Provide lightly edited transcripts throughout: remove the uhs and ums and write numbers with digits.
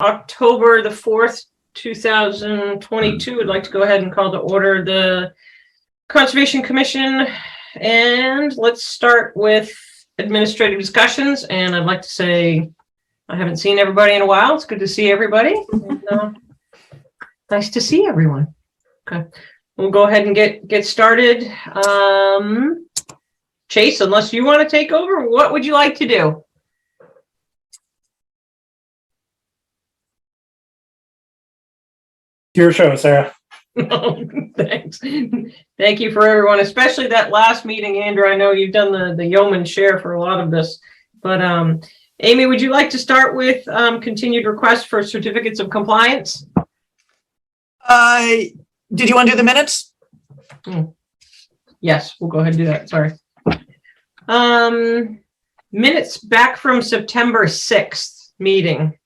October the 4th, 2022. I'd like to go ahead and call to order the Conservation Commission. And let's start with administrative discussions. And I'd like to say I haven't seen everybody in a while. It's good to see everybody. And, nice to see everyone. Okay, we'll go ahead and get started. Chase, unless you want to take over, what would you like to do? Your show, Sarah. Oh, thanks. Thank you for everyone, especially that last meeting, Andrew. I know you've done the yeoman share for a lot of this, but Amy, would you like to start with continued requests for certificates of compliance? Did you want to do the minutes? Yes, we'll go ahead and do that. Sorry. Minutes back from September 6th meeting.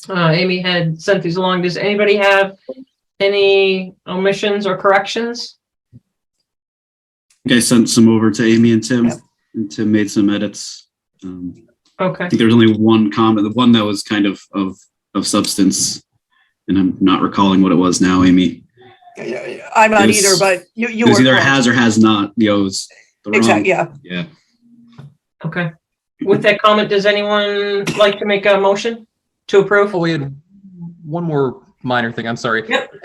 Amy had sent these along. Does anybody have any omissions or corrections? I sent some over to Amy and Tim, and Tim made some edits. Okay. I think there was only one comment, the one that was kind of substance, and I'm not recalling what it was now, Amy. I'm not either, but you were either close. Has or has not. The O's. Exactly. Yeah. Okay. With that comment, does anyone like to make a motion to approve? Oh, we had one more minor thing. I'm sorry. Yep.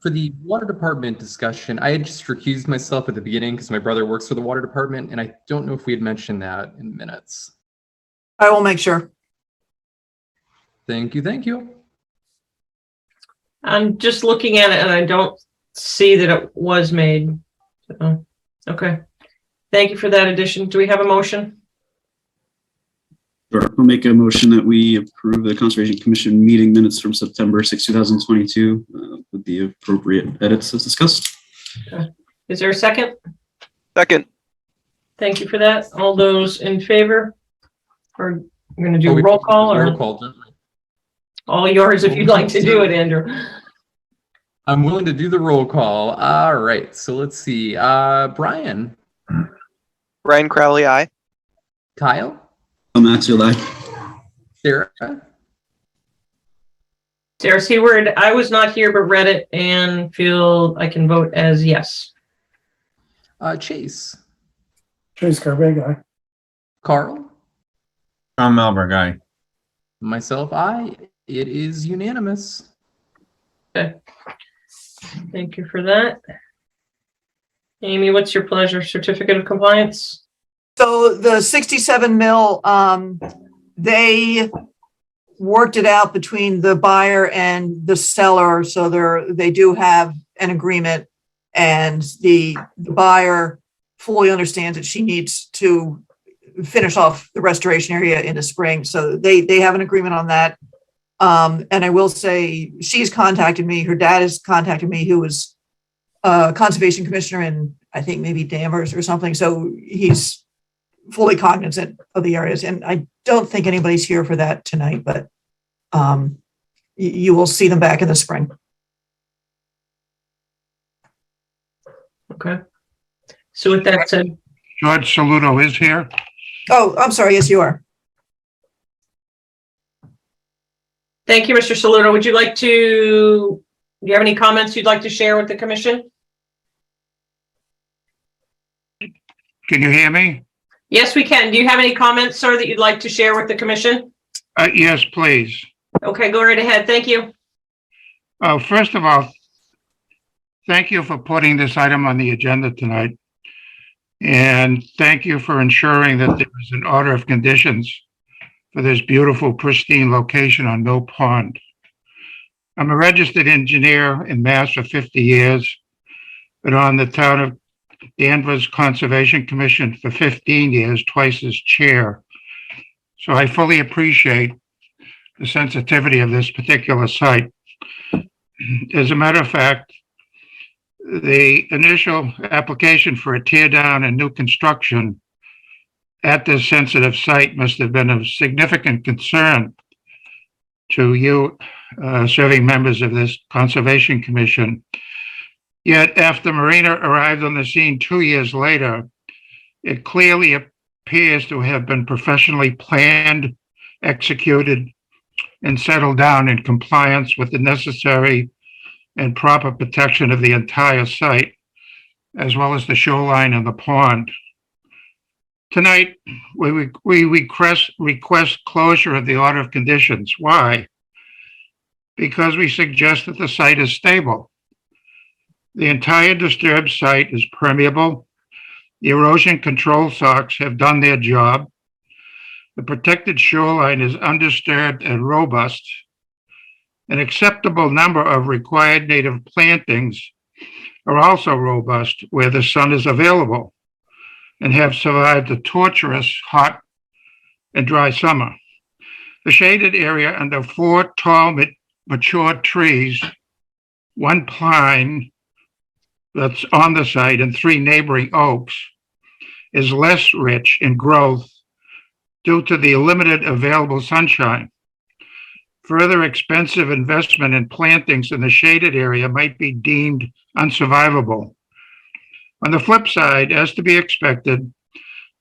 For the water department discussion, I had just recused myself at the beginning because my brother works for the water department, and I don't know if we had mentioned that in minutes. I will make sure. Thank you. Thank you. I'm just looking at it and I don't see that it was made. So, okay. Thank you for that addition. Do we have a motion? Sure. I'll make a motion that we approve the Conservation Commission meeting minutes from September 6, 2022 with the appropriate edits as discussed. Okay. Is there a second? Second. Thank you for that. All those in favor? Or we're going to do a roll call, or roll call, gentlemen. All yours if you'd like to do it, Andrew. I'm willing to do the roll call. All right. So let's see. Brian. Ryan Crowley, aye. Kyle. Maxwell, aye. Sarah. Sarah Seward, I was not here but read it and feel I can vote as yes. Chase. Chase Carberg, aye. Carl. Tom Melberg, aye. Myself, aye. It is unanimous. Okay. Thank you for that. Amy, what's your pleasure? Certificate of compliance? So the 67 mil, they worked it out between the buyer and the seller. So they do have an agreement, and the buyer fully understands that she needs to finish off the restoration area in the spring. So they have an agreement on that. And I will say she's contacted me. Her dad has contacted me, who was a conservation commissioner in, I think, maybe Danvers or something. So he's fully cognizant of the areas. And I don't think anybody's here for that tonight, but you will see them back in the spring. Okay. So with that said, George Saluto is here. Oh, I'm sorry. Yes, you are. thank you, Mr. Saluto. Would you like to, do you have any comments you'd like to share with the commission? Can you hear me? Yes, we can. Do you have any comments, sir, that you'd like to share with the commission? Yes, please. Okay, go right ahead. Thank you. First of all, thank you for putting this item on the agenda tonight. And thank you for ensuring that there is an order of conditions for this beautiful, pristine location on Mill Pond. I'm a registered engineer in Mass for 50 years, been on the town of Danvers Conservation Commission for 15 years, twice as chair. So I fully appreciate the sensitivity of this particular site. As a matter of fact, the initial application for a tear down and new construction at this sensitive site must have been of significant concern to you, serving members of this Conservation Commission. Yet after Marina arrived on the scene 2 years later, it clearly appears to have been professionally planned, executed, and settle down in compliance with the necessary and proper protection of the entire site, as well as the shoreline and the pond. Tonight, we request closure of the order of conditions. Why? Because we suggest that the site is stable. The entire disturbed site is permeable. The erosion control socks have done their job. The protected shoreline is undisturbed and robust. An acceptable number of required native plantings are also robust where the sun is available and have survived a torturous, hot, and dry summer. The shaded area under 4 tall, mature trees, 1 pine that's on the site, and 3 neighboring oaks is less rich in growth due to the limited available sunshine. Further expensive investment in plantings in the shaded area might be deemed unsurvivable. On the flip side, as to be expected,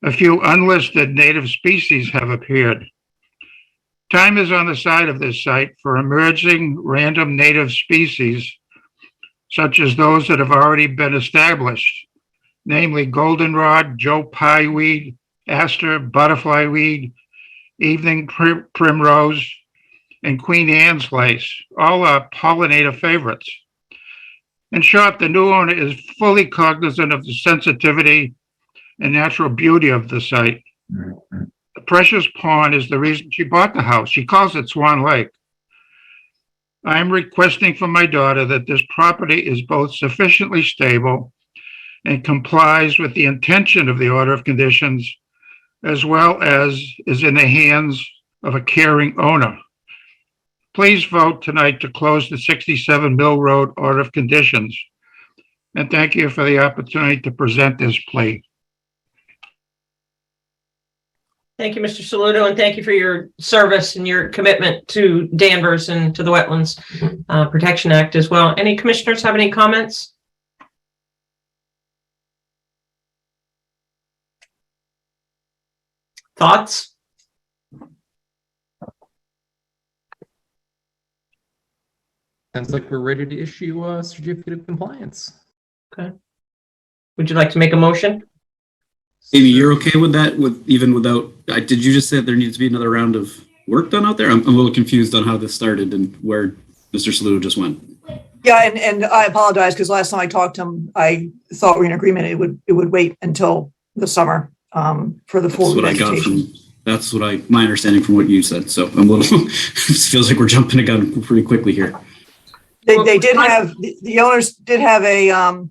a few unlisted native species have appeared. Time is on the side of this site for emerging random native species, such as those that have already been established, namely goldenrod, Joe Pye weed, aster, butterfly weed, evening primrose, and Queen Anne's lace. All are pollinator favorites. In short, the new owner is fully cognizant of the sensitivity and natural beauty of the site. The precious pond is the reason she bought the house. She calls it Swan Lake. I am requesting from my daughter that this property is both sufficiently stable and complies with the intention of the order of conditions, as well as is in the hands of a caring owner. Please vote tonight to close the 67 Mill Road order of conditions. And thank you for the opportunity to present this plea. Thank you, Mr. Saludo, and thank you for your service and your commitment to Danvers and to the Wetlands Protection Act as well. Any commissioners have any comments? Thoughts? Sounds like we're ready to issue a certificate of compliance. Okay. Would you like to make a motion? Amy, you're okay with that? Even without? Did you just say there needs to be another round of work done out there? I'm a little confused on how this started and where Mr. Saludo just went. Yeah, and I apologize because last time I talked to him, I thought we were in agreement. It would wait until the summer for the full vegetation. That's my understanding from what you said. So I'm a little, it feels like we're jumping the gun pretty quickly here. They did have, the owners did have a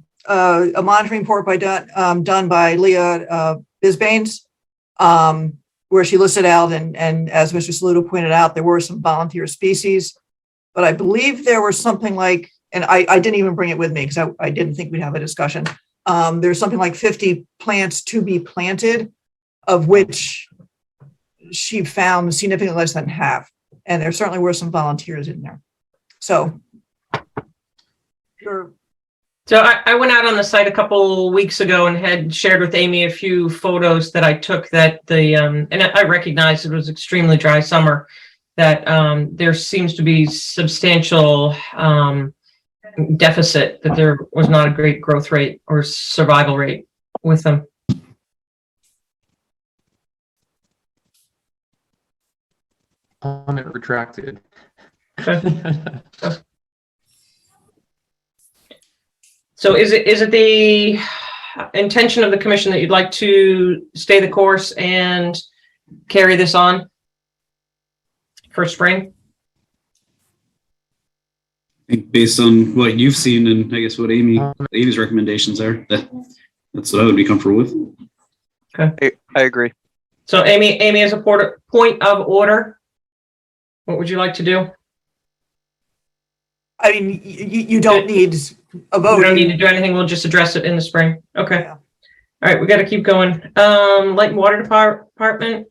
monitoring report done by Leah Bisbanes, where she listed out, and as Mr. Saludo pointed out, there were some volunteer species, but I believe there was something like, and I didn't even bring it with me because I didn't think we'd have a discussion. There's something like 50 plants to be planted, of which she found significantly less than half. And there certainly were some volunteers in there. So. Sure. So I went out on the site a couple weeks ago and had shared with Amy a few photos that I took that and I recognized it was extremely dry summer, that there seems to be substantial deficit, that there was not a great growth rate or survival rate with them. Comment retracted. So is it the intention of the commission that you'd like to stay the course and carry this on for spring? I think based on what you've seen and I guess what Amy's recommendations are, that's what I would be comfortable with. Okay. I agree. So Amy, as a point of order, what would you like to do? I mean, you don't need a vote. We don't need to do anything. We'll just address it in the spring. Okay. Yeah. All right. We got to keep going. Light and Water Department,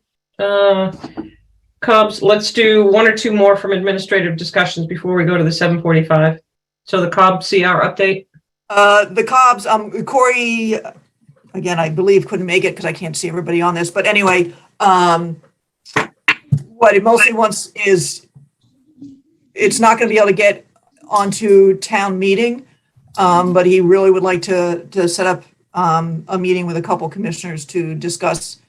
Cubs. Let's do 1 or 2 more from administrative discussions before we go to the 7:45. So the Cobb CR update. The Cobbs, Corey, again, I believe couldn't make it because I can't see everybody on this, but anyway, what it mostly wants is it's not going to be able to get onto town meeting, but he really would like to set up a meeting with a couple commissioners to discuss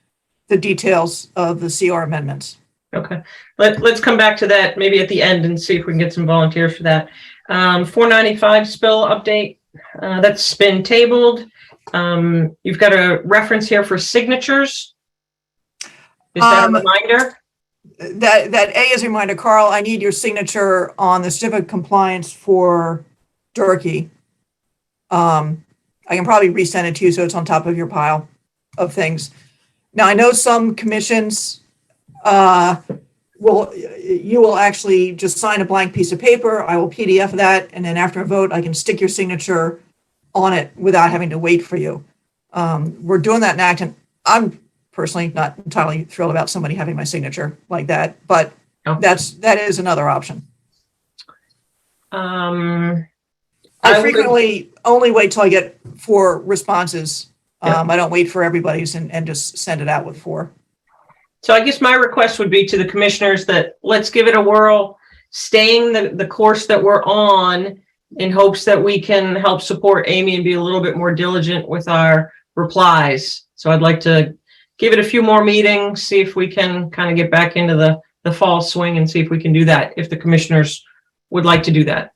the details of the CR amendments. Okay, let's come back to that maybe at the end and see if we can get some volunteers for that. 495 spill update, that's been tabled. You've got a reference here for signatures. Is that a reminder? That A is a reminder, Carl, I need your signature on the certificate of compliance for Durkee. I can probably resend it to you so it's on top of your pile of things. Now, I know some commissions you will actually just sign a blank piece of paper. I will PDF that, and then after a vote, I can stick your signature on it without having to wait for you. We're doing that in Acton. I'm personally not entirely thrilled about somebody having my signature like that, but that is another option. I frequently only wait till I get 4 responses. I don't wait for everybody's and just send it out with 4. So I guess my request would be to the commissioners that let's give it a whirl, staying the course that we're on in hopes that we can help support Amy and be a little bit more diligent with our replies. So I'd like to give it a few more meetings, see if we can kind of get back into the fall swing and see if we can do that, if the commissioners would like to do that.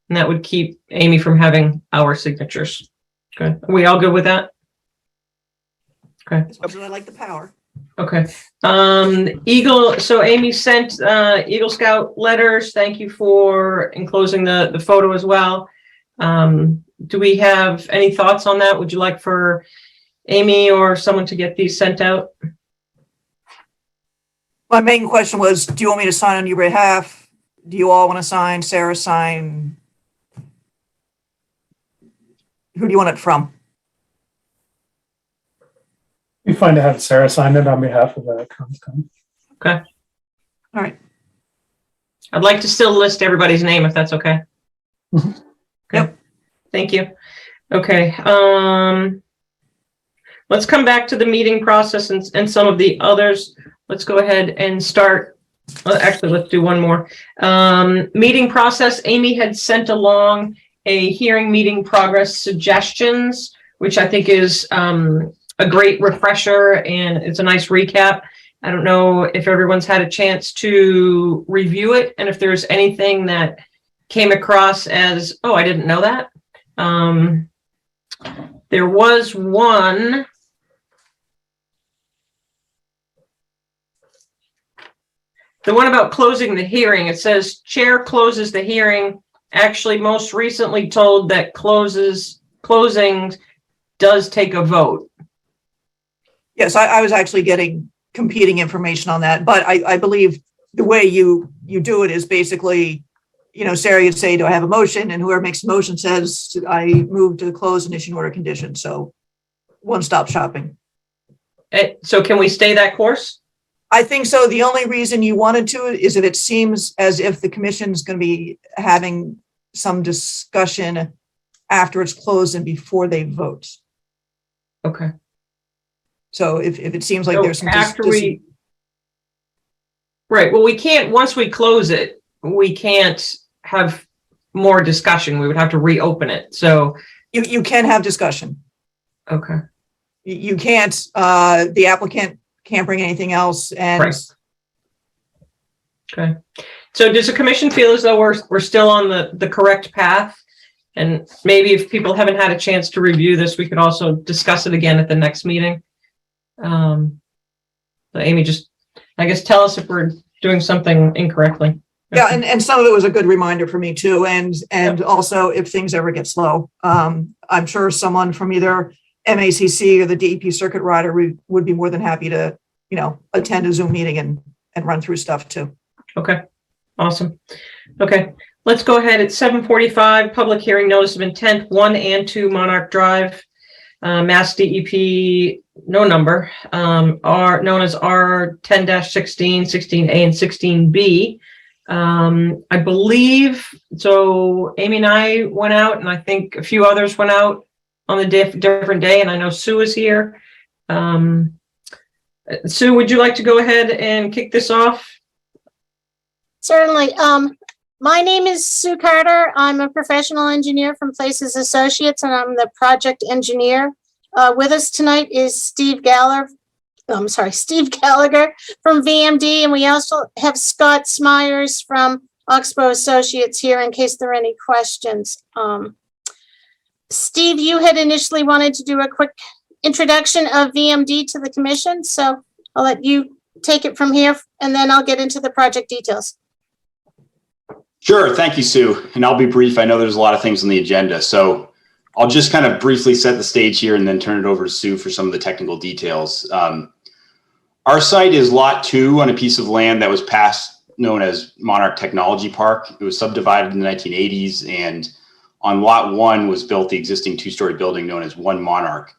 And that would keep Amy from having our signatures. Good. Are we all good with that? Okay. Especially I like the power. Okay. Eagle, so Amy sent Eagle Scout letters. Thank you for enclosing the photo as well. Do we have any thoughts on that? Would you like for Amy or someone to get these sent out? My main question was, do you want me to sign on your behalf? Do you all want to sign? Sarah sign? Who do you want it from? Be fine to have Sarah sign it on behalf of the Concom. Okay. All right. I'd like to still list everybody's name if that's okay. Mhm. Okay. Yep. Thank you. Okay. Let's come back to the meeting process and some of the others. Let's go ahead and start. Actually, let's do one more. Meeting process. Amy had sent along a hearing meeting progress suggestions, which I think is a great refresher and it's a nice recap. I don't know if everyone's had a chance to review it and if there's anything that came across as, oh, I didn't know that. There was one. The one about closing the hearing. It says chair closes the hearing. Actually, most recently told that closing does take a vote. Yes, I was actually getting competing information on that, but I believe the way you do it is basically, you know, Sarah, you'd say, do I have a motion? And whoever makes the motion says, I move to close and issue an order condition. So one-stop shopping. So can we stay that course? I think so. The only reason you wanted to is if it seems as if the commission's going to be having some discussion after it's closed and before they vote. Okay. So if it seems like So there's some right. Well, we can't, once we close it, we can't have more discussion. We would have to reopen it. So you can have discussion. okay. You can't, the applicant can't bring anything else. And Right. Okay. So does the commission feel as though we're still on the correct path? And maybe if people haven't had a chance to review this, we could also discuss it again at the next meeting. So Amy, just, I guess, tell us if we're doing something incorrectly. yeah, and some of it was a good reminder for me too. And also if things ever get slow, I'm sure someone from either MACC or the DEP circuit rider would be more than happy to, you know, attend a Zoom meeting and run through stuff too. Okay, awesome. Okay, let's go ahead. It's 7:45, public hearing notice of intent, 1 and 2 Monarch Drive, Mass DEP, no number, are known as R10-16, 16A and 16B. I believe, so Amy and I went out and I think a few others went out on the different day, and I know Sue is here. Sue, would you like to go ahead and kick this off? Certainly. My name is Sue Carter. I'm a professional engineer from Places Associates, and I'm the project engineer. With us tonight is Steve Gallagher from VMD, and we also have Scott Smyers from Oxbow Associates here in case there are any questions. Steve, you had initially wanted to do a quick introduction of VMD to the commission, so I'll let you take it from here, and then I'll get into the project details. Sure. Thank you, Sue. And I'll be brief. I know there's a lot of things on the agenda, so I'll just kind of briefly set the stage here and then turn it over to Sue for some of the technical details. Our site is Lot 2 on a piece of land that was past known as Monarch Technology Park. It was subdivided in the 1980s, and on Lot 1 was built the existing two-story building known as One Monarch.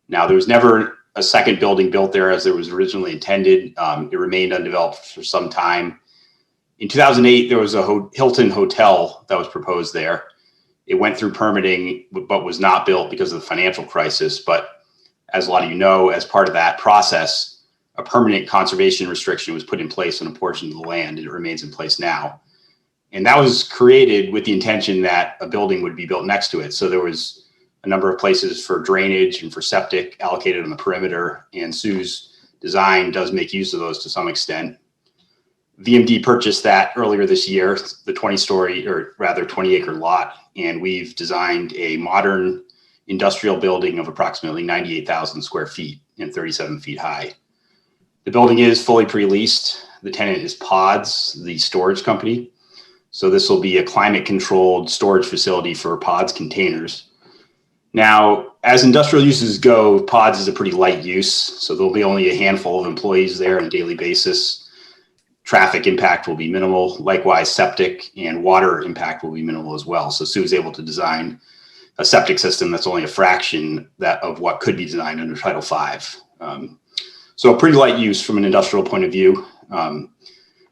Now, there was never a second building built there as there was originally intended. It remained undeveloped for some time. In 2008, there was a Hilton Hotel that was proposed there. It went through permitting, but was not built because of the financial crisis. But as a lot of you know, as part of that process, a permanent conservation restriction was put in place on a portion of the land, and it remains in place now. And that was created with the intention that a building would be built next to it. So there was a number of places for drainage and for septic allocated on the perimeter, and Sue's design does make use of those to some extent. VMD purchased that earlier this year, the 20-acre lot, and we've designed a modern industrial building of approximately 98,000 square feet and 37 feet high. The building is fully pre-leased. The tenant is Pods, the storage company. So this will be a climate-controlled storage facility for Pods containers. Now, as industrial uses go, Pods is a pretty light use, so there'll be only a handful of employees there on a daily basis. Traffic impact will be minimal. Likewise, septic and water impact will be minimal as well. So Sue is able to design a septic system that's only a fraction of what could be designed under Title V. So a pretty light use from an industrial point of view.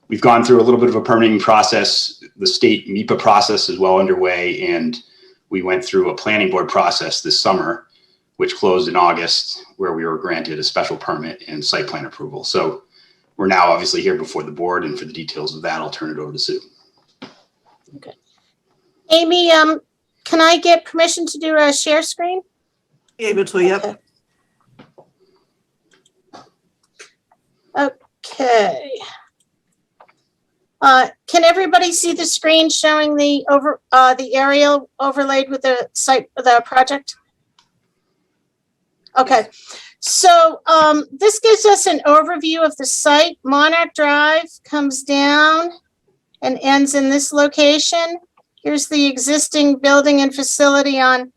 We've gone through a little bit of a permitting process. The state MEPA process is well underway, and we went through a planning board process this summer, which closed in August, where we were granted a special permit and site plan approval. So we're now obviously here before the board, and for the details of that, I'll turn it over to Sue. Okay. Amy, can I get permission to do a share screen? Able to, yep. Okay. Can everybody see the screen showing the aerial overlaid with the site, the project? Okay. So this gives us an overview of the site. Monarch Drive comes down and ends in this location. Here's the existing building and facility on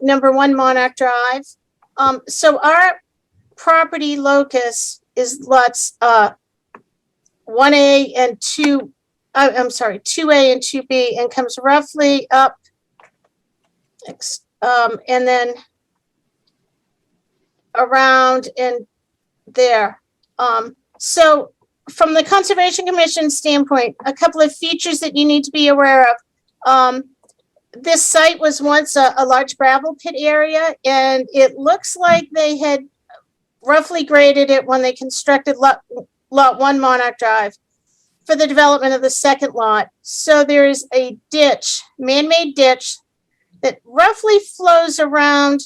number 1 Monarch Drive. So our property locus is lots 1A and 2. I'm sorry, 2A and 2B, and comes roughly up, and then around in there. So from the Conservation Commission standpoint, a couple of features that you need to be aware of. This site was once a large gravel pit area, and it looks like they had roughly graded it when they constructed lot 1 Monarch Drive for the development of the second lot. So there is a ditch, man-made ditch, that roughly flows around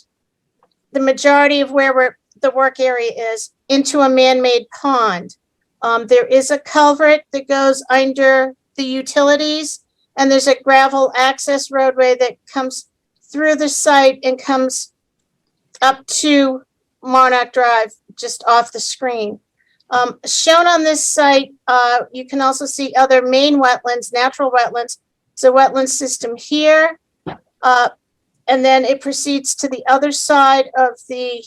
the majority of where the work area is into a man-made pond. There is a culvert that goes under the utilities, and there's a gravel access roadway that comes through the site and comes up to Monarch Drive just off the screen. Shown on this site, you can also see other main wetlands, natural wetlands. It's a wetland system here. And then it proceeds to the other side of the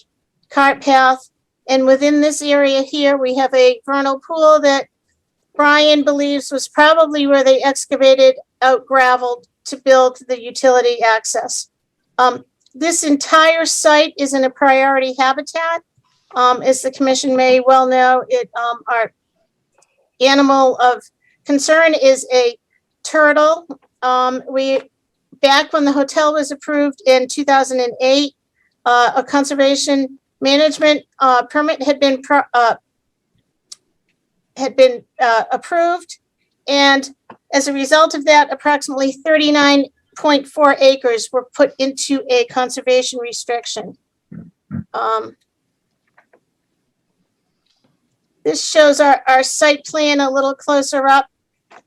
cart path. And within this area here, we have a vernal pool that Brian believes was probably where they excavated out gravel to build the utility access. This entire site is in a priority habitat. As the commission may well know, our animal of concern is a turtle. Back when the hotel was approved in 2008, a conservation management permit had been approved, And as a result of that, approximately 39.4 acres were put into a conservation restriction. This shows our site plan a little closer up.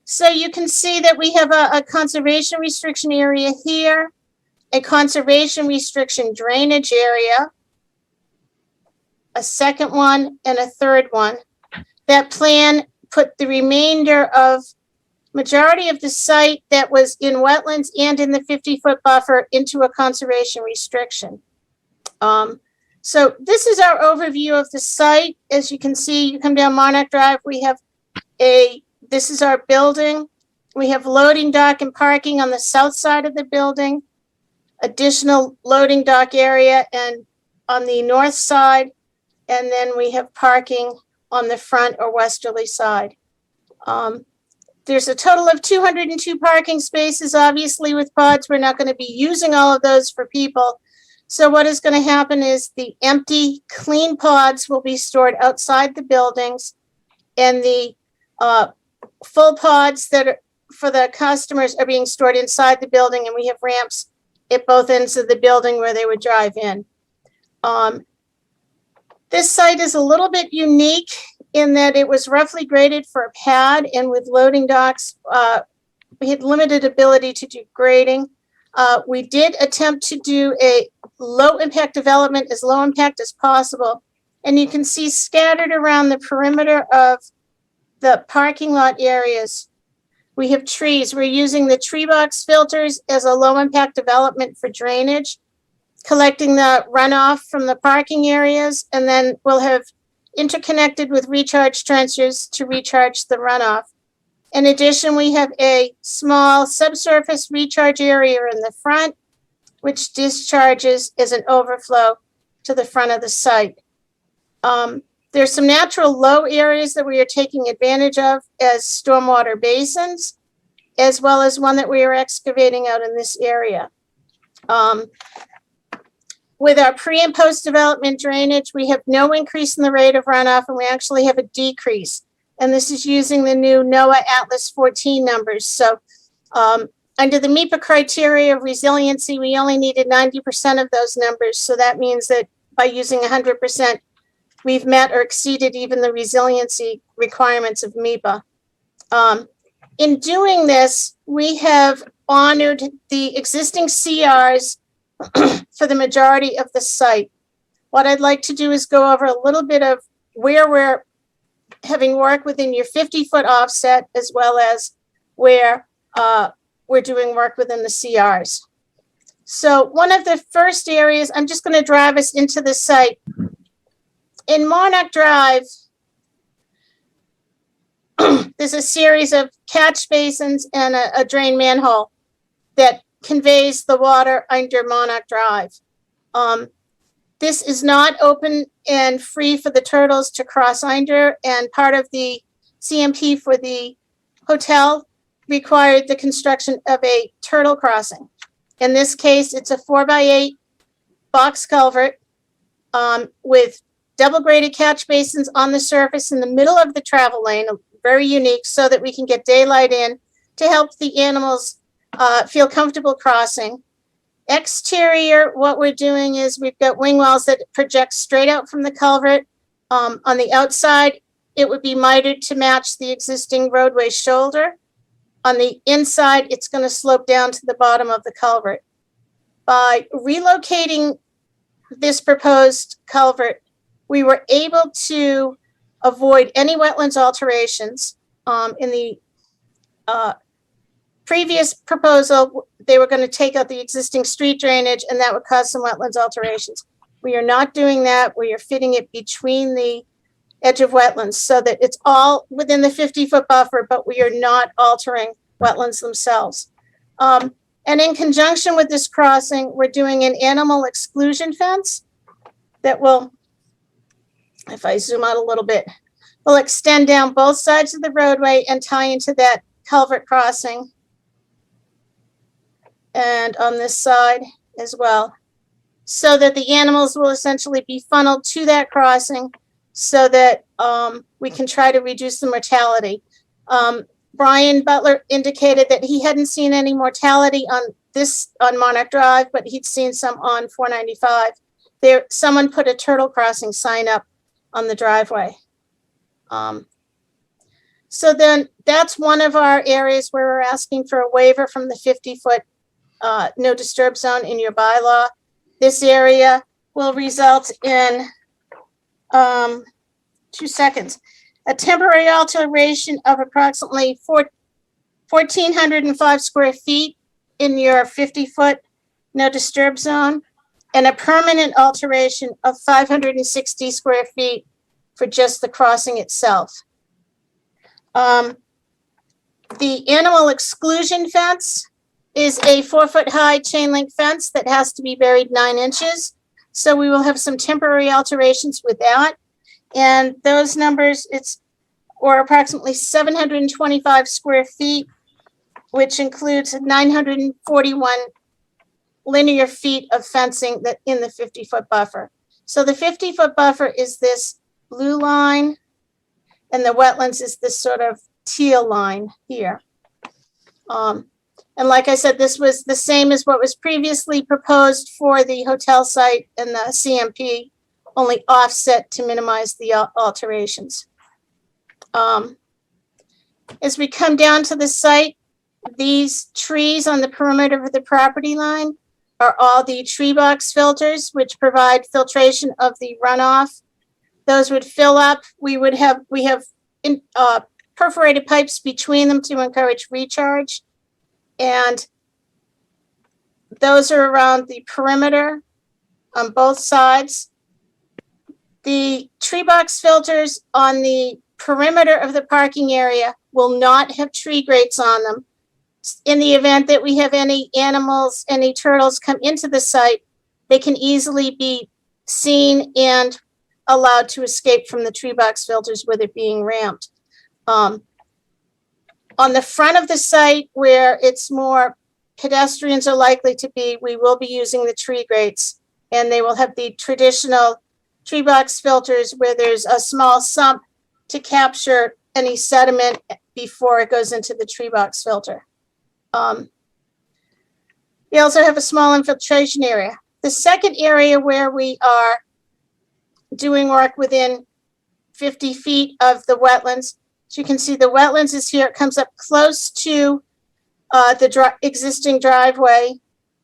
So you can see that we have a conservation restriction area here, a conservation restriction drainage area, a second one, and a third one. That plan put the remainder of majority of the site that was in wetlands and in the 50-foot buffer into a conservation restriction. So this is our overview of the site. As you can see, you come down Monarch Drive, we have this is our building. We have loading dock and parking on the south side of the building, additional loading dock area and on the north side, and then we have parking on the front or westerly side. There's a total of 202 parking spaces. Obviously, with pods, we're not going to be using all of those for people. So what is going to happen is the empty, clean pods will be stored outside the buildings, and the full pods that are for the customers are being stored inside the building, and we have ramps at both ends of the building where they would drive in. This site is a little bit unique in that it was roughly graded for a pad, and with loading docks, we had limited ability to do grading. We did attempt to do a low impact development, as low impact as possible. And you can see scattered around the perimeter of the parking lot areas, we have trees. We're using the tree box filters as a low impact development for drainage, collecting the runoff from the parking areas, and then we'll have interconnected with recharge trenches to recharge the runoff. In addition, we have a small subsurface recharge area in the front, which discharges as an overflow to the front of the site. There's some natural low areas that we are taking advantage of as stormwater basins, as well as one that we are excavating out in this area. With our pre and post development drainage, we have no increase in the rate of runoff, and we actually have a decrease. And this is using the new NOAA Atlas 14 numbers. So under the MEPA criteria of resiliency, we only needed 90% of those numbers. So that means that by using 100%, we've met or exceeded even the resiliency requirements of MEPA. In doing this, we have honored the existing CRs for the majority of the site. What I'd like to do is go over a little bit of where we're having work within your 50-foot offset, as well as where we're doing work within the CRs. So one of the first areas, I'm just going to drive us into the site. In Monarch Drive, there's a series of catch basins and a drain manhole that conveys the water under Monarch Drive. This is not open and free for the turtles to cross under, and part of the CMP for the hotel required the construction of a turtle crossing. In this case, it's a 4x8 box culvert with double graded catch basins on the surface in the middle of the travel lane, very unique, so that we can get daylight in to help the animals feel comfortable crossing. Exterior, what we're doing is we've got wing walls that project straight out from the culvert. On the outside, it would be mitered to match the existing roadway shoulder. On the inside, it's going to slope down to the bottom of the culvert. By relocating this proposed culvert, we were able to avoid any wetlands alterations. In the previous proposal, they were going to take out the existing street drainage, and that would cause some wetlands alterations. We are not doing that. We are fitting it between the edge of wetlands so that it's all within the 50-foot buffer, but we are not altering wetlands themselves. And in conjunction with this crossing, we're doing an animal exclusion fence that will, if I zoom out a little bit, will extend down both sides of the roadway and tie into that culvert crossing. And on this side as well, so that the animals will essentially be funneled to that crossing so that we can try to reduce the mortality. Brian Butler indicated that he hadn't seen any mortality on Monarch Drive, but he'd seen some on 495. Someone put a turtle crossing sign up on the driveway. So then that's one of our areas where we're asking for a waiver from the 50-foot no disturb zone in your bylaw. This area will result in, 2 seconds, a temporary alteration of approximately 1,405 square feet in your 50-foot no disturb zone, and a permanent alteration of 560 square feet for just the crossing itself. The animal exclusion fence is a 4-foot high chain link fence that has to be buried 9 inches. So we will have some temporary alterations with that. And those numbers, or approximately 725 square feet, which includes 941 linear feet of fencing that in the 50-foot buffer. So the 50-foot buffer is this blue line, and the wetlands is this sort of teal line here. And like I said, this was the same as what was previously proposed for the hotel site and the CMP, only offset to minimize the alterations. As we come down to the site, these trees on the perimeter of the property line are all the tree box filters, which provide filtration of the runoff. Those would fill up. We have perforated pipes between them to encourage recharge. And those are around the perimeter on both sides. The tree box filters on the perimeter of the parking area will not have tree grates on them. In the event that we have any animals, any turtles come into the site, they can easily be seen and allowed to escape from the tree box filters with it being ramped. On the front of the site where it's more pedestrians are likely to be, we will be using the tree grates, and they will have the traditional tree box filters where there's a small sump to capture any sediment before it goes into the tree box filter. We also have a small infiltration area. The second area where we are doing work within 50 feet of the wetlands, so you can see the wetlands is here. It comes up close to the existing driveway.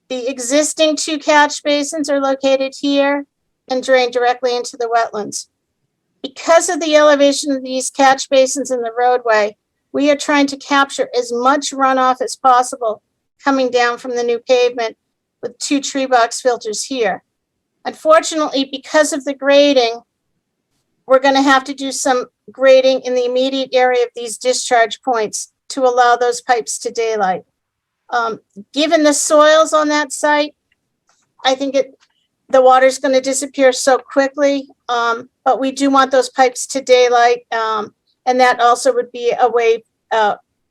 The existing 2 catch basins are located here and drain directly into the wetlands. Because of the elevation of these catch basins in the roadway, we are trying to capture as much runoff as possible coming down from the new pavement with 2 tree box filters here. Unfortunately, because of the grading, we're going to have to do some grading in the immediate area of these discharge points to allow those pipes to daylight. Given the soils on that site, I think the water's going to disappear so quickly, but we do want those pipes to daylight, and that also would be a way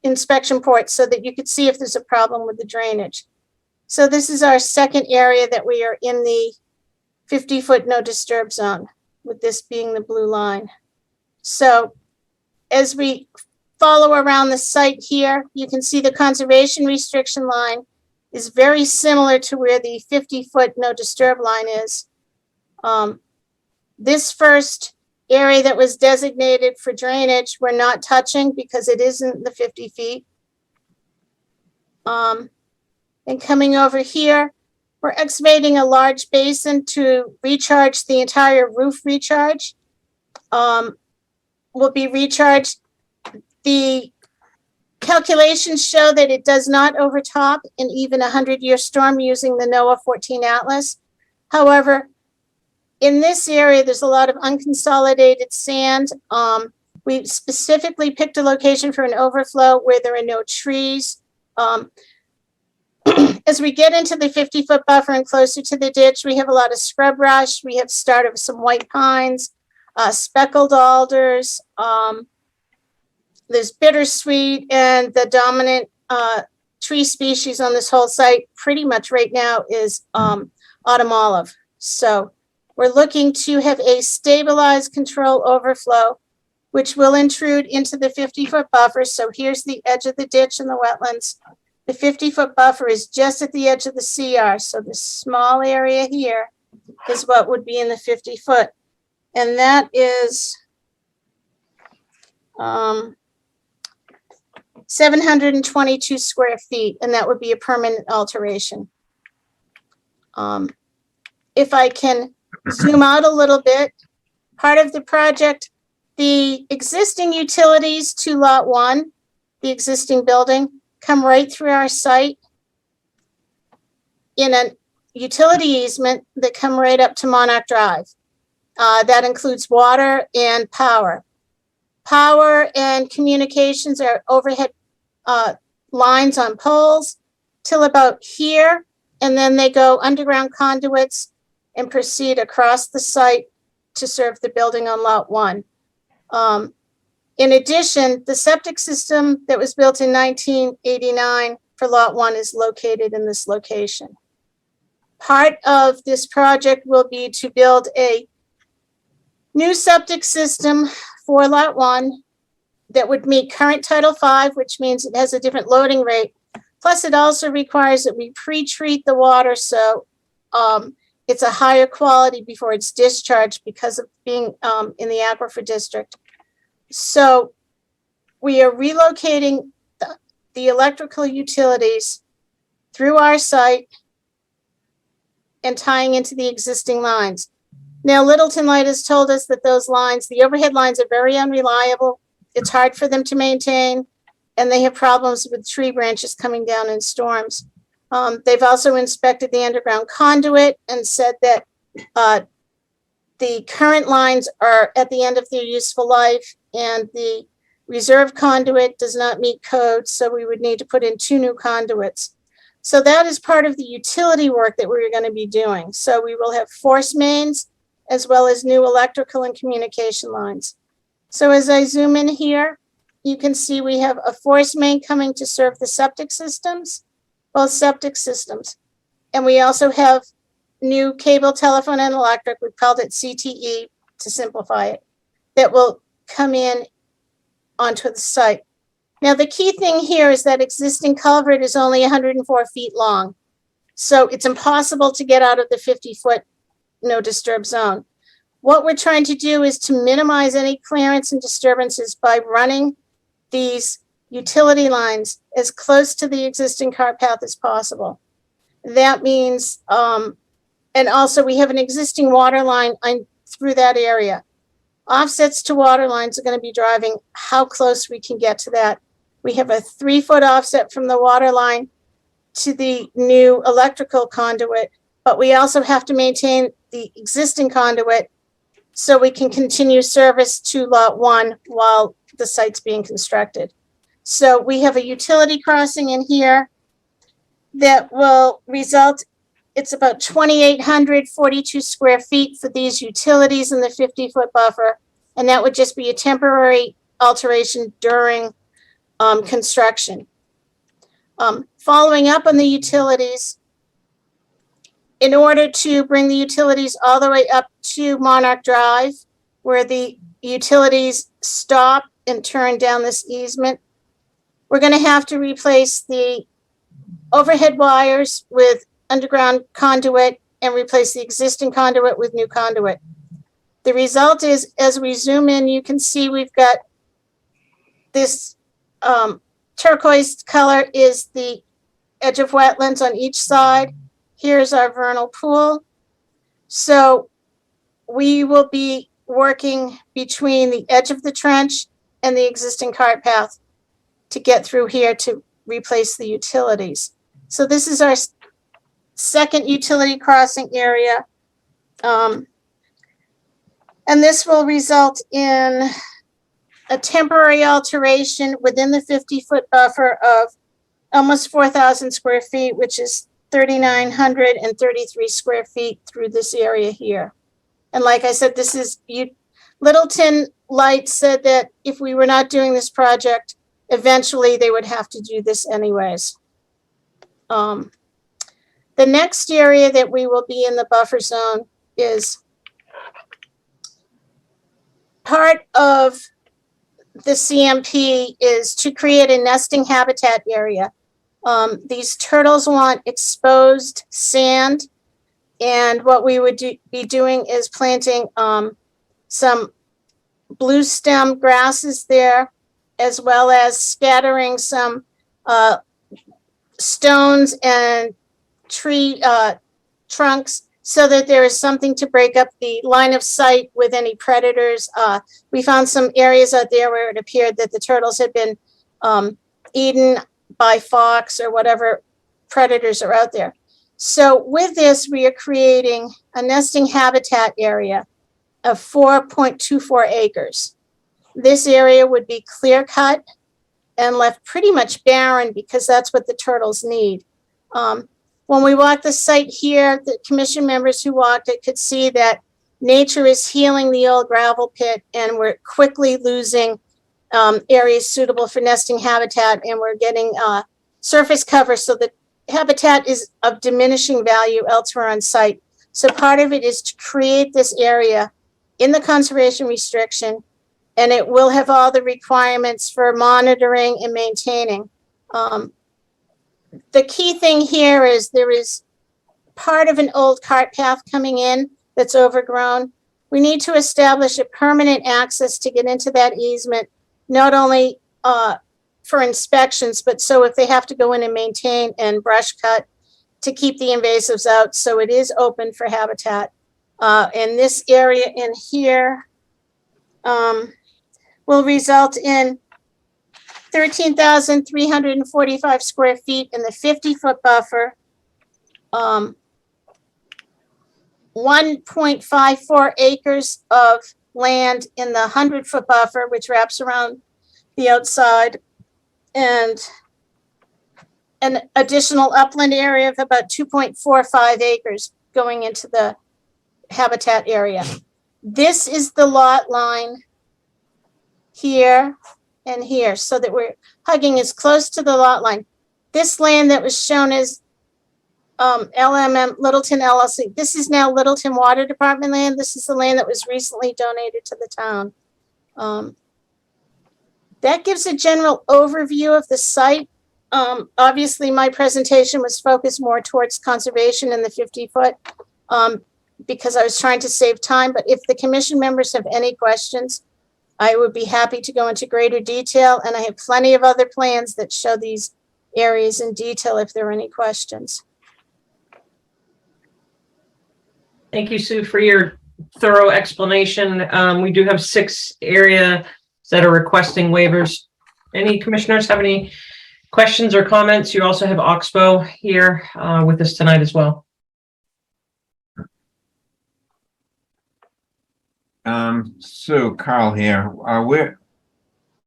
inspection port so that you could see if there's a problem with the drainage. So this is our second area that we are in the 50-foot no disturb zone, with this being the blue line. So as we follow around the site here, you can see the conservation restriction line is very similar to where the 50-foot no disturb line is. This first area that was designated for drainage, we're not touching because it isn't the 50 feet. And coming over here, we're excavating a large basin to recharge the entire roof recharge. Will be recharged. The calculations show that it does not overtop in even a 100-year storm using the NOAA 14 Atlas. However, in this area, there's a lot of unconsolidated sand. We specifically picked a location for an overflow where there are no trees. As we get into the 50-foot buffer and closer to the ditch, we have a lot of scrub brush. We have start of some white pines, speckled alders. There's bittersweet, and the dominant tree species on this whole site pretty much right now is autumn olive. So we're looking to have a stabilized control overflow which will intrude into the 50-foot buffer. So here's the edge of the ditch and the wetlands. The 50-foot buffer is just at the edge of the CR. So this small area here is what would be in the 50-foot. And that is 722 square feet, and that would be a permanent alteration. If I can zoom out a little bit, part of the project, the existing utilities to lot 1, the existing building, come right through our site in a utility easement that come right up to Monarch Drive. That includes water and power. Power and communications are overhead lines on poles till about here, and then they go underground conduits and proceed across the site to serve the building on lot 1. In addition, the septic system that was built in 1989 for lot 1 is located in this location. Part of this project will be to build a new septic system for lot 1 that would meet current Title V, which means it has a different loading rate. Plus, it also requires that we pre-treat the water so it's a higher quality before it's discharged because of being in the aquifer district. So we are relocating the electrical utilities through our site and tying into the existing lines. Now, Littleton Light has told us that those lines, the overhead lines, are very unreliable. It's hard for them to maintain, and they have problems with tree branches coming down in storms. They've also inspected the underground conduit and said that the current lines are at the end of their useful life, and the reserve conduit does not meet code, so we would need to put in 2 new conduits. So that is part of the utility work that we're going to be doing. So we will have force mains as well as new electrical and communication lines. So as I zoom in here, you can see we have a force main coming to serve the septic systems, both septic systems. And we also have new cable, telephone, and electric. We've called it CTE to simplify it, that will come in onto the site. Now, the key thing here is that existing culvert is only 104 feet long. So it's impossible to get out of the 50-foot no disturb zone. What we're trying to do is to minimize any clearance and disturbances by running these utility lines as close to the existing cart path as possible. That means, and also we have an existing water line through that area. Offsets to water lines are going to be driving how close we can get to that. We have a 3-foot offset from the water line to the new electrical conduit, but we also have to maintain the existing conduit so we can continue service to lot 1 while the site's being constructed. So we have a utility crossing in here that will result, it's about 2,842 square feet for these utilities in the 50-foot buffer, and that would just be a temporary alteration during construction. Following up on the utilities, in order to bring the utilities all the way up to Monarch Drive, where the utilities stop and turn down this easement, we're going to have to replace the overhead wires with underground conduit and replace the existing conduit with new conduit. The result is, as we zoom in, you can see we've got this turquoise color is the edge of wetlands on each side. Here's our vernal pool. So we will be working between the edge of the trench and the existing cart path to get through here to replace the utilities. So this is our second utility crossing area. And this will result in a temporary alteration within the 50-foot buffer of almost 4,000 square feet, which is 3,933 square feet through this area here. And like I said, this is, Littleton Light said that if we were not doing this project, eventually they would have to do this anyways. The next area that we will be in the buffer zone is part of the CMP is to create a nesting habitat area. These turtles want exposed sand, and what we would be doing is planting some blue stem grasses there, as well as scattering some stones and tree trunks so that there is something to break up the line of sight with any predators. We found some areas out there where it appeared that the turtles had been eaten by fox or whatever predators are out there. So with this, we are creating a nesting habitat area of 4.24 acres. This area would be clear cut and left pretty much barren because that's what the turtles need. When we walked the site here, the commission members who walked it could see that nature is healing the old gravel pit, and we're quickly losing areas suitable for nesting habitat, and we're getting surface cover so that habitat is of diminishing value elsewhere on site. So part of it is to create this area in the conservation restriction, and it will have all the requirements for monitoring and maintaining. The key thing here is there is part of an old cart path coming in that's overgrown. We need to establish a permanent access to get into that easement, not only for inspections, but so if they have to go in and maintain and brush cut to keep the invasives out. So it is open for habitat. And this area in here will result in 13,345 square feet in the 50-foot buffer, 1.54 acres of land in the 100-foot buffer, which wraps around the outside, and an additional upland area of about 2.45 acres going into the habitat area. This is the lot line here and here, so that we're hugging as close to the lot line. This land that was shown as LMM Littleton LLC, this is now Littleton Water Department land. This is the land that was recently donated to the town. That gives a general overview of the site. Obviously, my presentation was focused more towards conservation in the 50-foot because I was trying to save time. But if the commission members have any questions, I would be happy to go into greater detail. And I have plenty of other plans that show these areas in detail if there are any questions. Thank you, Sue, for your thorough explanation. We do have 6 areas that are requesting waivers. Any commissioners have any questions or comments? You also have Oxbow here with us tonight as well. Sue, Carl here. Where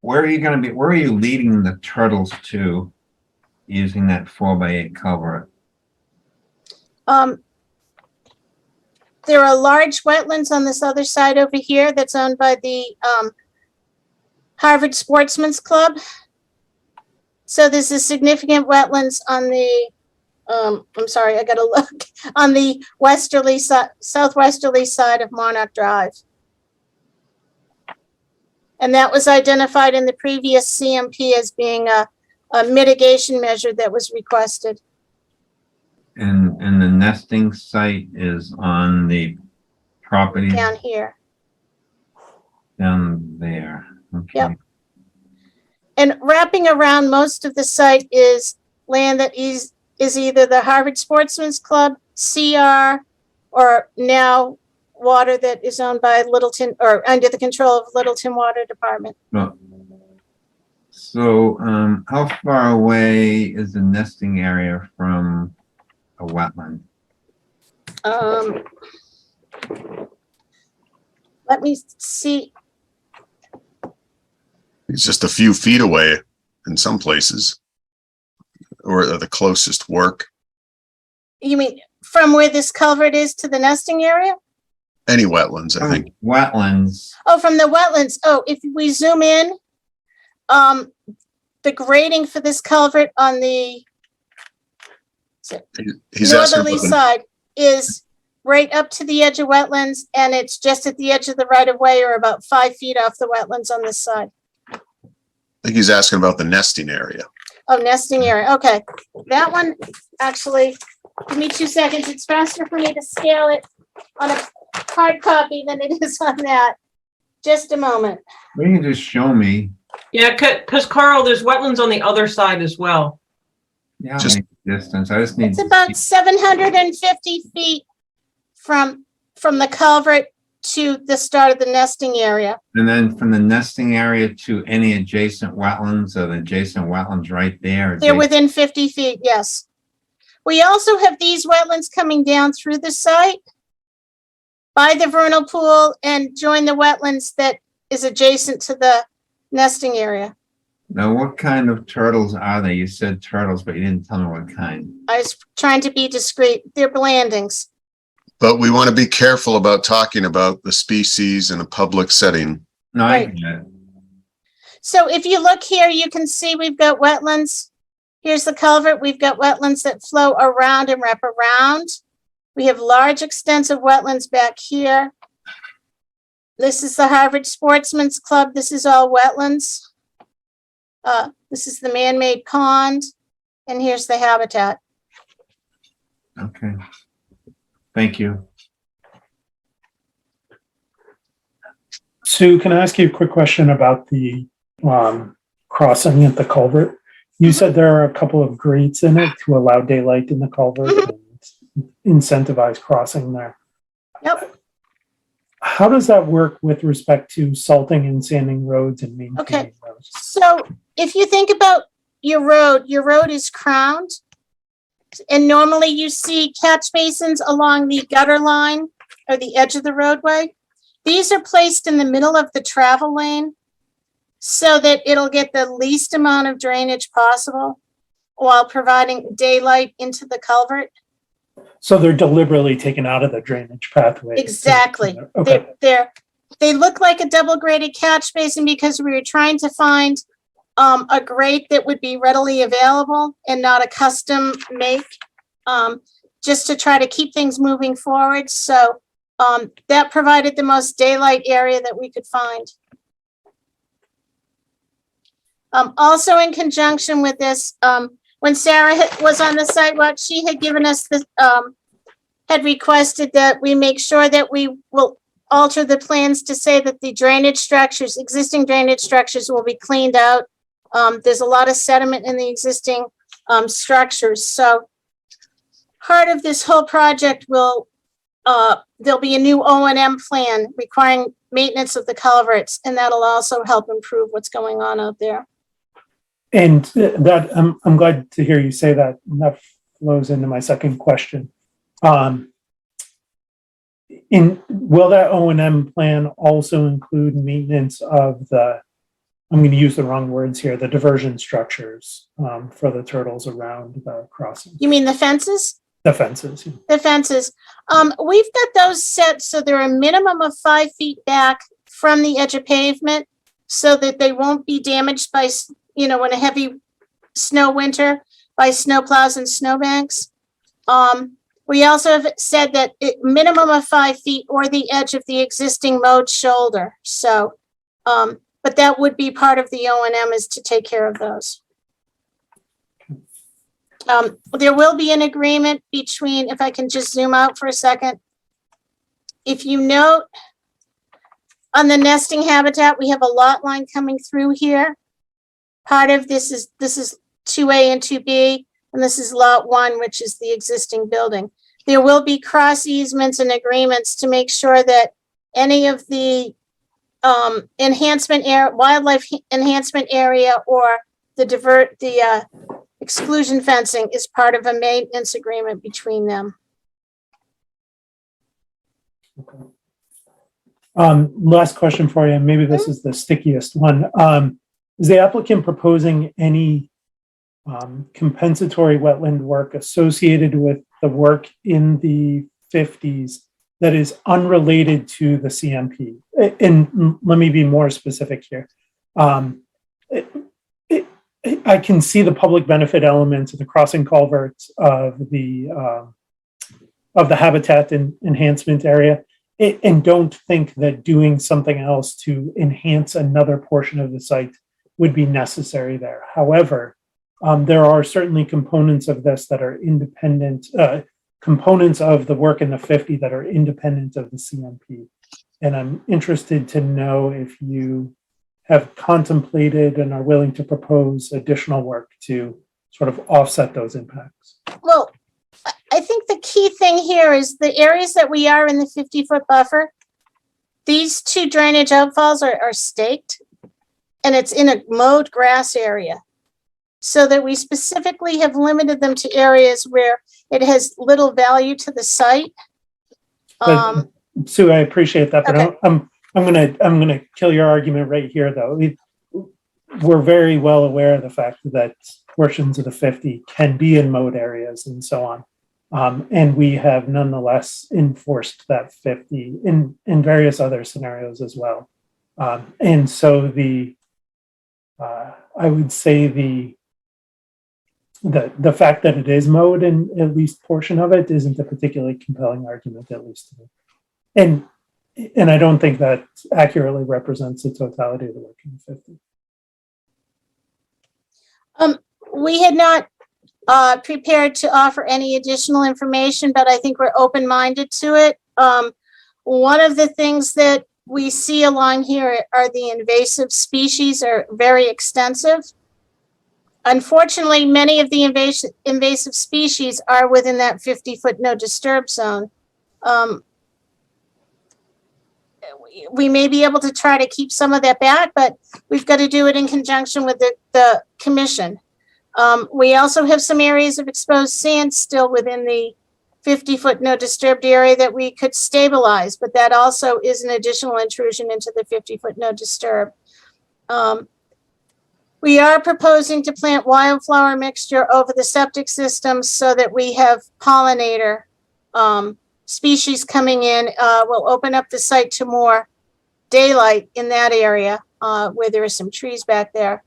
are you going to be? Where are you leading the turtles to using that 4x8 culvert? There are large wetlands on this other side over here that's owned by the Harvard Sportsman's Club. So there's a significant wetlands on the, I'm sorry, I gotta look, on the westerly side, southwesterly side of Monarch Drive. And that was identified in the previous CMP as being a mitigation measure that was requested. And the nesting site is on the property Down here. down there. Okay. Yep. And wrapping around most of the site is land that is either the Harvard Sportsman's Club, CR, or now water that is owned by Littleton or under the control of Littleton Water Department. So, how far away is the nesting area from a wetland? Let me see. It's just a few feet away in some places, or the closest work. You mean from where this culvert is to the nesting area? Any wetlands, I think. Wetlands. Oh, from the wetlands. Oh, if we zoom in, the grading for this culvert on the He's asking northerly about the- side is right up to the edge of wetlands, and it's just at the edge of the right of way, or about 5 feet off the wetlands on this side. think he's asking about the nesting area. Oh, nesting area. Okay. That one, actually, give me 2 seconds. It's faster for me to scale it on a hard copy than it is on that. Just a moment. Well, you can just show me. Yeah, because Carl, there's wetlands on the other side as well. Yeah, I'll Just- make the distance. I just need It's to about see. 750 feet from the culvert to the start of the nesting area. And then from the nesting area to any adjacent wetlands or the adjacent wetlands right there. They're within 50 feet, yes. We also have these wetlands coming down through the site by the vernal pool and join the wetlands that is adjacent to the nesting area. Now, what kind of turtles are they? You said turtles, but you didn't tell me what kind. I was trying to be discreet. They're blandings. But we want to be careful about talking about the species in a public setting. No, I Right. get it. So if you look here, you can see we've got wetlands. Here's the culvert. We've got wetlands that flow around and wrap around. We have large extensive wetlands back here. This is the Harvard Sportsman's Club. This is all wetlands. This is the man-made pond, and here's the habitat. Okay. Thank you. Sue, can I ask you a quick question about the crossing at the culvert? You said there are a couple of grates in it to allow daylight in the culvert and incentivize crossing there. Yep. How does that work with respect to salting and sanding roads and maintaining Okay. roads? So if you think about your road is crowned. And normally you see catch basins along the gutter line or the edge of the roadway. These are placed in the middle of the travel lane so that it'll get the least amount of drainage possible while providing daylight into the culvert. So they're deliberately taken out of the drainage pathway. Exactly. Okay. They look like a double graded catch basin because we were trying to find a grate that would be readily available and not a custom make, just to try to keep things moving forward. So that provided the most daylight area that we could find. Also in conjunction with this, when Sarah was on the sidewalk, she had given us the, had requested that we make sure that we will alter the plans to say that the drainage structures, existing drainage structures will be cleaned out. There's a lot of sediment in the existing structures. So part of this whole project will, there'll be a new O&M plan requiring maintenance of the culverts, and that'll also help improve what's going on out there. And that, I'm glad to hear you say that. And that flows into my second question. Will that O&M plan also include maintenance of the, I'm going to use the wrong words here, the diversion structures for the turtles around the crossing? You mean the fences? The fences. Yeah. The fences. We've got those set so they're a minimum of 5 feet back from the edge of pavement so that they won't be damaged by, in a heavy snow winter by snow plows and snowbanks. We also have said that minimum of 5 feet or the edge of the existing mowed shoulder. So, but that would be part of the O&M is to take care of those. There will be an agreement between, if I can just zoom out for a second. If you note on the nesting habitat, we have a lot line coming through here. Part of this is 2A and 2B, and this is lot 1, which is the existing building. There will be cross easements and agreements to make sure that any of the wildlife enhancement area or the exclusion fencing is part of a maintenance agreement between them. Okay. Last question for you, and maybe this is the stickiest one. Is the applicant proposing any compensatory wetland work associated with the work in the 50s that is unrelated to the CMP? And let me be more specific here. I can see the public benefit elements of the crossing culverts of the habitat and enhancement area, and don't think that doing something else to enhance another portion of the site would be necessary there. However, there are certainly components of this that are independent, components of the work in the 50 that are independent of the CMP. And I'm interested to know if you have contemplated and are willing to propose additional work to sort of offset those impacts. Well, I think the key thing here is the areas that we are in the 50-foot buffer, these two drainage outfalls are staked, and it's in a mowed grass area. So that we specifically have limited them to areas where it has little value to the site. Sue, I appreciate that, but Okay. I'm gonna kill your argument right here, though. We're very well aware of the fact that portions of the 50 can be in mowed areas and so on. And we have nonetheless enforced that 50 in various other scenarios as well. And so I would say the fact that it is mowed in at least portion of it isn't a particularly compelling argument, at least to me. And I don't think that accurately represents the totality of the work in the 50. We had not prepared to offer any additional information, but I think we're open-minded to it. One of the things that we see along here are the invasive species are very extensive. Unfortunately, many of the invasive species are within that 50-foot no disturb zone. We may be able to try to keep some of that back, but we've got to do it in conjunction with the commission. We also have some areas of exposed sand still within the 50-foot no disturbed area that we could stabilize, but that also is an additional intrusion into the 50-foot no disturb. We are proposing to plant wildflower mixture over the septic system so that we have pollinator species coming in. We'll open up the site to more daylight in that area where there are some trees back there.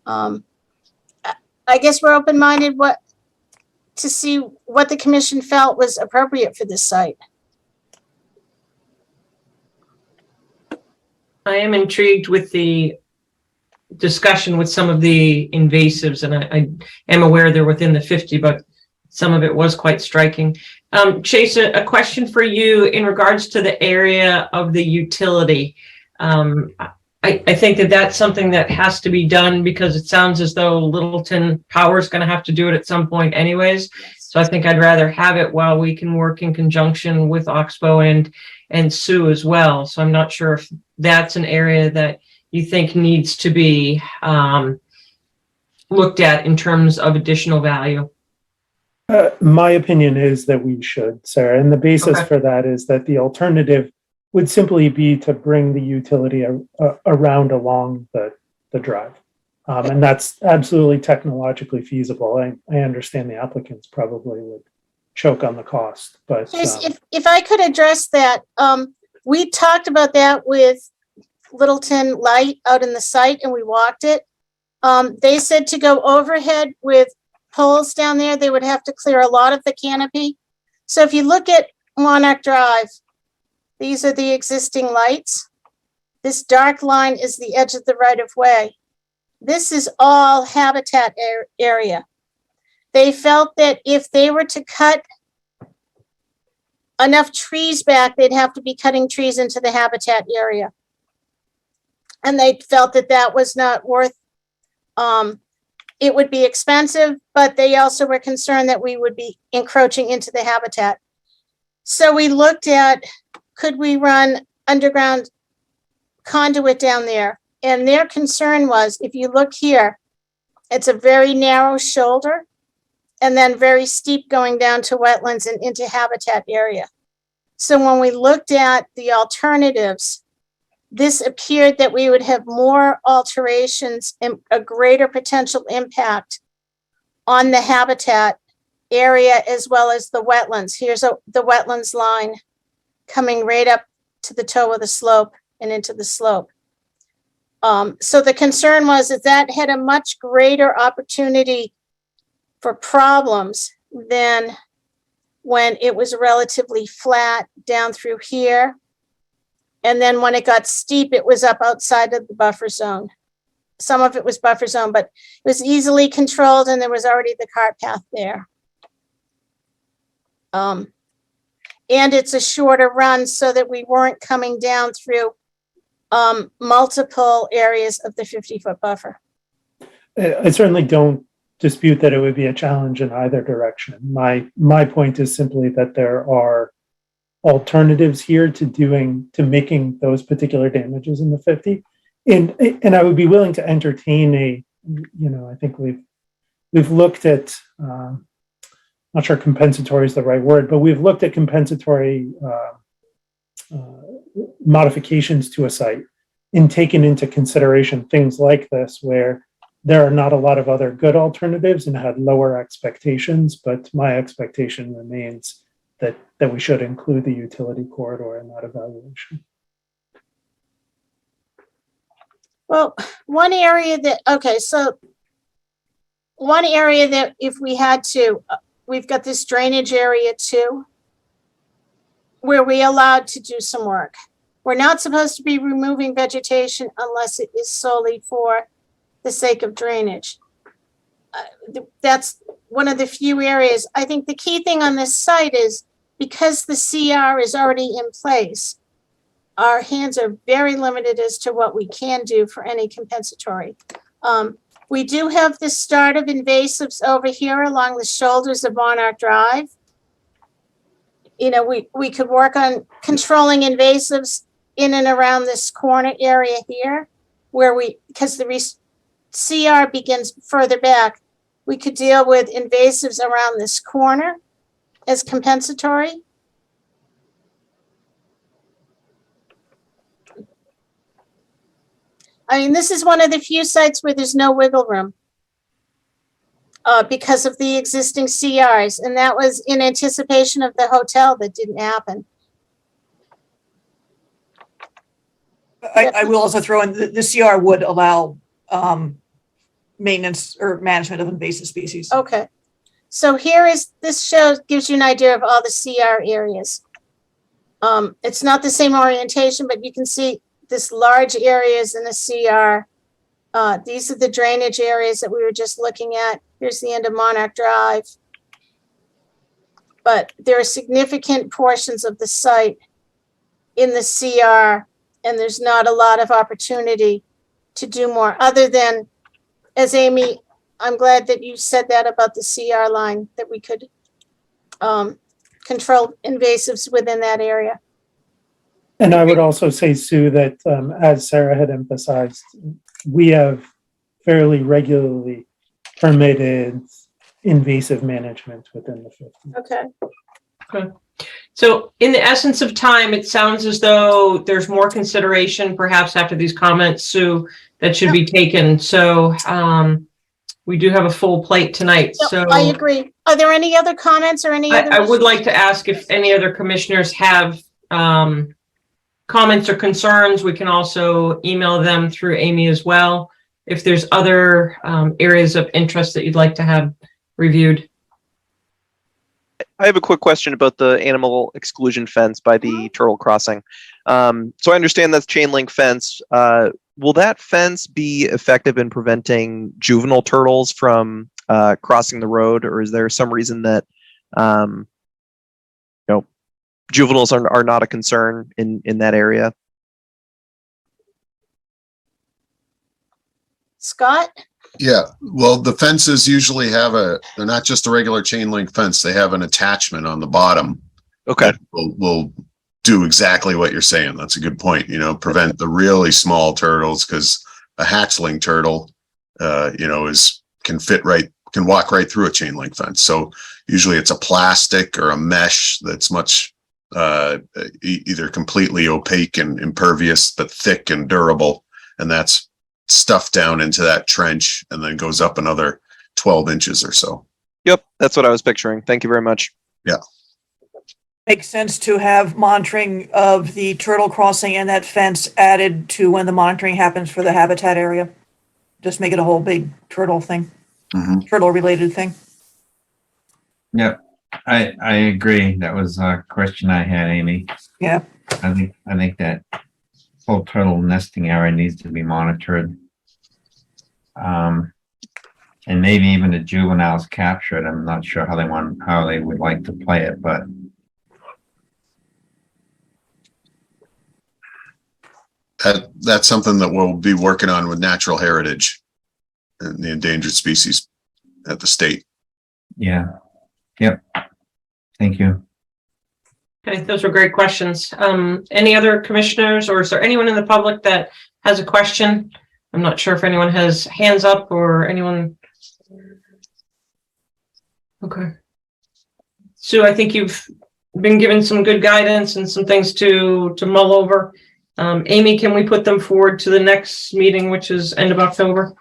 I guess we're open-minded to see what the commission felt was appropriate for this site. I am intrigued with the discussion with some of the invasives, and I am aware they're within the 50, but some of it was quite striking. Chase, a question for you in regards to the area of the utility. I think that that's something that has to be done because it sounds as though Littleton Power is going to have to do it at some point anyways. So I think I'd rather have it while we can work in conjunction with Oxbow and Sue as well. So I'm not sure if that's an area that you think needs to be looked at in terms of additional value. My opinion is that we should, Sarah, and the basis for that is that the alternative would simply be to bring the utility around along the drive. And that's absolutely technologically feasible. I understand the applicants probably would choke on the cost, but if I could address that, we talked about that with Littleton Light out in the site and we walked it. They said to go overhead with poles down there, they would have to clear a lot of the canopy. So if you look at Monarch Drive, these are the existing lights. This dark line is the edge of the right of way. This is all habitat area. They felt that if they were to cut enough trees back, they'd have to be cutting trees into the habitat area. And they felt that that was not worth, it would be expensive, but they also were concerned that we would be encroaching into the habitat. So we looked at, could we run underground conduit down there? And their concern was, if you look here, it's a very narrow shoulder and then very steep going down to wetlands and into habitat area. So when we looked at the alternatives, this appeared that we would have more alterations and a greater potential impact on the habitat area as well as the wetlands. Here's the wetlands line coming right up to the toe of the slope and into the slope. So the concern was that had a much greater opportunity for problems than when it was relatively flat down through here. And then when it got steep, it was up outside of the buffer zone. some of it was buffer zone, but it was easily controlled and there was already the cart path there. And it's a shorter run so that we weren't coming down through multiple areas of the 50-foot buffer. I certainly don't dispute that it would be a challenge in either direction. My point is simply that there are alternatives here to making those particular damages in the 50. And I would be willing to entertain I think we've looked at, not sure compensatory is the right word, but we've looked at compensatory modifications to a site and taken into consideration things like this, where there are not a lot of other good alternatives and had lower expectations, but my expectation remains that we should include the utility corridor in that evaluation. Well, one area that if we had to, we've got this drainage area too, where we allowed to do some work. We're not supposed to be removing vegetation unless it is solely for the sake of drainage. That's one of the few areas. I think the key thing on this site is because the CR is already in place, our hands are very limited as to what we can do for any compensatory. We do have the start of invasives over here along the shoulders of Monarch Drive. We could work on controlling invasives in and around this corner area here, because the CR begins further back, we could deal with invasives around this corner as compensatory. I mean, this is one of the few sites where there's no wiggle room because of the existing CRs, and that was in anticipation of the hotel that didn't happen. I will also throw in the CR would allow maintenance or management of invasive species. Okay, so gives you an idea of all the CR areas. It's not the same orientation, but you can see this large areas in the CR. These are the drainage areas that we were just looking at. Here's the end of Monarch Drive. But there are significant portions of the site in the CR, and there's not a lot of opportunity to do more other than, as Amy, I'm glad that you said that about the CR line, that we could control invasives within that area. And I would also say, Sue, that as Sarah had emphasized, we have fairly regularly permitted invasive management within the 50. Okay. So in the essence of time, it sounds as though there's more consideration perhaps after these comments, Sue, that should be taken. So we do have a full plate tonight. So I agree. Are there any other comments or any other? I would like to ask if any other commissioners have comments or concerns. We can also email them through Amy as well. If there's other areas of interest that you'd like to have reviewed. I have a quick question about the animal exclusion fence by the turtle crossing. So I understand that's chain link fence. Will that fence be effective in preventing juvenile turtles from crossing the road, or is there some reason that juveniles are not a concern in that area? Scott? Yeah, well, the fences usually they're not just a regular chain link fence. They have an attachment on the bottom. Okay. Will do exactly what you're saying. That's a good point. Prevent the really small turtles, because a hatchling turtle, can walk right through a chain link fence. So usually it's a plastic or a mesh that's much either completely opaque and impervious, but thick and durable. And that's stuffed down into that trench and then goes up another 12 inches or so. Yep, that's what I was picturing. Thank you very much. Yeah. Makes sense to have monitoring of the turtle crossing and that fence added to when the monitoring happens for the habitat area. Just make it a whole big turtle thing, turtle related thing. Yep, I agree. That was a question I had, Amy. Yeah. I think that whole turtle nesting area needs to be monitored. And maybe even the juveniles capture it. I'm not sure how they would like to play it, but That's something that we'll be working on with natural heritage and the endangered species at the state. yeah. Yep. Thank you. Okay, those were great questions. Any other commissioners, or is there anyone in the public that has a question? I'm not sure if anyone has hands up or anyone. Okay. Sue, I think you've been given some good guidance and some things to mull over. Amy, can we put them forward to the next meeting, which is end of October?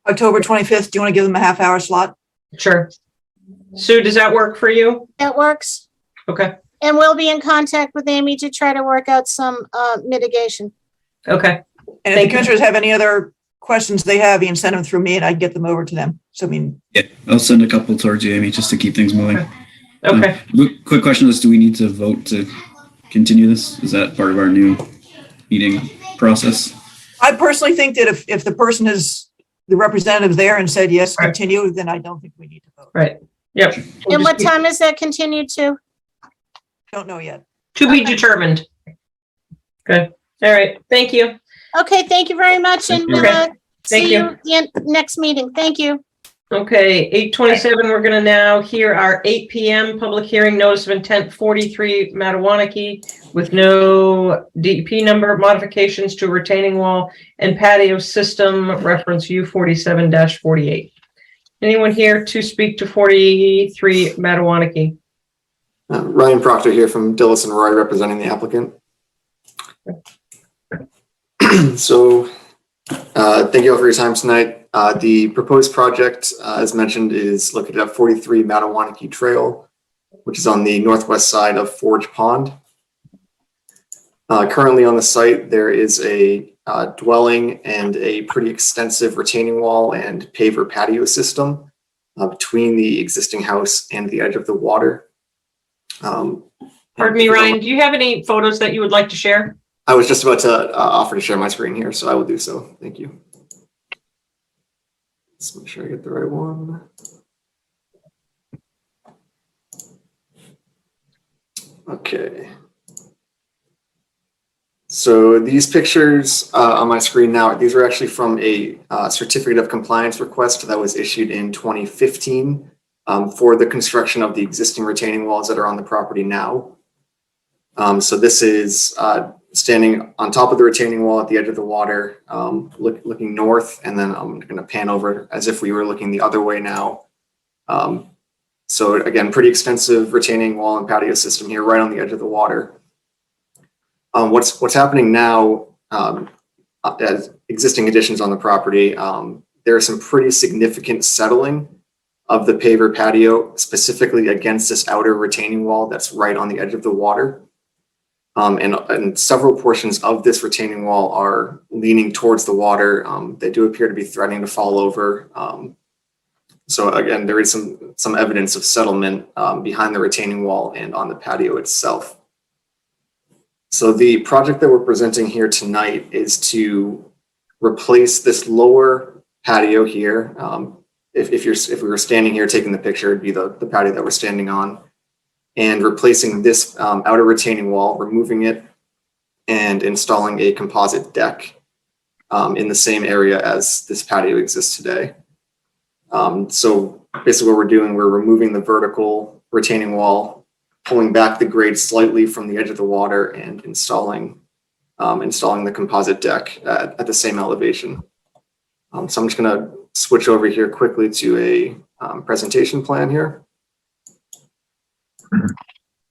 October 25th, do you want to give them a half-hour slot? Sure. Sue, does that work for you? That works. Okay. And we'll be in contact with Amy to try to work out some mitigation. Okay. And if Thank the you. commissioners have any other questions they have, you can send them through me and I get them over to them. So, I mean, Yeah, I'll send a couple towards you, Amy, just to keep things moving. Okay. Quick question is, do we need to vote to continue this? Is that part of our new meeting process? I personally think that if the person is, the representative there and said, yes, Right. continue, then I don't think we need to vote. Right. Yep. We'll And just what time is that continued to? Don't know yet. to be determined. Good. All right. Thank you. Okay, thank you very much, and we'll Thank see you. you at the next meeting. Thank you. Okay, 8:27, we're gonna now hear our 8 PM public hearing notice of intent 43 Mattawanakee with no DEP number, modifications to retaining wall and patio system, reference U 47-48. Anyone here to speak to 43 Mattawanakee? Ryan Proctor here from Dillis and Roy representing the applicant. So thank you all for your time tonight. The proposed project, as mentioned, is located at 43 Mattawanakee Trail, which is on the northwest side of Forge Pond. Currently on the site, there is a dwelling and a pretty extensive retaining wall and paver patio system between the existing house and the edge of the water. Pardon me, Ryan, do you have any photos that you would like to share? I was just about to offer to share my screen here, so I will do so. Thank you. Let's make sure I get the right one. Okay. So these pictures on my screen now, these are actually from a certificate of compliance request that was issued in 2015 for the construction of the existing retaining walls that are on the property now. So this is standing on top of the retaining wall at the edge of the water, looking north, and then I'm going to pan over as if we were looking the other way now. So again, pretty extensive retaining wall and patio system here right on the edge of the water. What's happening now as existing additions on the property, there is some pretty significant settling of the paver patio, specifically against this outer retaining wall that's right on the edge of the water. And several portions of this retaining wall are leaning towards the water. They do appear to be threatening to fall over. So again, there is some evidence of settlement behind the retaining wall and on the patio itself. So the project that we're presenting here tonight is to replace this lower patio here. If we were standing here taking the picture, it'd be the patio that we're standing on, and replacing this outer retaining wall, removing it, and installing a composite deck in the same area as this patio exists today. So basically what we're doing, we're removing the vertical retaining wall, pulling back the grade slightly from the edge of the water, and installing the composite deck at the same elevation. So I'm just going to switch over here quickly to a presentation plan here.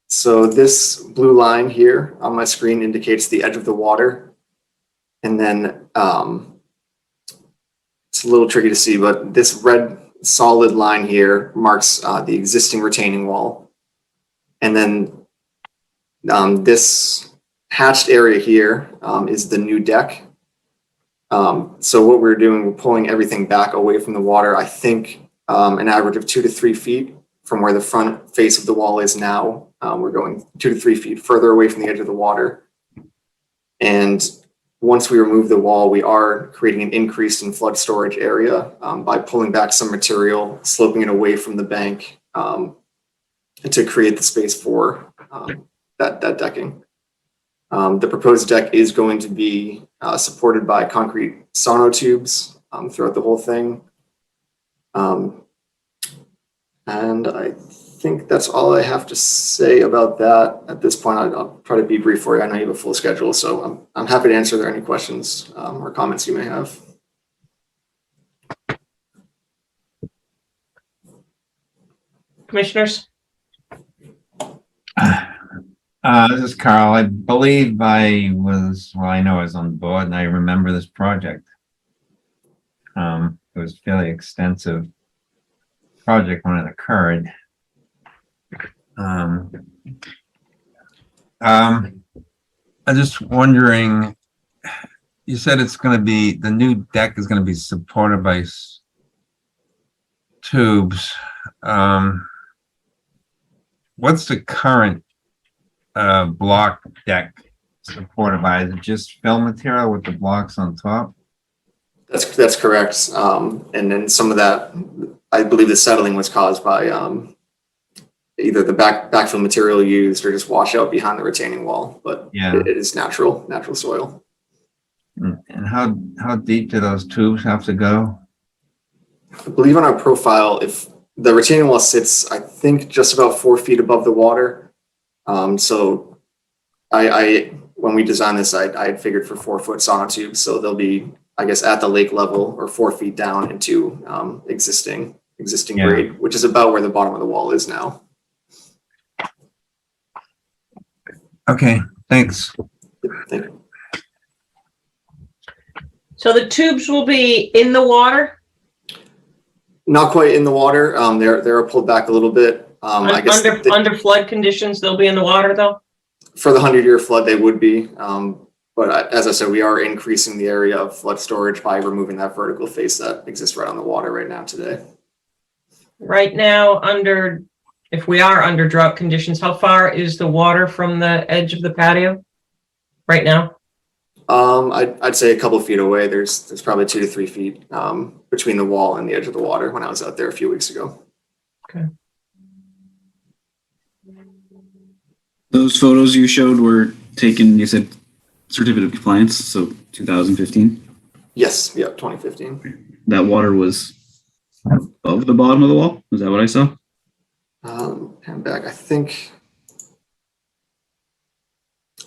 So this blue line here on my screen indicates the edge of the water. And then it's a little tricky to see, but this red solid line here marks the existing retaining wall. And then this hatched area here is the new deck. So what we're doing, we're pulling everything back away from the water. I think an average of 2 to 3 feet from where the front face of the wall is now. We're going 2 to 3 feet further away from the edge of the water. And once we remove the wall, we are creating an increase in flood storage area by pulling back some material, sloping it away from the bank to create the space for that decking. The proposed deck is going to be supported by concrete sonotubes throughout the whole thing. And I think that's all I have to say about that at this point. I'll try to be brief for you. I know you have a full schedule, so I'm happy to answer there any questions or comments you may have. Commissioners? This is Carl. I believe I know I was on the board and I remember this project. It was a fairly extensive project when it occurred. I'm just wondering, you said it's going to be, the new deck is going to be supported by tubes. What's the current block deck supported by? Is it just fill material with the blocks on top? That's correct. And then some of that, I believe the settling was caused by either the backfill material used or just washout behind the retaining wall, but Yeah. it is natural soil. And how deep do those tubes have to go? I believe on our profile, if the retaining wall sits, I think just about 4 feet above the water. So I when we designed this, I had figured for 4-foot sonotubes, so they'll be, I guess, at the lake level or 4 feet down into existing Yeah. grade, which is about where the bottom of the wall is now. Okay, thanks. Thank you. So the tubes will be in the water? Not quite in the water. They're pulled back a little bit. I guess Under flood conditions, they'll be in the water though? for the 100-year flood, they would be. But as I said, we are increasing the area of flood storage by removing that vertical face that exists right on the water right now today. Right now, if we are under drought conditions, how far is the water from the edge of the patio right now? I'd say a couple of feet away. There's probably 2 to 3 feet between the wall and the edge of the water when I was out there a few weeks ago. Okay. Those photos you showed were taken, you said certificate of compliance, so 2015? Yes, yeah, 2015. That water was above the bottom of the wall? Is that what I saw? And back, I think.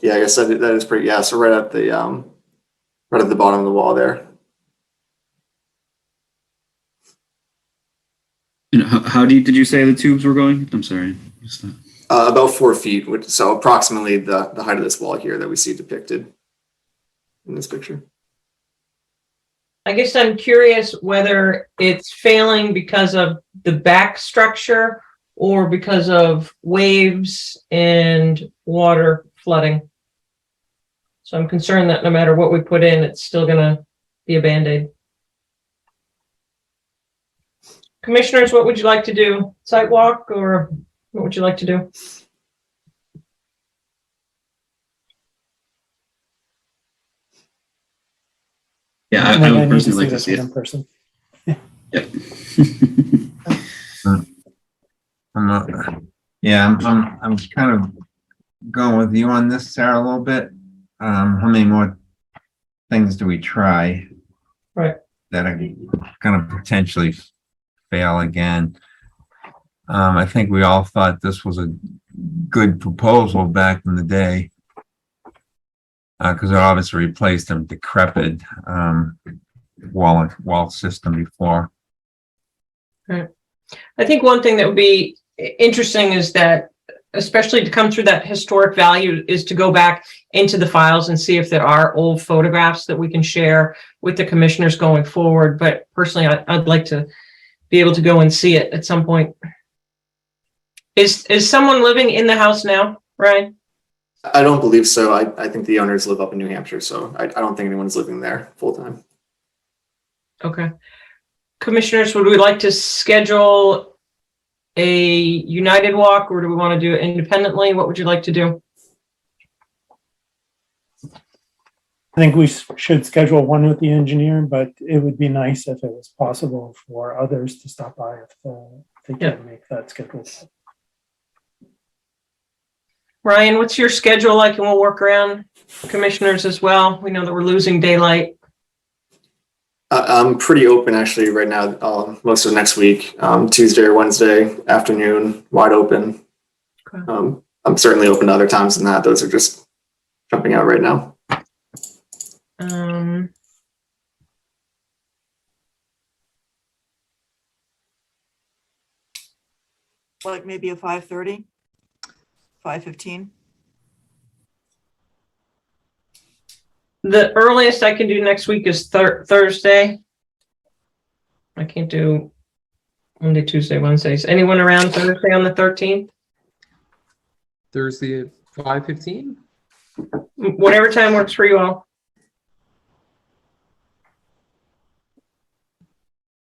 Yeah, I guess that is pretty. Yeah, so right at the bottom of the wall there. And how deep did you say the tubes were going? I'm sorry. About 4 feet, so approximately the height of this wall here that we see depicted in this picture. I guess I'm curious whether it's failing because of the back structure or because of waves and water flooding. So I'm concerned that no matter what we put in, it's still gonna be a Band-Aid. Commissioners, what would you like to do? Site walk, or what would you like to do? Yeah, And I then would need to personally like to this see one it. in person. Yep. I'm not, yeah, I'm kind of going with you on this, Sarah, a little bit. How many more things do we try? Right. That are gonna potentially fail again? I think we all thought this was a good proposal back in the day. Because it obviously replaced a decrepit wall system before. Right. I think one thing that would be interesting is that, especially to come through that historic value, is to go back into the files and see if there are old photographs that we can share with the commissioners going forward. But personally, I'd like to be able to go and see it at some point. Is someone living in the house now, Ryan? I don't believe so. I think the owners live up in New Hampshire, so I don't think anyone's living there full time. Okay. Commissioners, would we like to schedule a united walk, or do we want to do it independently? What would you like to do? I think we should schedule one with the engineer, but it would be nice if it was possible for others to stop by if they can't make that schedule. Ryan, what's your schedule like? And we'll work around commissioners as well. We know that we're losing daylight. I'm pretty open actually right now, most of next week, Tuesday or Wednesday afternoon, wide open. Okay. I'm certainly open to other times than that. Those are just jumping out right now. Like maybe a 5:30, 5:15. The earliest I can do next week is Thursday. I can't do Monday, Tuesday, Wednesdays. Anyone around Thursday on the 13th? Thursday at 5:15? Whatever time works for you all.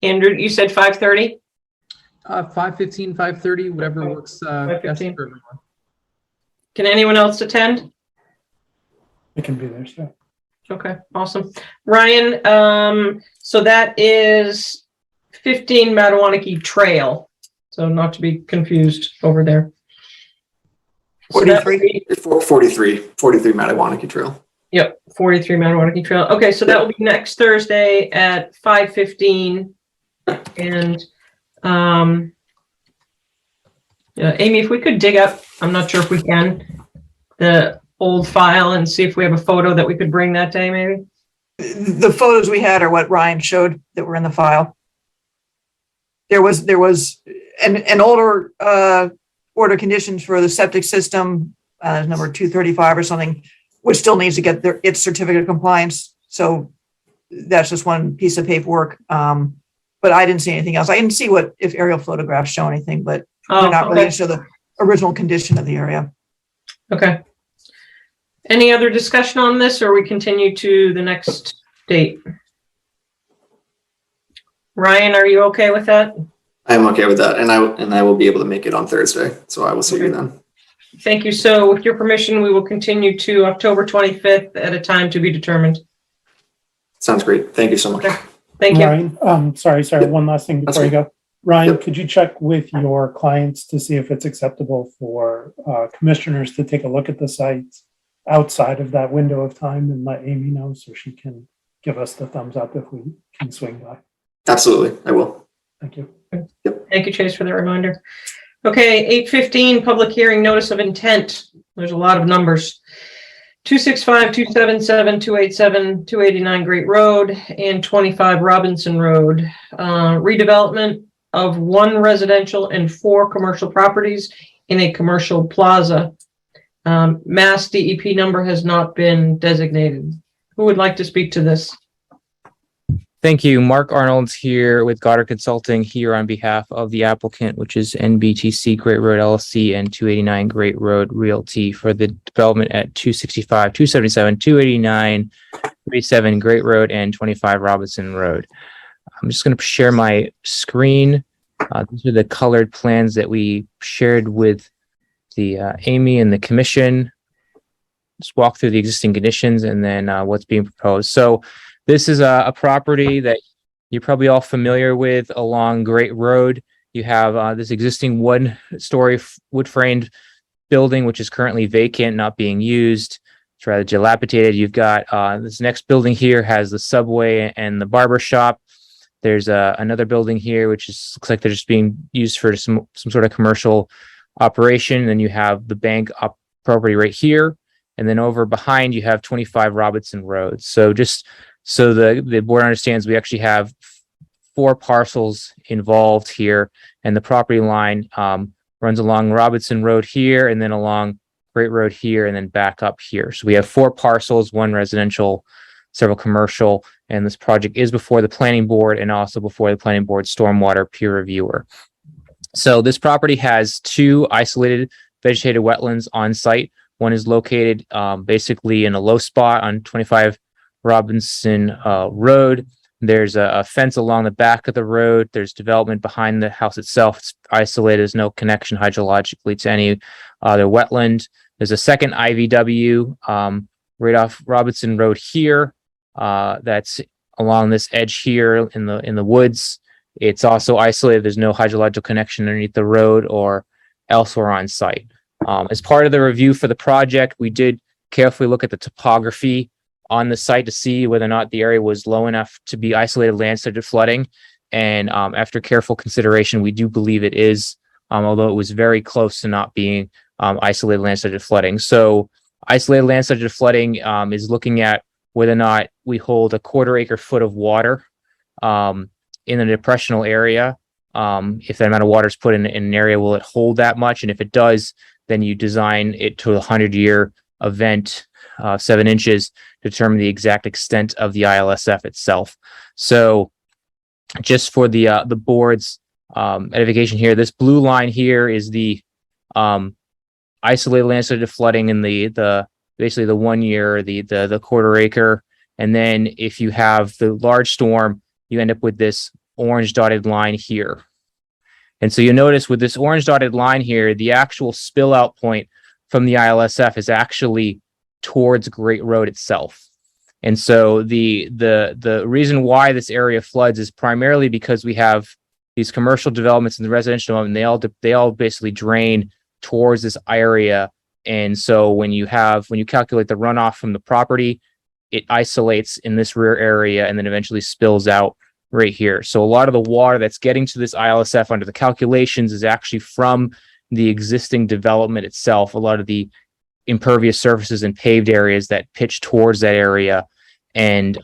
Andrew, you said 5:30? 5:15, 5:30, whatever works best 5:15. for everyone. Can anyone else attend? It can be there, so. Okay, awesome. Ryan, so that is 15 Mattawanakee Trail. So not to be confused over there. So that would be- 43 Mattawanakee Trail. Yep, 43 Mattawanakee Trail. Okay, so that will be next Thursday at 5:15. And Amy, if we could dig up, I'm not sure if we can, the old file and see if we have a photo that we could bring that day, maybe. The photos we had are what Ryan showed that were in the file. There was an older order conditions for the septic system, number 235 or something, which still needs to get its certificate of compliance. So that's just one piece of paperwork. But I didn't see anything else. I didn't see if aerial photographs show anything, but they're not really show the original condition of the area. Okay. Any other discussion on this, or we continue to the next date? Ryan, are you okay with that? I'm okay with that, and I will be able to make it on Thursday, so I will see you then. Thank you. So with your permission, we will continue to October 25th at a time to be determined. Sounds great. Thank you so much. Okay. Thank you. Ryan, sorry, Yep. one last thing That's before you go. Ryan, Yep. could you check with your clients to see if it's acceptable for commissioners to take a look at the sites outside of that window of time and let Amy know so she can give us the thumbs up if we can swing by? Absolutely, I will. Thank you. Thank you, Chase, for the reminder. Okay, 8:15, public hearing notice of intent. There's a lot of numbers. 265, 277, 287, 289 Great Road, and 25 Robinson Road. Redevelopment of 1 residential and 4 commercial properties in a commercial plaza. Mass DEP number has not been designated. Who would like to speak to this? Thank you. Mark Arnold's here with Goddard Consulting here on behalf of the applicant, which is NBTC Great Road LLC and 289 Great Road Realty for the development at 265, 277, 289, 37 Great Road and 25 Robinson Road. I'm just going to share my screen. These are the colored plans that we shared with the Amy and the commission. Just walk through the existing conditions and then what's being proposed. So this is a property that you're probably all familiar with along Great Road. You have this existing 1-story wood framed building, which is currently vacant, not being used. It's rather dilapidated. You've got this next building here has the subway and the barber shop. There's another building here, which looks like they're just being used for some sort of commercial operation. Then you have the bank property right here. And then over behind, you have 25 Robinson Road. So just so the board understands, we actually have 4 parcels involved here, and the property line runs along Robinson Road here, and then along Great Road here, and then back up here. So we have 4 parcels, 1 residential, several commercial, and this project is before the planning board and also before the planning board stormwater peer reviewer. So this property has 2 isolated vegetated wetlands on site. One is located basically in a low spot on 25 Robinson Road. There's a fence along the back of the road. There's development behind the house itself. It's isolated. There's no connection hydrologically to any other wetland. There's a second IVW right off Robinson Road here. That's along this edge here in the woods. It's also isolated. There's no hydrological connection underneath the road or elsewhere on site. As part of the review for the project, we did carefully look at the topography on the site to see whether or not the area was low enough to be isolated landslide flooding. And after careful consideration, we do believe it is, although it was very close to not being isolated landslide flooding. So isolated landslide flooding is looking at whether or not we hold a 1/4 acre foot of water in a depressional area. If that amount of water is put in an area, will it hold that much? And if it does, then you design it to a 100-year event, 7 inches, to determine the exact extent of the ILSF itself. So just for the board's edification here, this blue line here is the isolated landslide flooding in the basically the 1 year, the 1/4 acre. And then if you have the large storm, you end up with this orange dotted line here. And so you'll notice with this orange dotted line here, the actual spill out point from the ILSF is actually towards Great Road itself. And so the reason why this area floods is primarily because we have these commercial developments and the residential development, they all basically drain towards this area. And so when you calculate the runoff from the property, it isolates in this rear area and then eventually spills out right here. So a lot of the water that's getting to this ILSF under the calculations is actually from the existing development itself. A lot of the impervious surfaces and paved areas that pitch towards that area and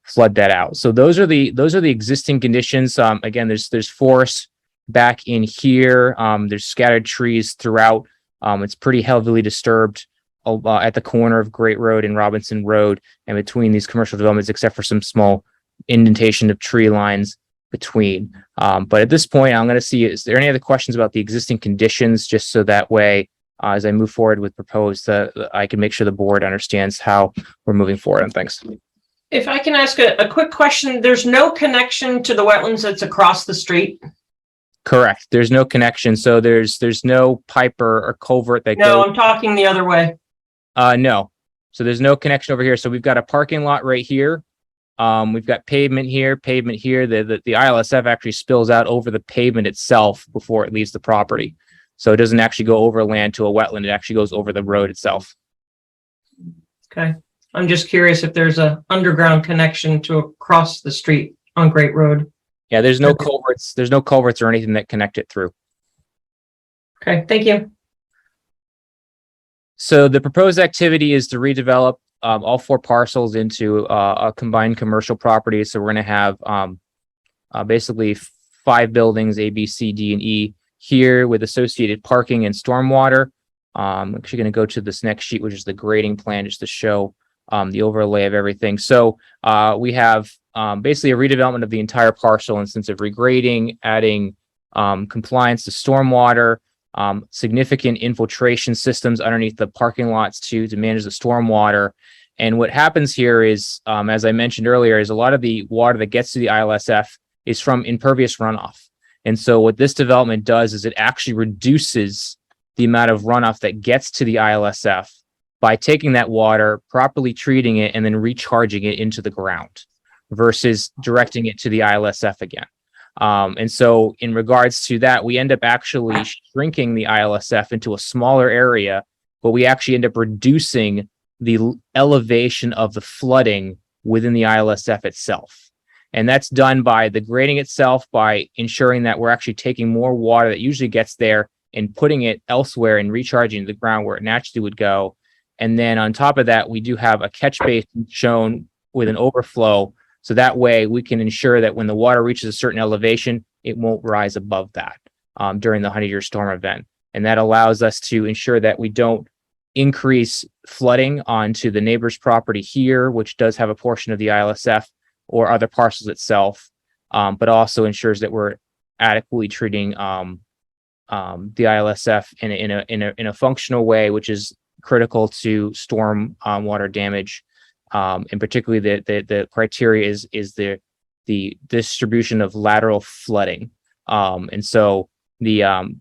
flood that out. So those are the existing conditions. Again, there's forest back in here. There's scattered trees throughout. It's pretty heavily disturbed at the corner of Great Road and Robinson Road and between these commercial developments, except for some small indentation of tree lines between. But at this point, I'm going to see, is there any other questions about the existing conditions, just so that way, as I move forward with proposed, I can make sure the board understands how we're moving forward on things. If I can ask a quick question, there's no connection to the wetlands that's across the street? Correct. There's no connection. So there's no pipe or culvert that No, goes. I'm talking the other way. No. So there's no connection over here. So we've got a parking lot right here. We've got pavement here. The ILSF actually spills out over the pavement itself before it leaves the property. So it doesn't actually go over land to a wetland. It actually goes over the road itself. Okay. I'm just curious if there's a underground connection to across the street on Great Road. Yeah, there's no culverts. There's no culverts or anything that connect it through. Okay, thank you. So the proposed activity is to redevelop all 4 parcels into a combined commercial property. So we're going to have basically 5 buildings, A, B, C, D, and E here with associated parking and stormwater. I'm actually going to go to this next sheet, which is the grading plan, just to show the overlay of everything. So we have basically a redevelopment of the entire parcel in the sense of regrading, adding compliance to stormwater, significant infiltration systems underneath the parking lots to manage the stormwater. And what happens here is, as I mentioned earlier, is a lot of the water that gets to the ILSF is from impervious runoff. And so what this development does is it actually reduces the amount of runoff that gets to the ILSF by taking that water, properly treating it, and then recharging it into the ground versus directing it to the ILSF again. And so in regards to that, we end up actually shrinking the ILSF into a smaller area, but we actually end up reducing the elevation of the flooding within the ILSF itself. And that's done by the grading itself, by ensuring that we're actually taking more water that usually gets there and putting it elsewhere and recharging the ground where it naturally would go. And then on top of that, we do have a catch basin shown with an overflow. So that way we can ensure that when the water reaches a certain elevation, it won't rise above that during the 100-year storm event. And that allows us to ensure that we don't increase flooding onto the neighbor's property here, which does have a portion of the ILSF or other parcels itself, but also ensures that we're adequately treating the ILSF in a functional way, which is critical to storm water damage. And particularly the criteria is the distribution of lateral flooding. And so the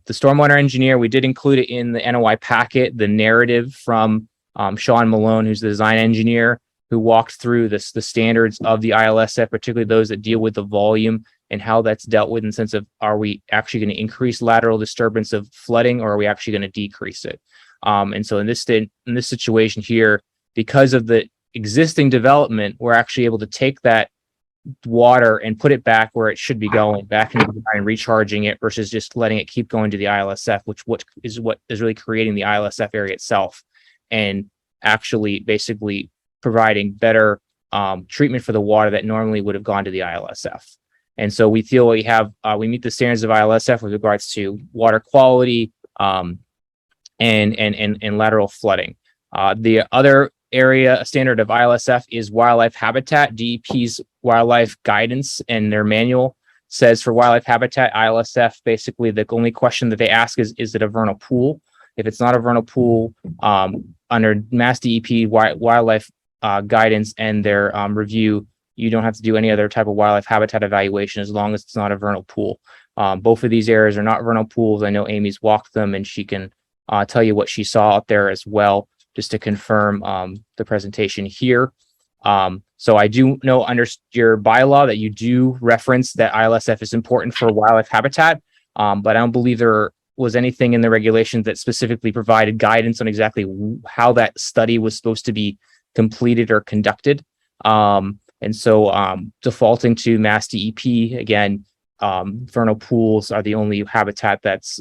stormwater engineer, we did include it in the NOI packet, the narrative from Sean Malone, who's the design engineer, who walked through the standards of the ILSF, particularly those that deal with the volume and how that's dealt with in the sense of, are we actually going to increase lateral disturbance of flooding, or are we actually going to decrease it? And so in this situation here, because of the existing development, we're actually able to take that water and put it back where it should be going, back into the and recharging it, versus just letting it keep going to the ILSF, which what is really creating the ILSF area itself, and actually basically providing better treatment for the water that normally would have gone to the ILSF. And so we feel we meet the standards of ILSF with regards to water quality and lateral flooding. The other area standard of ILSF is wildlife habitat. DEP's wildlife guidance and their manual says for wildlife habitat, ILSF, basically the only question that they ask is it a vernal pool? If it's not a vernal pool, under Mass DEP wildlife guidance and their review, you don't have to do any other type of wildlife habitat evaluation as long as it's not a vernal pool. Both of these areas are not vernal pools. I know Amy's walked them, and she can tell you what she saw out there as well, just to confirm the presentation here. So I do know under your bylaw that you do reference that ILSF is important for wildlife habitat, but I don't believe there was anything in the regulations that specifically provided guidance on exactly how that study was supposed to be completed or conducted. And so defaulting to Mass DEP, again, vernal pools are the only habitat that's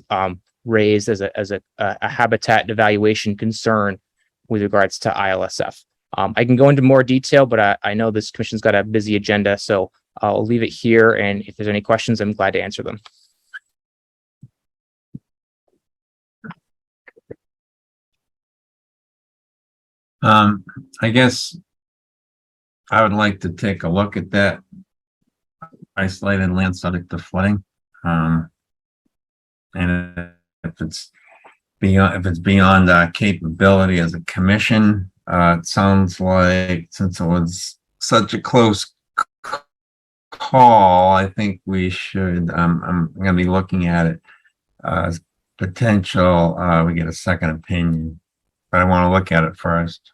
raised as a habitat evaluation concern with regards to ILSF. I can go into more detail, but I know this commission's got a busy agenda, so I'll leave it here. And if there's any questions, I'm glad to answer them. I guess I would like to take a look at that isolated land subject to flooding. And if it's beyond our capability as a commission, it sounds like, since it was such a close call, I think we should, I'm going to be looking at it as potential, we get a second opinion, but I want to look at it first.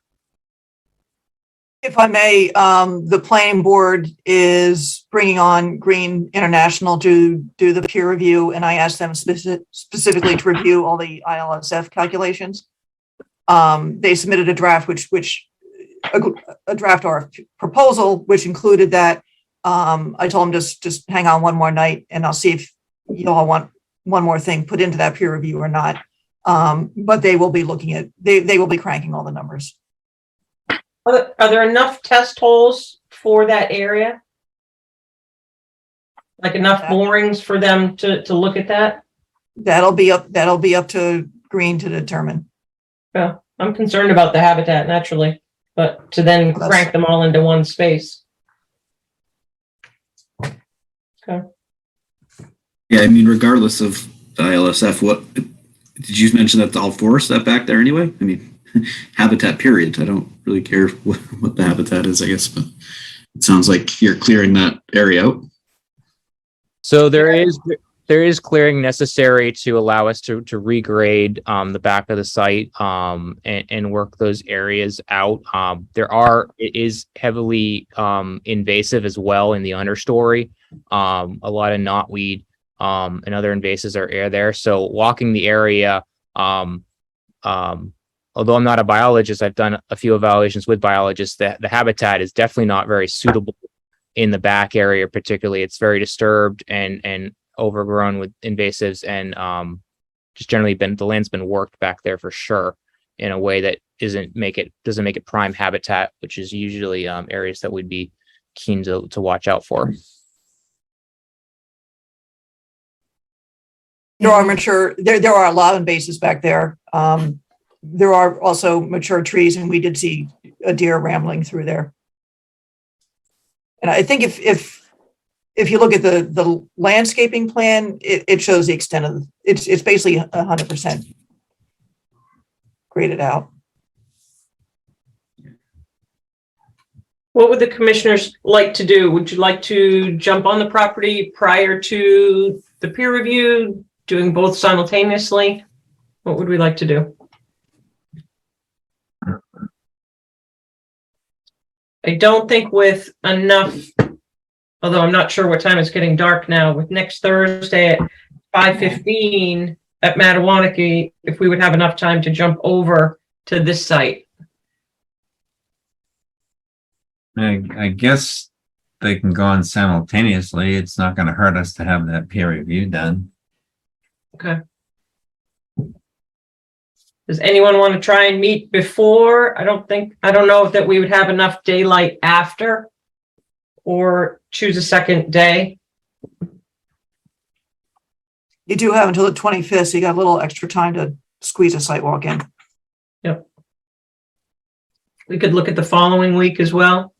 If I may, the planning board is bringing on Green International to do the peer review, and I asked them specifically to review all the ILSF calculations. They submitted a draft, a draft or proposal, which included that. I told them just hang on one more night, and I'll see if you all want one more thing put into that peer review or not. But they will be looking at, they will be cranking all the numbers. Are there enough test holes for that area? Like enough borings for them to look at that? That'll be up to Green to determine. Yeah, I'm concerned about the habitat naturally, but to then crank them all into one space. Okay. Yeah, I mean, regardless of the ILSF, what did you mention that all forest that back there anyway? I mean, habitat period. I don't really care what the habitat is, I guess, but it sounds like you're clearing that area out. So there is clearing necessary to allow us to regrade the back of the site and work those areas out. It is heavily invasive as well in the understory. A lot of knotweed and other invasives are there. So walking the area, although I'm not a biologist, I've done a few evaluations with biologists. The habitat is definitely not very suitable in the back area, particularly. It's very disturbed and overgrown with invasives, and just generally the land's been worked back there for sure in a way that doesn't make it prime habitat, which is usually areas that we'd be keen to watch out for. There are a lot of invasives back there. There are also mature trees, and we did see a deer rambling through there. And I think if you look at the landscaping plan, it shows the extent of it's basically 100% graded out. What would the commissioners like to do? Would you like to jump on the property prior to the peer review, doing both simultaneously? What would we like to do? I don't think with enough, although I'm not sure what time it's getting dark now, with next Thursday at 5:15 at Mattawanakee, if we would have enough time to jump over to this site. I guess they can go on simultaneously. It's not going to hurt us to have that peer review done. Okay. Does anyone want to try and meet before? I don't know if that we would have enough daylight after, or choose a second day. You do have until the 25th, so you got a little extra time to squeeze a site walk in. Yep. We could look at the following week as well.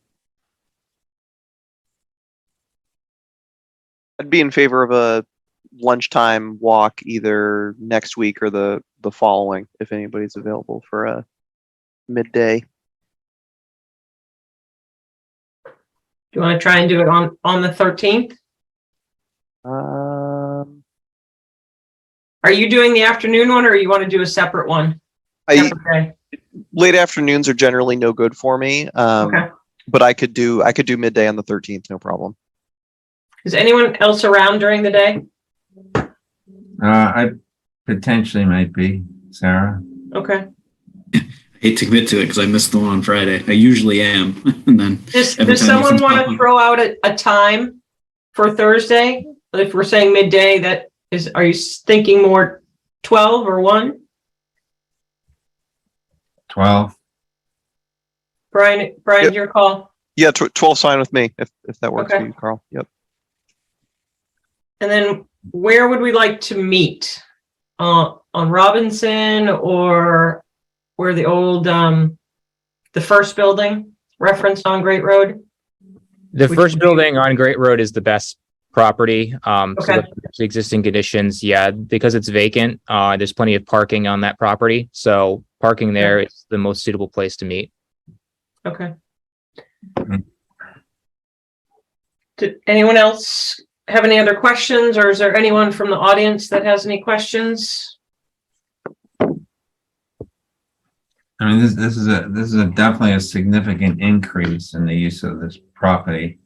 I'd be in favor of a lunchtime walk either next week or the following, if anybody's available for a midday. Do you want to try and do it on the 13th? Are you doing the afternoon one, or you want to do a separate one? Okay. Late afternoons are generally no good for me. Okay. But I could do midday on the 13th, no problem. Is anyone else around during the day? I potentially might be, Sarah. Okay. I hate to commit to it because I missed the one on Friday. I usually am. And then Does every time someone something want pop to up- throw out a time for Thursday? If we're saying midday, are you thinking more 12 or 1? 12. Brian, Yep. your call. Yeah, 12's fine with me if that works Okay. for you, Carl. Yep. And then where would we like to meet? On Robinson, or where the old, the first building referenced on Great Road? The Which first would be- building on Great Road is the best property. So Okay. the existing conditions, yeah, because it's vacant, there's plenty of parking on that property. So parking there is the most suitable place to meet. Okay. Mhm. Did anyone else have any other questions, or is there anyone from the audience that has any questions? I mean, this is definitely a significant increase in the use of this property.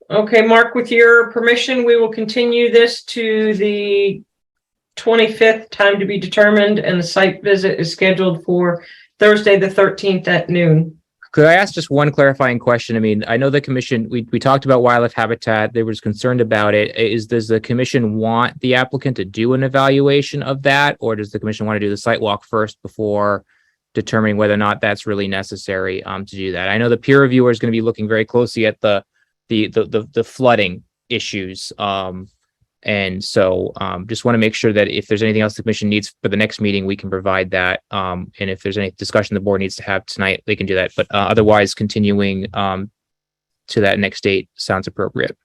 Okay, Mark, with your permission, we will continue this to the 25th, time to be determined, and the site visit is scheduled for Thursday, the 13th at noon. Could I ask just one clarifying question? I mean, I know the commission, we talked about wildlife habitat. They were concerned about it. Does the commission want the applicant to do an evaluation of that? Or does the commission want to do the site walk first before determining whether or not that's really necessary to do that? I know the peer reviewer is going to be looking very closely at the flooding issues. And so just want to make sure that if there's anything else the commission needs for the next meeting, we can provide that. And if there's any discussion the board needs to have tonight, they can do that. But otherwise, continuing to that next date sounds appropriate.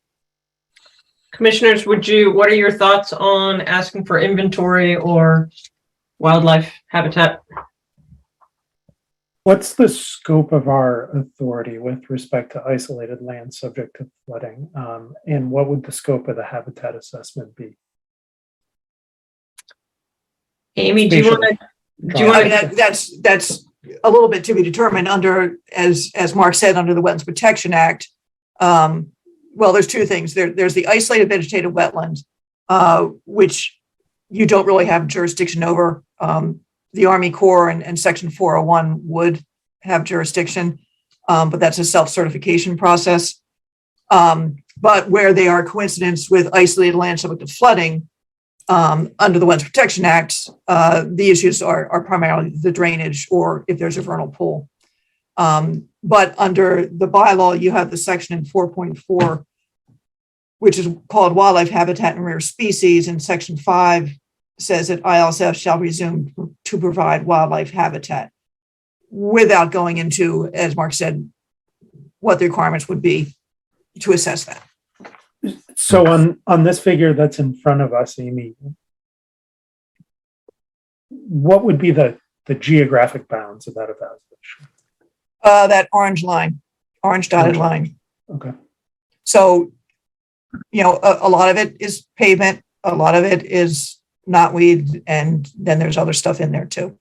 Commissioners, what are your thoughts on asking for inventory or wildlife habitat? What's the scope of our authority with respect to isolated land subject to flooding? And what would the scope of the habitat assessment be? Amy, do you want to? I mean, that's a little bit to be determined under, as Mark said, under the Wetlands Protection Act. Well, there's two things. There's the isolated vegetative wetland, which you don't really have jurisdiction over. The Army Corps and Section 401 would have jurisdiction, but that's a self-certification process. But where they are coincidence with isolated land subject to flooding, under the Wetlands Protection Act, the issues are primarily the drainage or if there's a vernal pool. But under the bylaw, you have the section in 4.4, which is called wildlife habitat and rare species, and section 5 says that ILSF shall resume to provide wildlife habitat without going into, as Mark said, what the requirements would be to assess that. So on this figure that's in front of us, Amy, what would be the geographic bounds of that evaluation? That orange dotted line. Okay. So, a lot of it is pavement, a lot of it is knotweed, and then there's other stuff in there too.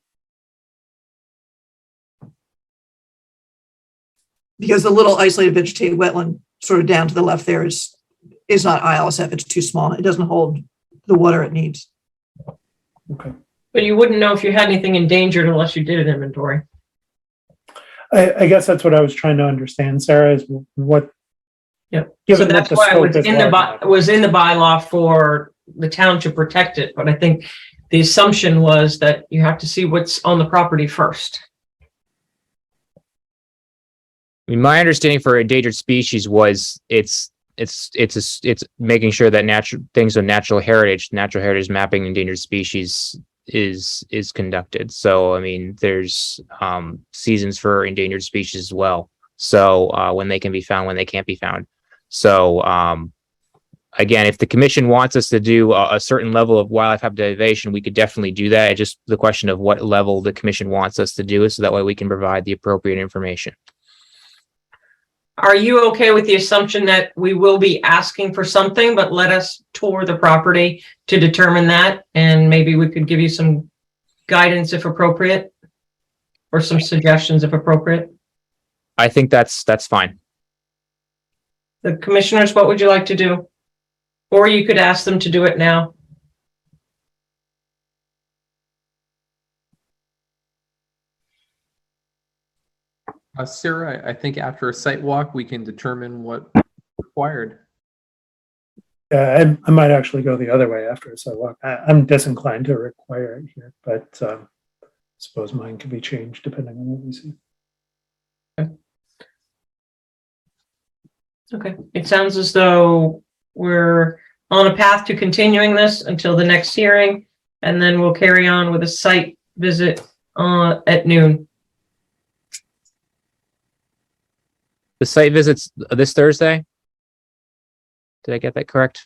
because the little isolated vegetated wetland sort of down to the left there is not ILSF. It's too small. It doesn't hold the water it needs. Okay. But you wouldn't know if you had anything endangered unless you did an inventory. I guess that's what I was trying to understand, Sarah, is what. Yep. So Given that that's the why it scope was is in the large enough. was in the bylaw for the town to protect it. But I think the assumption was that you have to see what's on the property first. I mean, my understanding for endangered species was it's making sure that natural things of natural heritage mapping endangered species is conducted. So I mean, there's seasons for endangered species as well. So when they can be found, when they can't be found. So again, if the commission wants us to do a certain level of wildlife habitation, we could definitely do that. It's just the question of what level the commission wants us to do it, so that way we can provide the appropriate information. Are you okay with the assumption that we will be asking for something, but let us tour the property to determine that? And maybe we could give you some guidance if appropriate, or some suggestions if appropriate. I think that's fine. The commissioners, what would you like to do? Or you could ask them to do it now. Sarah, I think after a site walk, we can determine what required. I might actually go the other way after a sidewalk. I'm disinclined to require it here, but I suppose mine can be changed depending on what we see. Okay, it sounds as though we're on a path to continuing this until the next hearing, and then we'll carry on with a site visit at noon. The site visit's this Thursday. Did I get that correct?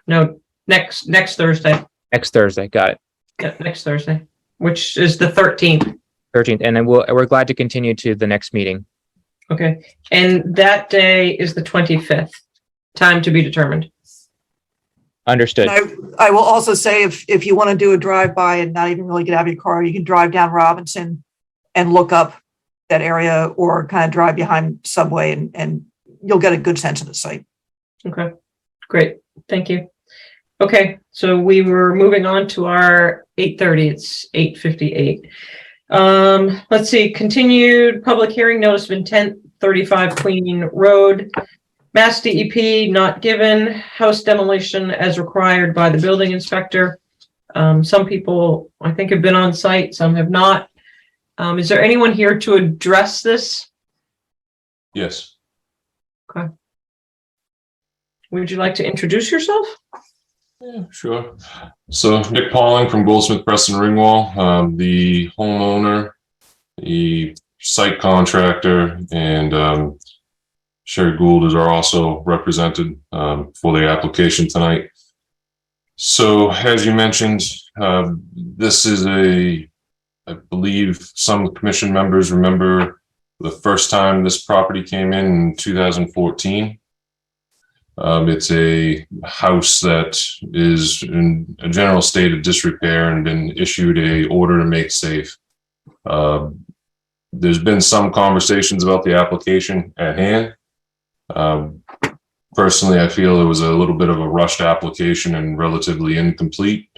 No, next Thursday. Next Thursday, got it. Yeah, next Thursday, which is the 13th. 13th, and then we're glad to continue to the next meeting. Okay, and that day is the 25th. Time to be determined. Understood. I will also say, if you want to do a drive-by and not even really get out of your car, you can drive down Robinson and look up that area, or kind of drive behind Subway, and you'll get a good sense of the site. Okay, great. Thank you. Okay, so we were moving on to our 8:30. It's 8:58. Let's see, continued public hearing, notice of intent, 35 Queen Road. Mass DEP not given, house demolition as required by the building inspector. Some people, I think, have been on site, some have not. Is there anyone here to address this? Yes. Okay. Would you like to introduce yourself? Yeah, sure. So Nick Pauling from Goldsmith Preston Ringwall, the homeowner, the site contractor, and Sherry Gould are also represented for the application tonight. So as you mentioned, this is I believe some commission members remember the first time this property came in 2014. It's a house that is in a general state of disrepair and been issued a order to make safe. There's been some conversations about the application at hand. Personally, I feel it was a little bit of a rushed application and relatively incomplete.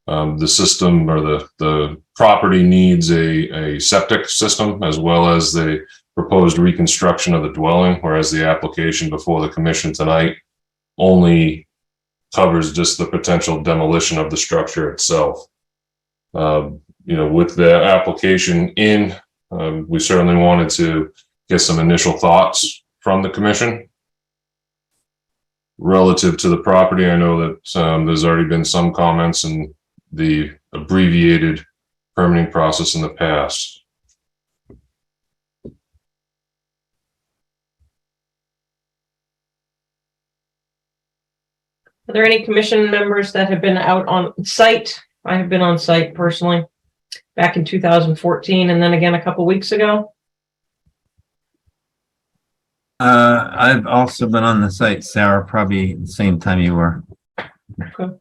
The system, or the property, needs a septic system, as well as the proposed reconstruction of the dwelling, whereas the application before the commission tonight only covers just the potential demolition of the structure itself. With the application in, we certainly wanted to get some initial thoughts from the commission relative to the property. I know that there's already been some comments in the abbreviated permitting process in the past. Are there any commission members that have been out on site? I have been on site personally back in 2014, and then again a couple weeks ago. I've also been on the site, Sarah, probably the same time you were. Okay.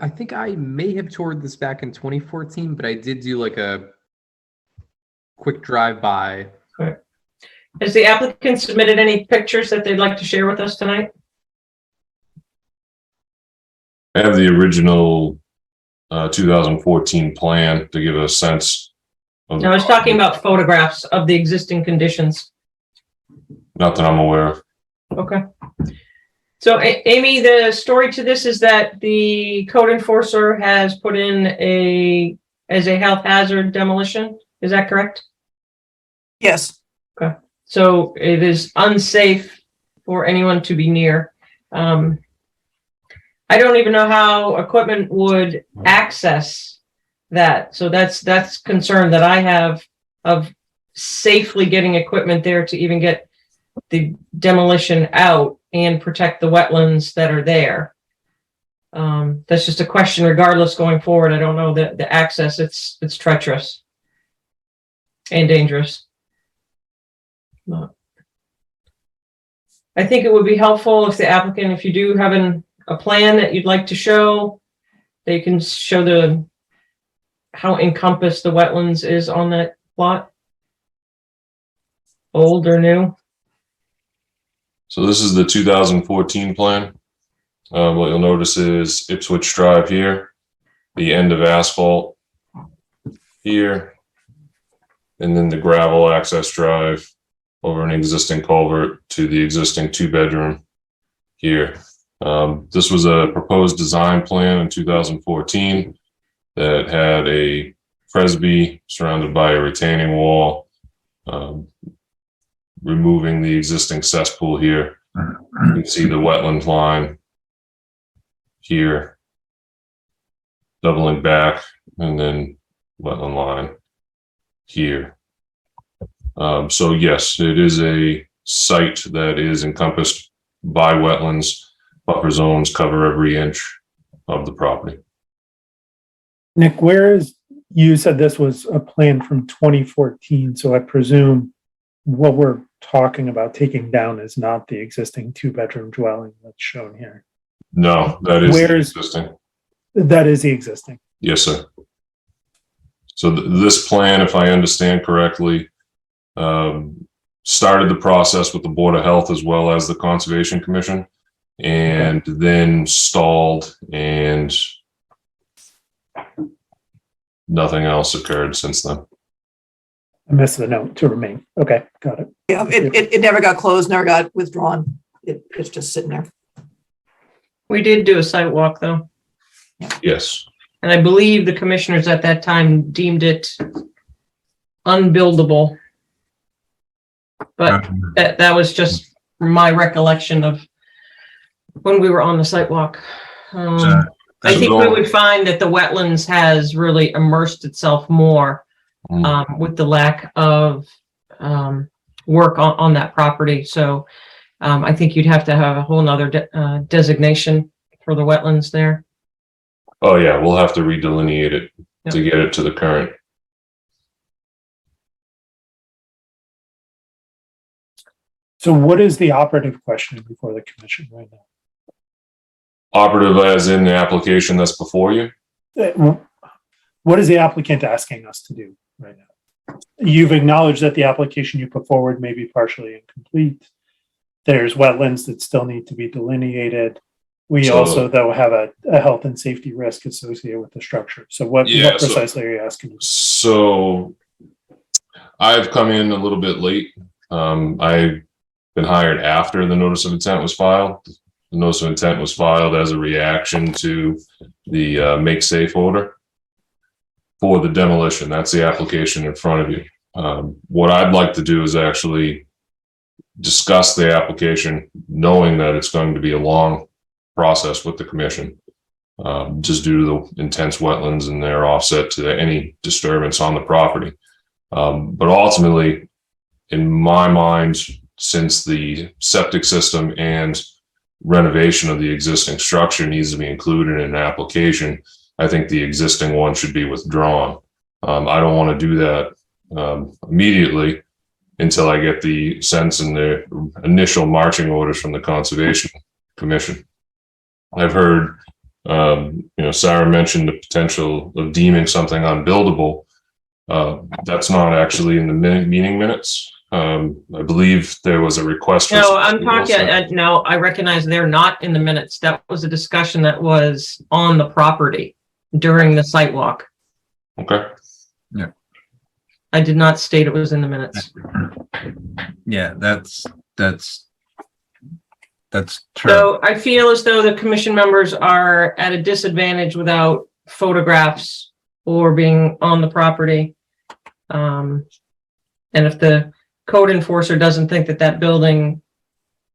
I think I may have toured this back in 2014, but I did do like a quick drive-by. Has the applicant submitted any pictures that they'd like to share with us tonight? I have the original 2014 plan to give a sense of I was talking about photographs of the existing conditions. Not that I'm aware of. Okay. So Amy, the story to this is that the code enforcer has put in as a health hazard demolition. Is that correct? Yes. Okay. So it is unsafe for anyone to be near. I don't even know how equipment would access that. So that's concern that I have of safely getting equipment there to even get the demolition out and protect the wetlands that are there. That's just a question regardless going forward. I don't know the access. It's treacherous and dangerous. I think it would be helpful if the applicant, if you do have a plan that you'd like to show, they can show how encompassed the wetlands is on that plot. Old or new. So this is the 2014 plan. What you'll notice is Ipswich Drive here, the end of asphalt here, and then the gravel access drive over an existing culvert to the existing 2-bedroom here. This was a proposed design plan in 2014 that had a presby surrounded by a retaining wall, removing the existing cesspool here. You can see the wetland line here, doubling back, and then wetland line here. So yes, it is a site that is encompassed by wetlands. Buffer zones cover every inch of the property. Nick, you said this was a plan from 2014, so I presume what we're talking about taking down is not the existing 2-bedroom dwelling that's shown here. No, that is the existing. That is the existing. Yes, sir. So this plan, if I understand correctly, started the process with the Board of Health as well as the Conservation Commission, and then stalled, and nothing else occurred since then. I missed the note to remain. Okay, got it. Yeah, it never got closed, never got withdrawn. It's just sitting there. We did do a site walk though. Yes. And I believe the commissioners at that time deemed it unbuildable. But that was just my recollection of when we were on the site walk. I think we would find that the wetlands has really immersed itself more with the lack of work on that property. So I think you'd have to have a whole nother designation for the wetlands there. Oh yeah, we'll have to redelineate it to get it to the current. So what is the operative question before the commission right now? Operative as in the application that's before you? What is the applicant asking us to do right now? You've acknowledged that the application you put forward may be partially incomplete. There's wetlands that still need to be delineated. We also, though, have a health and safety risk associated with the structure. So what precisely are you asking? So I've come in a little bit late. I've been hired after the notice of intent was filed. The notice of intent was filed as a reaction to the make safe order for the demolition. That's the application in front of you. What I'd like to do is actually discuss the application, knowing that it's going to be a long process with the commission, just due to the intense wetlands and their offset to any disturbance on the property. But ultimately, in my mind, since the septic system and renovation of the existing structure needs to be included in an application, I think the existing one should be withdrawn. I don't want to do that immediately until I get the sense and the initial marching orders from the Conservation Commission. I've heard, Sarah mentioned the potential of deeming something unbuildable. That's not actually in the meeting minutes. I believe there was a request. No, I'm talking, no, I recognize they're not in the minutes. That was a discussion that was on the property during the site walk. Okay. I did not state it was in the minutes. Yeah, that's true. So I feel as though the commission members are at a disadvantage without photographs or being on the property. And if the code enforcer doesn't think that that building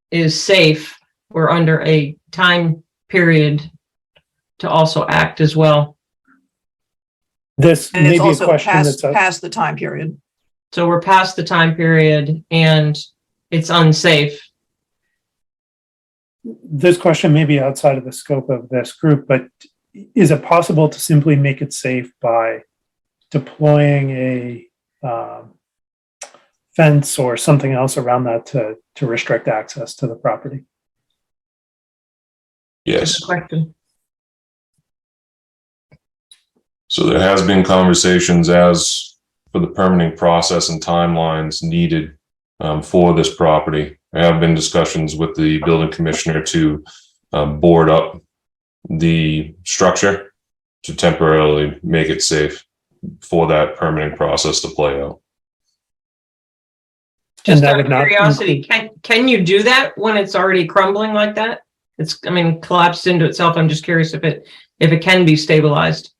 is safe, we're under a time period to also act as well. This And may it's be a also question past, that's past the time period. So we're past the time period and it's unsafe. this question may be outside of the scope of this group, but is it possible to simply make it safe by deploying a fence or something else around that to restrict access to the property? Yes. Good question. So there has been conversations as for the permitting process and timelines needed for this property. There have been discussions with the building commissioner to board up the structure to temporarily make it safe for that permitting process to play out. Just out of curiosity, can you do that when it's already crumbling like that? It's, I mean, collapsed into itself. I'm just curious if it can be stabilized.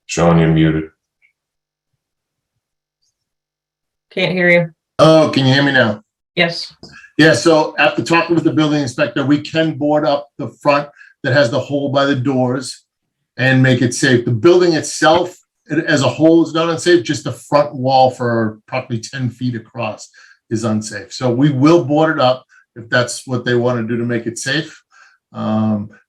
Sean, you're muted. Can't hear you. Oh, can you hear me now? Yes. Yeah, so after talking with the building inspector, we can board up the front that has the hole by the doors and make it safe. The building itself, as a whole, is not unsafe. Just the front wall for probably 10 feet across is unsafe. So we will board it up if that's what they want to do to make it safe.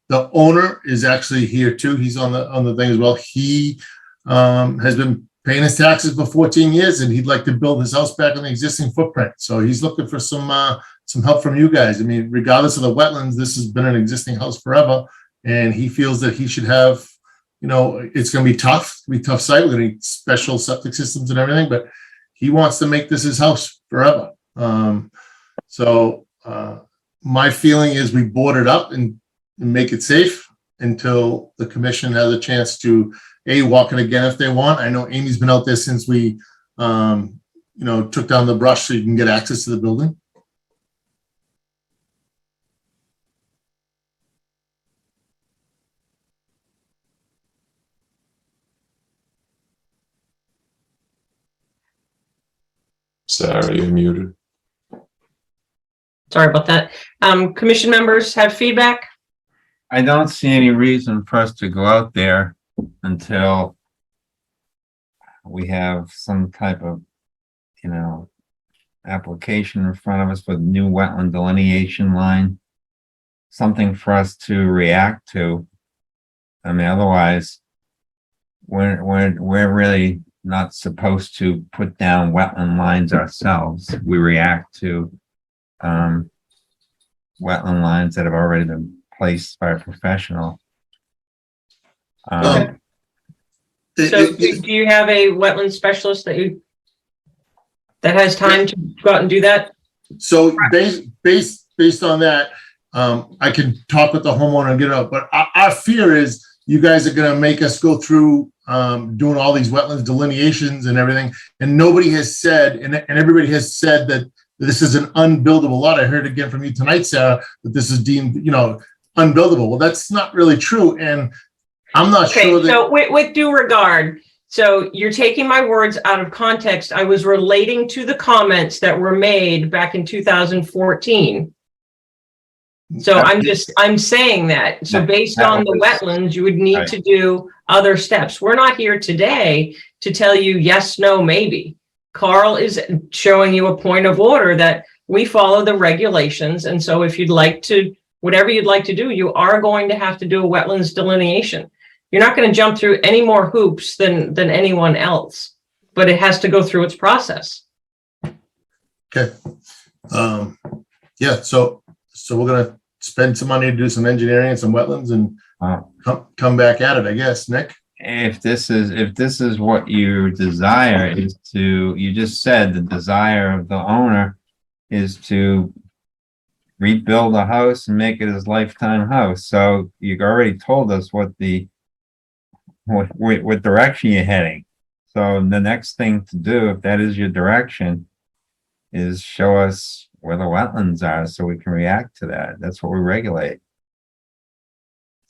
The owner is actually here too. He's on the thing as well. He has been paying his taxes for 14 years, and he'd like to build his house back on the existing footprint. So he's looking for some help from you guys. I mean, regardless of the wetlands, this has been an existing house forever, and he feels that he should have, you know, it's going to be tough. It'll be a tough site. We're going to need special septic systems and everything, but he wants to make this his house forever. My feeling is we board it up and make it safe until the commission has a chance to walk it again if they want. I know Amy's been out there since we, took down the brush so you can get access to the building. Sarah, you're muted. Sorry about that. Commission members have feedback? I don't see any reason for us to go out there until we have some type of, application in front of us with new wetland delineation line. Something for us to react to. I mean, otherwise, we're really not supposed to put down wetland lines ourselves. We react to wetland lines that have already been placed by a professional. So do you have a wetland specialist that has time to go out and do that? So based on that, I can talk with the homeowner and get it out. But our fear is you guys are going to make us go through doing all these wetlands delineations and everything, and nobody has said, and everybody has said that this is an unbuildable lot. I heard again from you tonight, Sarah, that this is deemed, unbuildable. Well, that's not really true, and I'm not sure that. So with due regard, so you're taking my words out of context. I was relating to the comments that were made back in 2014. So I'm saying that. So based on the wetlands, you would need to do other steps. We're not here today to tell you yes, no, maybe. Carl is showing you a point of order that we follow the regulations. And so if you'd like to, whatever you'd like to do, you are going to have to do a wetlands delineation. You're not going to jump through any more hoops than anyone else, but it has to go through its process. Okay. Yeah. So we're going to spend some money to do some engineering and some wetlands and come back at it, I guess. Nick? if this is what you desire, is to, you just said the desire of the owner is to rebuild a house and make it his lifetime house. So you already told us what direction you're heading. So the next thing to do, if that is your direction, is show us where the wetlands are so we can react to that. That's what we regulate.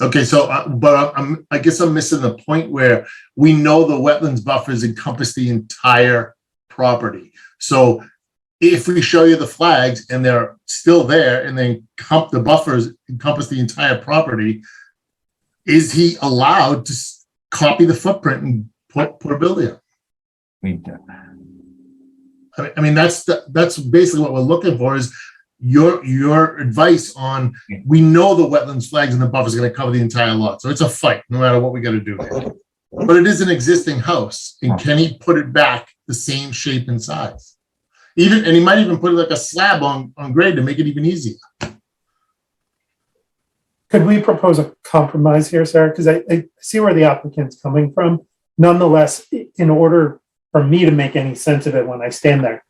Okay, so, I guess I'm missing the point where we know the wetlands buffers encompass the entire property. So if we show you the flags and they're still there and the buffers encompass the entire property, is he allowed to copy the footprint and put a building up? I mean, that's basically what we're looking for, is your advice on, we know the wetlands flags and the buffers are going to cover the entire lot. So it's a fight no matter what we got to do here. But it is an existing house, and can he put it back the same shape and size? And he might even put it like a slab on grade to make it even easier. Could we propose a compromise here, Sarah? Because I see where the applicant's coming from. Nonetheless, in order for me to make any sense of it when I stand there,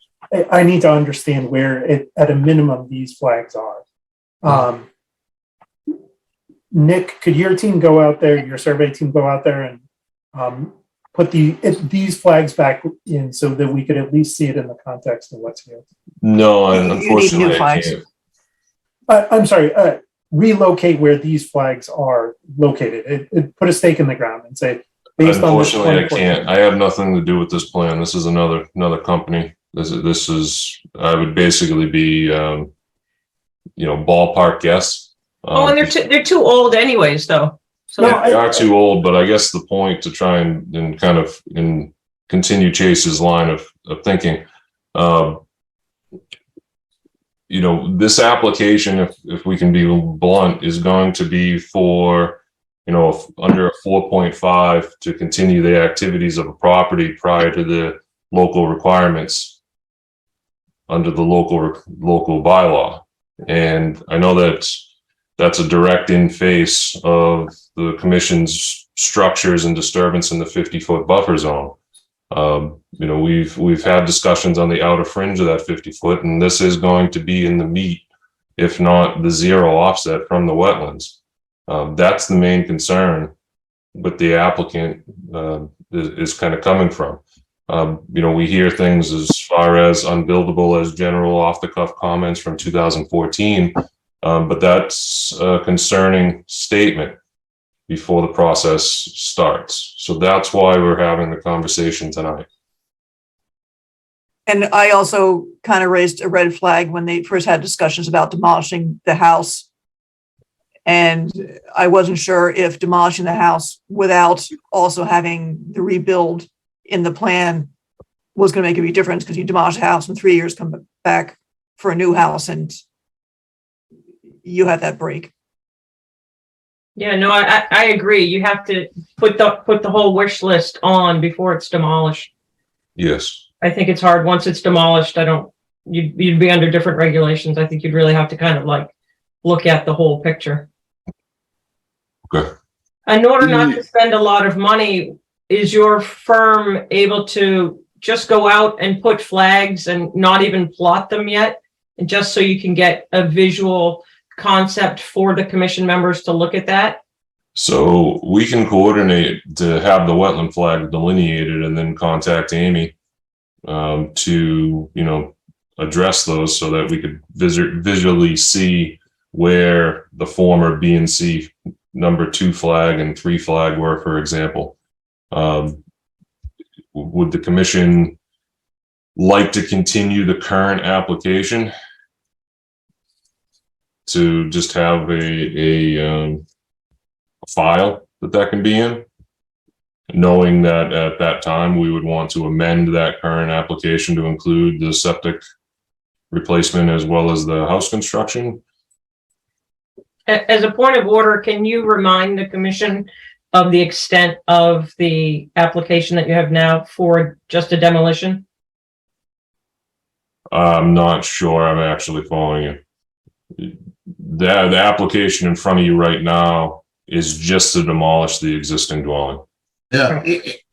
I need to understand where, at a minimum, these flags are. Nick, could your team go out there, your survey team go out there and put these flags back in so that we could at least see it in the context of what's here? No, and unfortunately, I can't. I'm sorry, relocate where these flags are located. Put a stake in the ground and say, based on this. Unfortunately, I can't. I have nothing to do with this plan. This is another company. This is, I would basically be, ballpark guess. And they're too old anyways, though. So they are too old, but I guess the point to try and kind of continue Chase's line of thinking, this application, if we can be blunt, is going to be for, under a 4.5 to continue the activities of a property prior to the local requirements under the local bylaw. And I know that that's a direct in face of the commission's structures and disturbance in the 50-foot buffer zone. We've had discussions on the outer fringe of that 50-foot, and this is going to be in the meat, if not the zero offset from the wetlands. That's the main concern with the applicant is kind of coming from. We hear things as far as unbuildable as general off-the-cuff comments from 2014, but that's a concerning statement before the process starts. So that's why we're having the conversation tonight. And I also kind of raised a red flag when they first had discussions about demolishing the house. And I wasn't sure if demolishing the house without also having the rebuild in the plan was going to make a big difference, because you demolish a house in 3 years, come back for a new house, and you have that break. yeah, no, I agree. You have to put the whole wish list on before it's demolished. Yes. I think it's hard once it's demolished. You'd be under different regulations. I think you'd really have to kind of like look at the whole picture. Okay. In order not to spend a lot of money, is your firm able to just go out and put flags and not even plot them yet? And just so you can get a visual concept for the commission members to look at that? So we can coordinate to have the wetland flag delineated and then contact Amy to, address those so that we could visually see where the former B and C number 2 flag and 3 flag were, for example. Would the commission like to continue the current application to just have a file that can be in, knowing that at that time we would want to amend that current application to include the septic replacement as well as the house construction? As a point of order, can you remind the commission of the extent of the application that you have now for just a demolition? I'm not sure I'm actually following you. The application in front of you right now is just to demolish the existing dwelling. Yeah,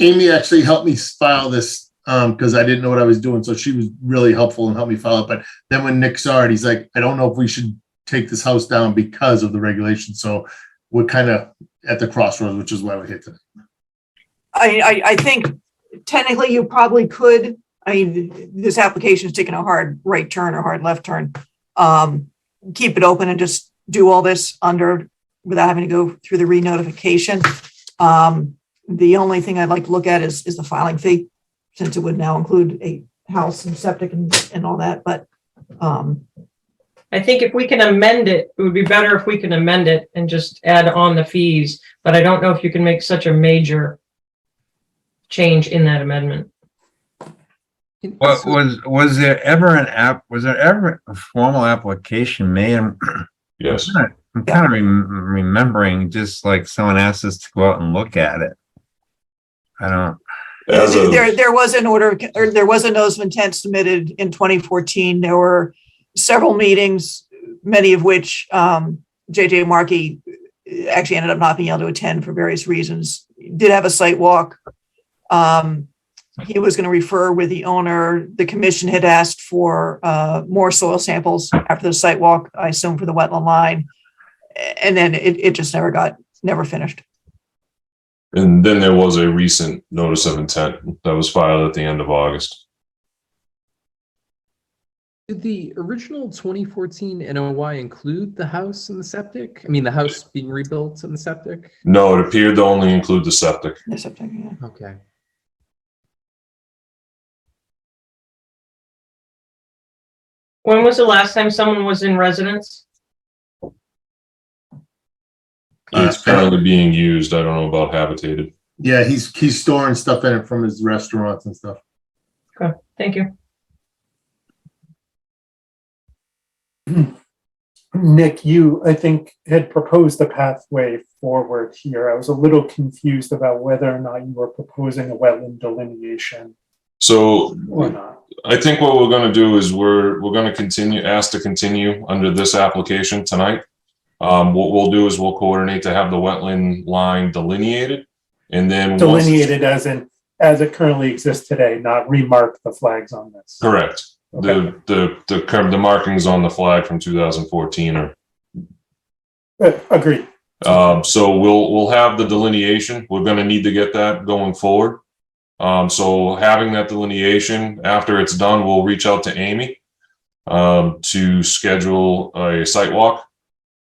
Amy actually helped me file this because I didn't know what I was doing. So she was really helpful and helped me file it. But then when Nick saw it, he's like, I don't know if we should take this house down because of the regulation. So we're kind of at the crossroads, which is why we're here today. I think technically you probably could. I mean, this application is taking a hard right turn or hard left turn. Keep it open and just do all this without having to go through the re-notification. The only thing I'd like to look at is the filing fee, since it would now include a house and septic and all that. But I think if we can amend it, it would be better if we can amend it and just add on the fees. But I don't know if you can make such a major change in that amendment. What was there ever a formal application made? Yes. I'm kind of remembering just like someone asked us to go out and look at it. I don't. There was an order, or there was a notice of intent submitted in 2014. There were several meetings, many of which JJ Markey actually ended up not being able to attend for various reasons. He did have a site walk. He was going to refer with the owner. The commission had asked for more soil samples after the site walk, I assume for the wetland line. And then it just never finished. And then there was a recent notice of intent that was filed at the end of August. Did the original 2014 NOI include the house and the septic? I mean, the house being rebuilt and the septic? No, it appeared to only include the septic. The septic, yeah. Okay. When was the last time someone was in residence? It's currently being used. I don't know about habitated. Yeah, he's storing stuff in it from his restaurants and stuff. Okay, thank you. Nick, you, I think, had proposed a pathway forward here. I was a little confused about whether or not you were proposing a wetland delineation So or not. I think what we're going to do is we're going to ask to continue under this application tonight. What we'll do is we'll coordinate to have the wetland line delineated, and then Delineated as it currently exists today, not remark the flags on this. Correct. Okay. The markings on the flag from 2014 are. Agreed. So we'll have the delineation. We're going to need to get that going forward. So having that delineation, after it's done, we'll reach out to Amy to schedule a site walk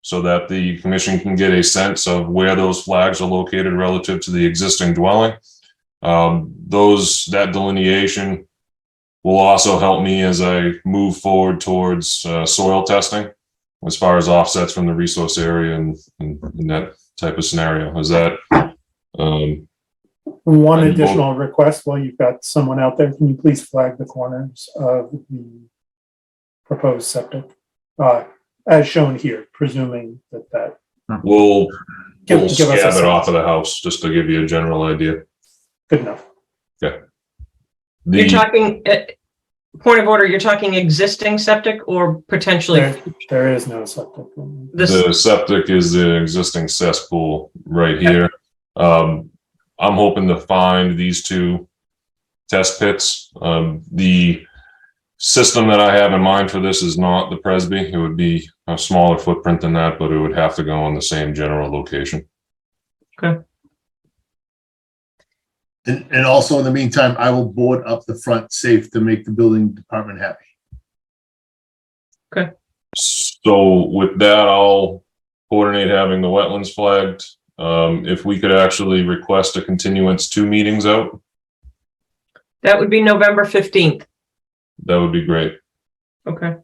so that the commission can get a sense of where those flags are located relative to the existing dwelling. That delineation will also help me as I move forward towards soil testing as far as offsets from the resource area and that type of scenario. Is that one additional request while you've got someone out there? Can you please flag the corners of the proposed septic as shown here, presuming that we'll give us a scab it sense. off of the house just to give you a general idea. Good enough. Okay. You're talking, point of order, you're talking existing septic or potentially? There is no septic. The septic is the existing cesspool right here. I'm hoping to find these two test pits. The system that I have in mind for this is not the Presby. It would be a smaller footprint than that, but it would have to go on the same general location. Okay. And also in the meantime, I will board up the front safe to make the building department happy. Okay. So with that, I'll coordinate having the wetlands flagged. If we could actually request a continuance 2 meetings out, That would be November 15th. that would be great. Okay.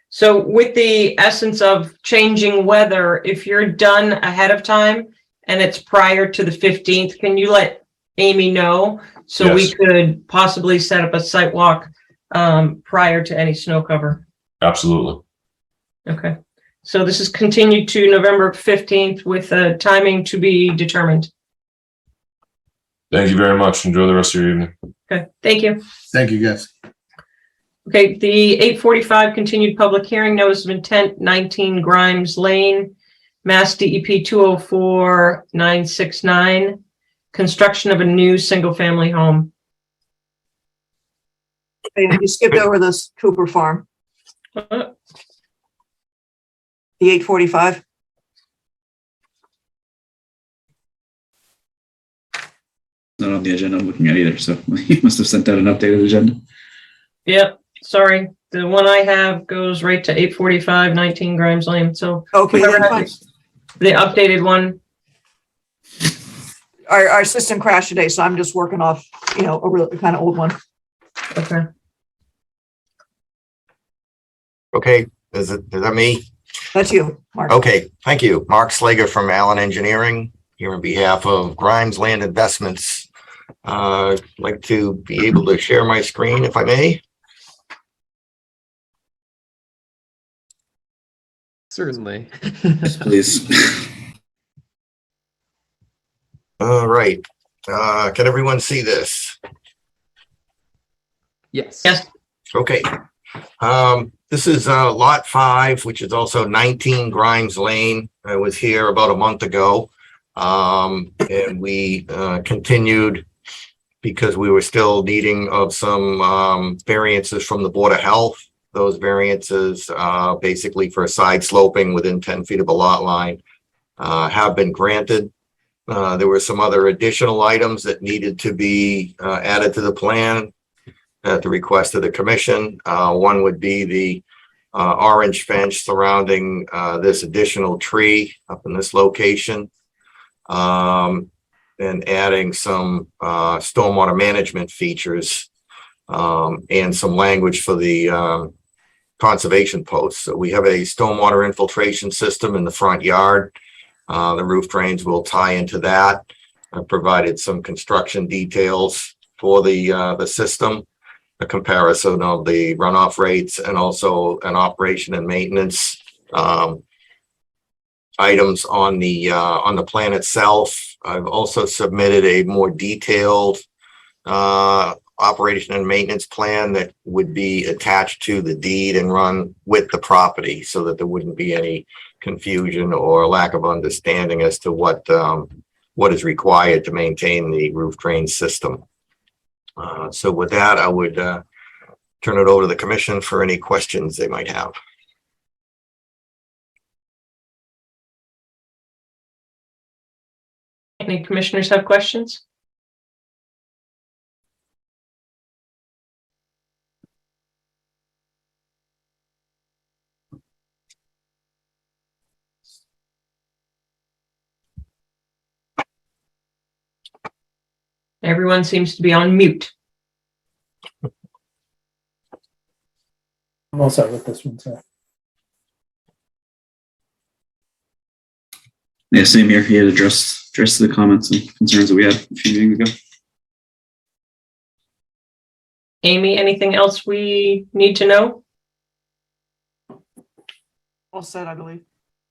So with the essence of changing weather, if you're done ahead of time and it's prior to the 15th, can you let Amy know so we Yes. could possibly set up a site walk prior to any snow cover? Absolutely. Okay. So this is continued to November 15th with a timing to be determined. Thank you very much. Enjoy the rest of your evening. Okay, thank you. Thank you, guys. Okay, the 8:45 continued public hearing, notice of intent, 19 Grimes Lane, Mass DEP 204969. construction of a new single-family home. And you skipped over this Cooper Farm, Uh, the 845. Not on the agenda I'm looking at either, so you must have sent out an updated agenda. Yep, sorry. The one I have goes right to 845, 19 Grimes Lane, so Okay, whoever then has fine. the updated one. Our system crashed today, so I'm just working off, a really kind of old one. Okay. Okay, is that me? That's you, Mark. Okay, thank you. Mark Slager from Allen Engineering, here on behalf of Grimes Land Investments. I'd like to be able to share my screen if I may. Certainly. Yes, please. All right. Can everyone see this? Yes. Yes. Okay. This is lot 5, which is also 19 Grimes Lane. I was here about a month ago. And we continued because we were still needing of some variances from the Board of Health. Those variances, basically for side sloping within 10 feet of a lot line, have been granted. There were some other additional items that needed to be added to the plan at the request of the commission. One would be the orange fence surrounding this additional tree up in this location. And adding some stormwater management features and some language for the conservation posts. So we have a stormwater infiltration system in the front yard. The roof drains will tie into that. I provided some construction details for the system, a comparison of the runoff rates, and also an operation and maintenance items on the plan itself. I've also submitted a more detailed operation and maintenance plan that would be attached to the deed and run with the property so that there wouldn't be any confusion or lack of understanding as to what is required to maintain the roof drain system. So with that, I would turn it over to the commission for any questions they might have. Any commissioners have questions? Everyone seems to be on mute. I'm all set with this one, sir. Yeah, same here. He had addressed the comments and concerns that we had a few meetings ago. Amy, anything else we need to know? All set, I believe.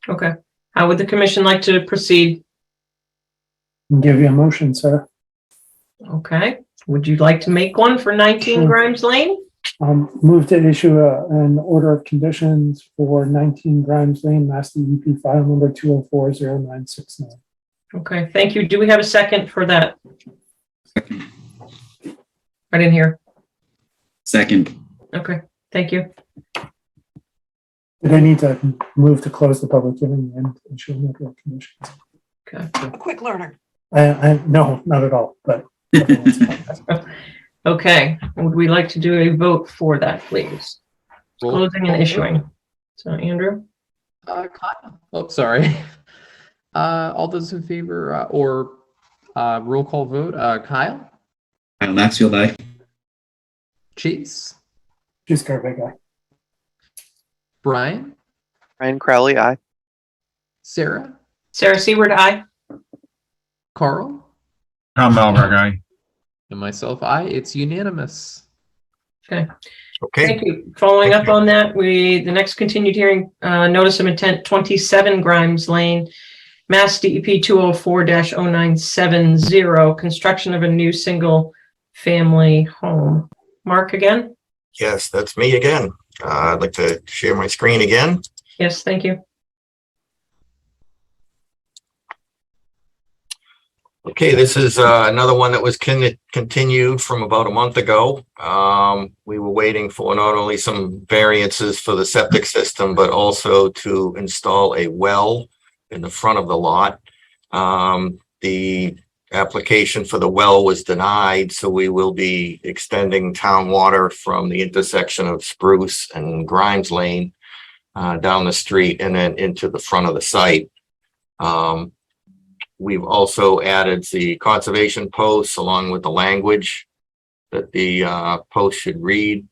Okay. How would the commission like to proceed? Give you a motion, sir. Okay. Would you like to make one for 19 Sure. Grimes Lane? Move to issue an order of conditions for 19 Grimes Lane, Mass DEP file number 2040969. Okay, thank you. Do we have a second for that? Second. I didn't hear. Second. Okay, thank you. Did I need to move to close the public hearing and issue an order of conditions? Okay. A quick learner. No, not at all, but. Okay, would we like to do a vote for that, please? Roll Closing and call issuing. So Andrew? Kyle. Oh, sorry. All those in favor or roll call vote. Kyle, Kyle Maxfield, aye. Chase, Just Carvey guy. Brian, Ryan Crowley, aye. Sarah, Sarah Seward, aye. Carl, Tom Melberg, aye. and myself, aye. It's unanimous. Okay. Okay. Thank you. Following up on that, the next continued hearing, notice of intent 27 Grimes Lane, Mass DEP 204-0970, construction of a new single family home. Mark again? Yes, that's me again. I'd like to share my screen again. Yes, thank you. Okay, this is another one that was continued from about a month ago. We were waiting for not only some variances for the septic system, but also to install a well in the front of the lot. The application for the well was denied, so we will be extending town water from the intersection of Spruce and Grimes Lane down the street and then into the front of the site. We've also added the conservation posts along with the language that the post should read.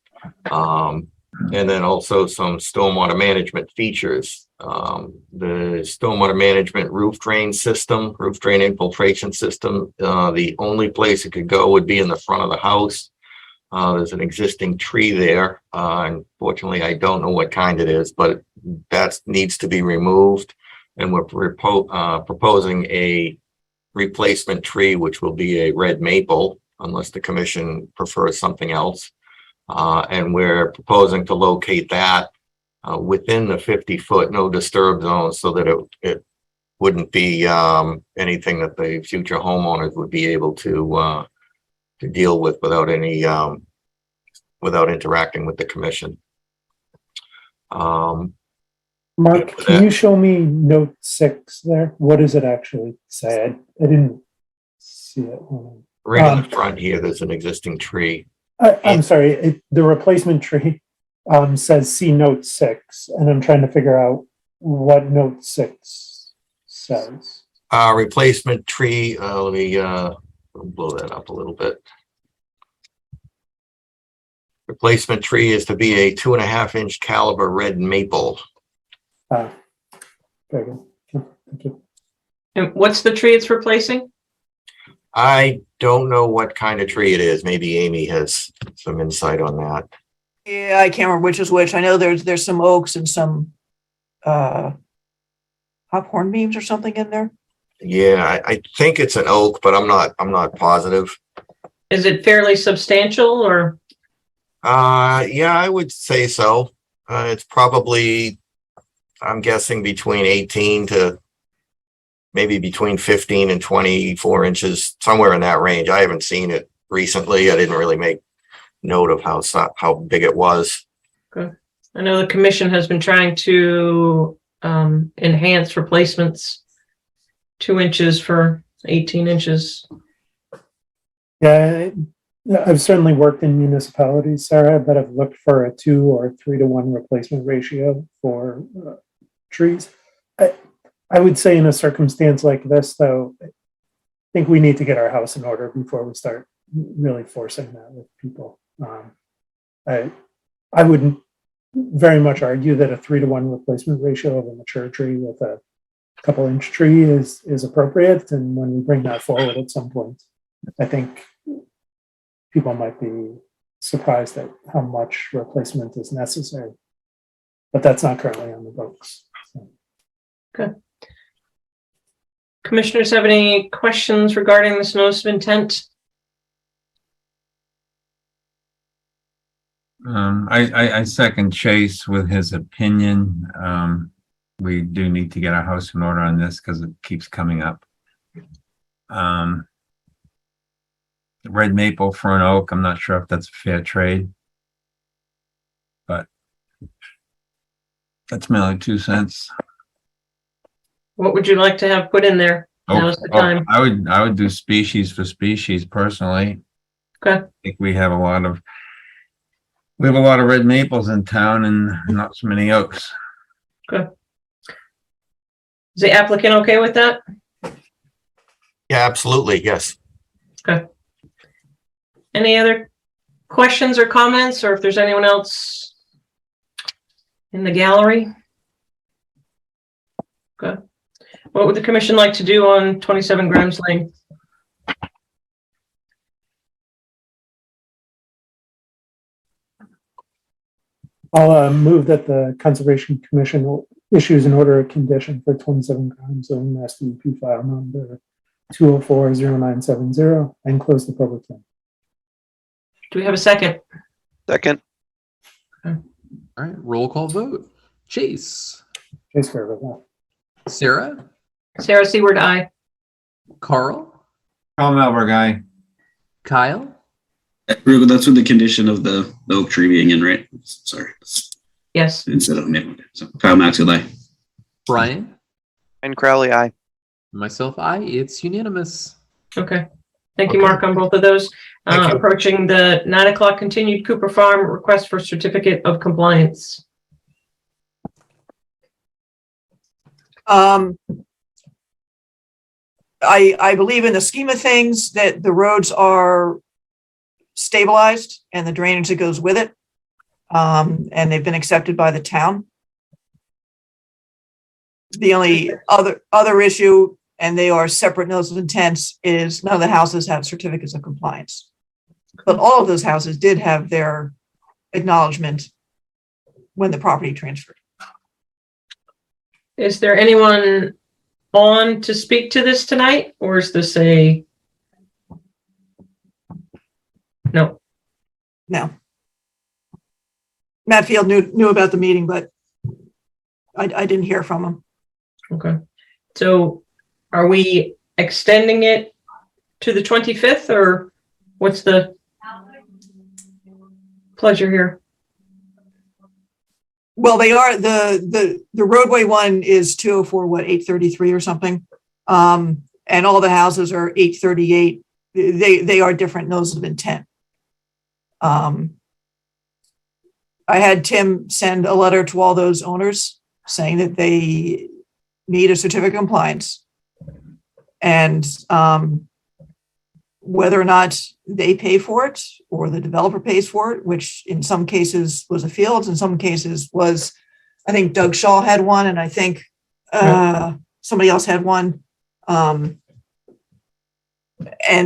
And then also some stormwater management features. The stormwater management roof drain system, roof drain infiltration system, the only place it could go would be in the front of the house. There's an existing tree there. Unfortunately, I don't know what kind it is, but that needs to be removed. And we're proposing a replacement tree, which will be a red maple, unless the commission prefers something else. And we're proposing to locate that within the 50-foot no disturb zone so that it wouldn't be anything that the future homeowners would be able to deal with without any without interacting with the commission. Mark, can you show me note 6 there? What does it actually say? I didn't see it. Right in the front here, there's an existing tree. I'm sorry, the replacement tree says see note 6, and I'm trying to figure out what note 6 says. Replacement tree, let me blow that up a little bit. Replacement tree is to be a 2.5-inch caliber red maple. Very good. Thank you. And what's the tree it's replacing? I don't know what kind of tree it is. Maybe Amy has some insight on that. Yeah, I can't remember which is which. I know there's some oaks and some hop hornbeams or something in there. Yeah, I think it's an oak, but I'm not positive. Is it fairly substantial or? Yeah, I would say so. It's probably, I'm guessing between 18 to maybe between 15 and 24 inches, somewhere in that range. I haven't seen it recently. I didn't really make note of how big it was. Okay. I know the commission has been trying to enhance replacements 2 inches for 18 inches. Yeah, I've certainly worked in municipalities, Sarah, that have looked for a 2 or 3-to-1 replacement ratio for trees. I would say in a circumstance like this, though, I think we need to get our house in order before we start really forcing that with people. I would very much argue that a 3-to-1 replacement ratio of a mature tree with a couple-inch tree is appropriate. And when we bring that forward at some point, I think people might be surprised at how much replacement is necessary. But that's not currently on the books. So. Okay. Commissioners have any questions regarding this notice of intent? I second Chase with his opinion. We do need to get our house in order on this because it keeps coming up. Red maple for an oak, I'm not sure if that's a fair trade, but that's my only 2 cents. What would you like to have put in there? Now's the time. I would do species for species personally. Okay. I think we have a lot of red maples in town and not so many oaks. Okay. Is the applicant okay with that? Yeah, absolutely. Yes. Okay. Any other questions or comments, or if there's anyone else in the gallery? Okay. What would the commission like to do on 27 Grimes Lane? I'll move that the Conservation Commission issues an order of condition for 27 Grimes Lane, Mass DEP file number 2040970, and close the public hearing. Do we have a second? Second. All right, roll call vote. Chase. Chase Fairweather. Sarah. Sarah Seward, aye. Carl. Carl Melber guy. Kyle? That's with the condition of the oak tree being in, right? Sorry. Yes. Instead of maybe. So Kyle Maxwell, aye. Brian? And Crowley, aye. Myself, aye. It's unanimous. Okay. Thank you, Okay. Mark, on both of those. Thank you. Approaching the 9 o'clock continued Cooper Farm request for certificate of compliance. I believe in the scheme of things that the roads are stabilized and the drainage that goes with it. And they've been accepted by the town. The only other issue, and they are separate notices of intent, is none of the houses have certificates of compliance. But all of those houses did have their acknowledgement when the property transferred. Is there anyone on to speak to this tonight, or is this a no? No. Matt Field knew about the meeting, but I didn't hear from him. Okay. So are we extending it to the 25th, or what's the pleasure here? Well, they are, the roadway one is 204, 833 or something. And all the houses are 838. They are different notices of intent. I had Tim send a letter to all those owners saying that they need a certificate of compliance. And whether or not they pay for it or the developer pays for it, which in some cases was a Fields, in some cases was, I think Doug Shaw had one, and I think somebody else had one. And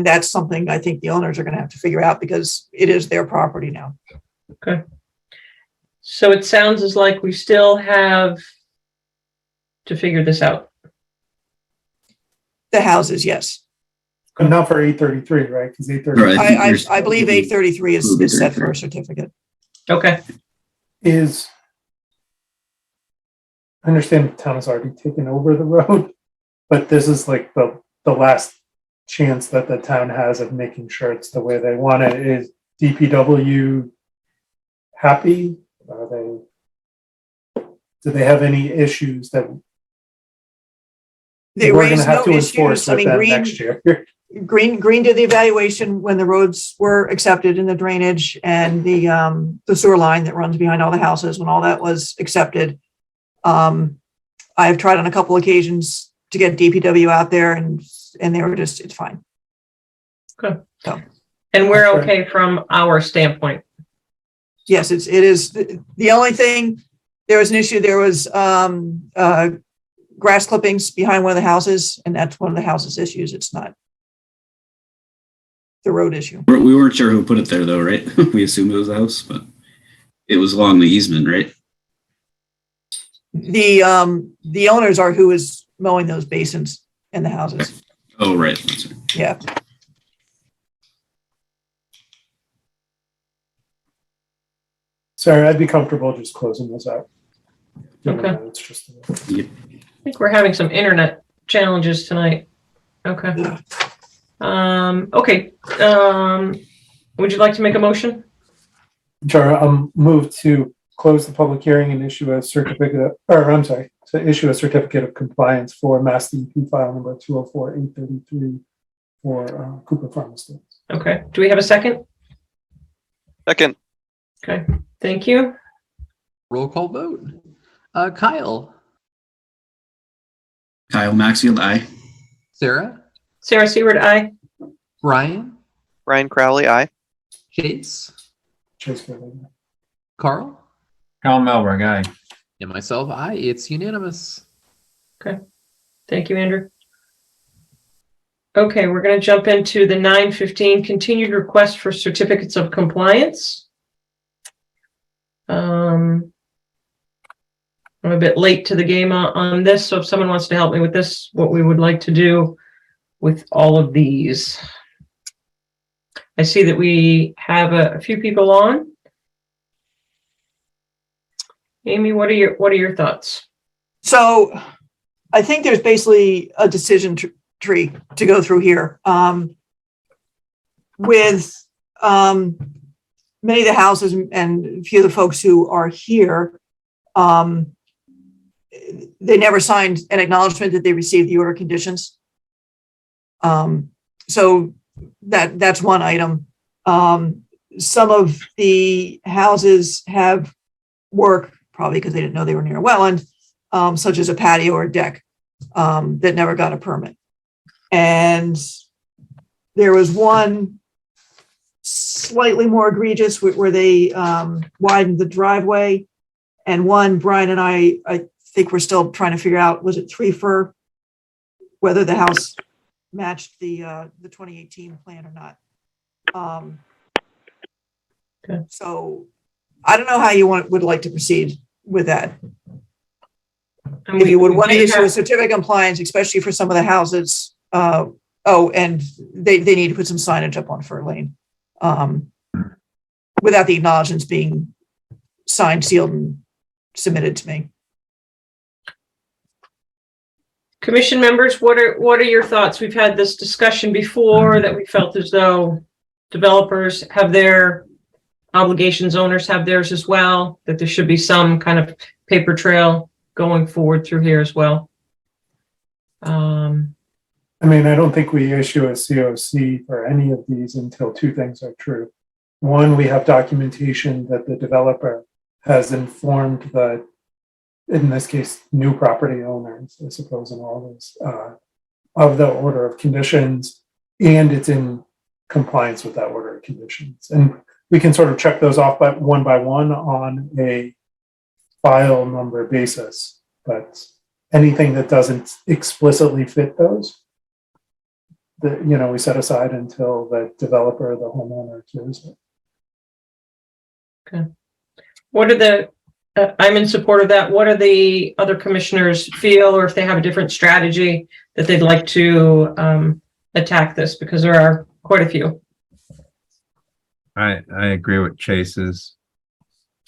that's something I think the owners are going to have to figure out because it is their property now. Okay. So it sounds as like we still have to figure this out. The houses, yes. And not for 833, right? Because 833 Right. I believe 833 is set for a certificate. Okay. I understand the town has already taken over the road, but this is like the last chance that the town has of making sure it's the way they want it. Is DPW happy? Do they have any issues that They we're going to raised have no to enforce issues. I with mean, them next year? Green did the evaluation when the roads were accepted and the drainage and the sewer line that runs behind all the houses, when all that was accepted. I have tried on a couple occasions to get DPW out there and they were just, it's fine. Good. So. And we're okay from our standpoint. Yes, it is. The only thing, there was an issue, there was grass clippings behind one of the houses, and that's one of the house's issues. It's not the road issue. We weren't sure who put it there, though, right? We assumed it was the house, but it was along the easement, right? The owners are who is mowing those basins in the houses. Oh, right. That's right. Yeah. Sorry, I'd be comfortable just closing this out. Okay. It's just Yep. I think we're having some internet challenges tonight. Okay. Okay. Would you like to make a motion? Sure. Move to close the public hearing and issue a certificate, to issue a certificate of compliance for Mass DEP file number 204-833 for Cooper Farm Estates. Okay. Do we have a second? Second. Okay. Thank you. Roll call vote. Kyle. Kyle Maxfield, aye. Sarah. Sarah Seward, aye. Brian. Brian Crowley, aye. Chase. Chase Fairley. Carl. Carl Melber guy. And myself, aye. It's unanimous. Okay. Thank you, Andrew. Okay, we're going to jump into the 9:15 continued request for certificates of compliance. I'm a bit late to the game on this, so if someone wants to help me with this, what we would like to do with all of these. I see that we have a few people on. Amy, what are your thoughts? So I think there's basically a decision tree to go through here. with many of the houses and a few of the folks who are here, they never signed an acknowledgement that they received the order of conditions. So that's one item. Some of the houses have work, probably because they didn't know they were near a wetland, such as a patio or a deck, that never got a permit. And there was one slightly more egregious where they widened the driveway, and one Brian and I think we're still trying to figure out, was it 3 Fir, whether the house matched the 2018 plan or not. Okay. So I don't know how you would like to proceed with that. And If you would want to may issue a have- certificate of compliance, especially for some of the houses. And they need to put some signage up on Fir Lane, without the acknowledgements being signed, sealed, and submitted to me. Commission members, what are your thoughts? We've had this discussion before that we felt as though developers have their obligations, owners have theirs as well, that there should be some kind of paper trail going forward through here as well. I mean, I don't think we issue a COC for any of these until two things are true. One, we have documentation that the developer has informed the, in this case, new property owners, I suppose, in all this, of the order of conditions, and it's in compliance with that order of conditions. And we can sort of check those off by one on a file number basis, but anything that doesn't explicitly fit those, we set aside until the developer, the homeowner, clears it. Okay. What are the, I'm in support of that. What are the other commissioners feel, or if they have a different strategy that they'd like to attack this, because there are quite a few. I agree with Chase's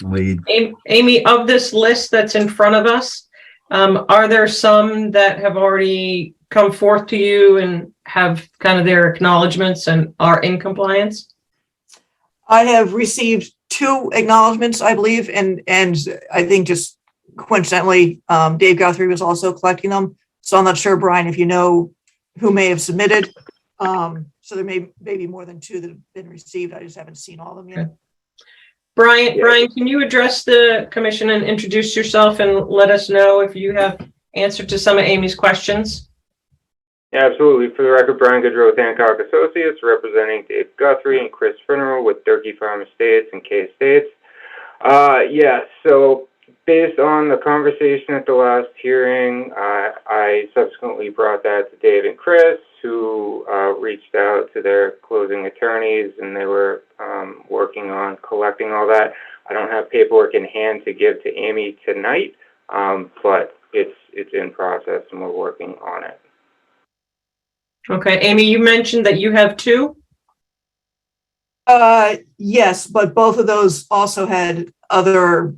lead. Amy, of this list that's in front of us, are there some that have already come forth to you and have kind of their acknowledgements and are in compliance? I have received 2 acknowledgements, I believe, and I think just coincidentally, Dave Guthrie was also collecting them. So I'm not sure, Brian, if you know who may have submitted. So there may be more than 2 that have been received. I just haven't seen all of them yet. Okay. Brian, can you address the commission and introduce yourself and let us know if you have answered to some of Amy's questions? Yeah, absolutely. For the record, Brian Goodrow with Hancock Associates, representing Dave Guthrie and Chris Finneral with Durkee Farm Estates and K Estates. So based on the conversation at the last hearing, I subsequently brought that to Dave and Chris, who reached out to their closing attorneys, and they were working on collecting all that. I don't have paperwork in hand to give to Amy tonight, but it's in process and we're working on it. Okay, Amy, you mentioned that you have 2? Yes, but both of those also had other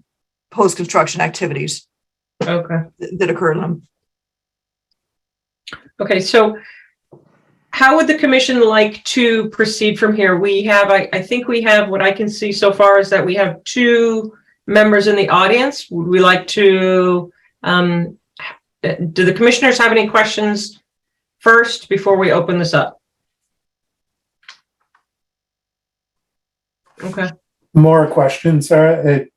post-construction activities Okay. that occurred in them. Okay, so how would the commission like to proceed from here? We have, I think we have, what I can see so far is that we have 2 members in the audience. Would we like to, do the commissioners have any questions first before we open this up? Okay. More questions, Sarah?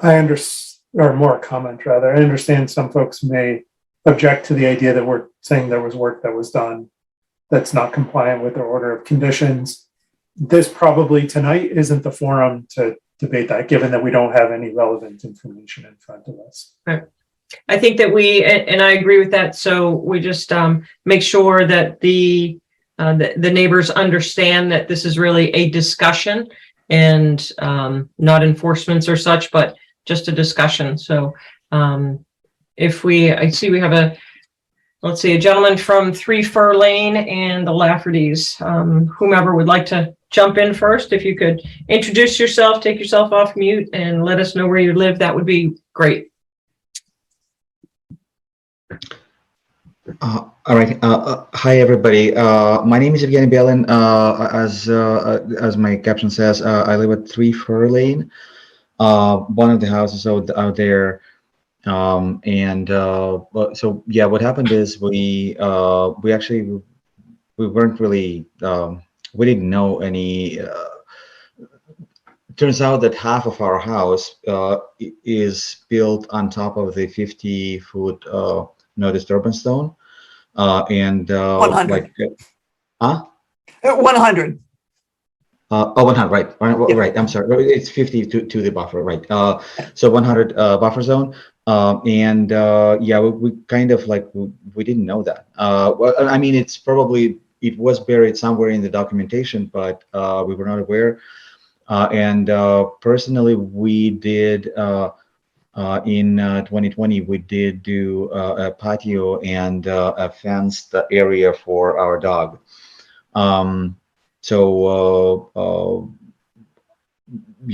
I understand, or more comment rather. I understand some folks may object to the idea that we're saying there was work that was done that's not compliant with the order of conditions. This probably tonight isn't the forum to debate that, given that we don't have any relevant information in front of us. Right. I think that we, and I agree with that. So we just make sure that the neighbors understand that this is really a discussion and not enforcements or such, but just a discussion. So I see we have let's see, a gentleman from 3 Fir Lane and the Laffertys. Whomever would like to jump in first, if you could introduce yourself, take yourself off mute and let us know where you live, that would be great. All right. Hi, everybody. My name is Evgeny Belin. As my caption says, I live at 3 Fur Lane, one of the houses out there. So yeah, what happened is we actually we weren't really we didn't know any. Turns out that half of our house is built on top of the 50-foot no disturbance zone. 100. Like, huh? 100. 100, right, Yeah. right. I'm sorry. It's 50 to the buffer, right? So 100 buffer zone. Yeah, we kind of like, we didn't know that. Well, I mean, it was buried somewhere in the documentation, but we were not aware. Personally, we did, in 2020, we did do a patio and a fenced area for our dog. Yeah,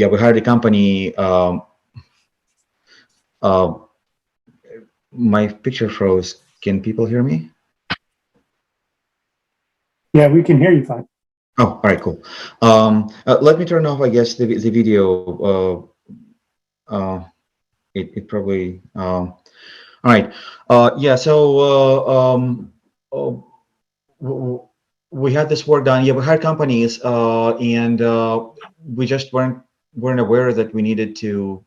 we hired a company. My picture froze. Can people hear me? Yeah, we can hear you fine. Oh, all right, cool. Let me turn off, I guess, the video. It probably. All right. Yeah. So we had this work done. Yeah, we hired companies, and we just weren't aware that we needed to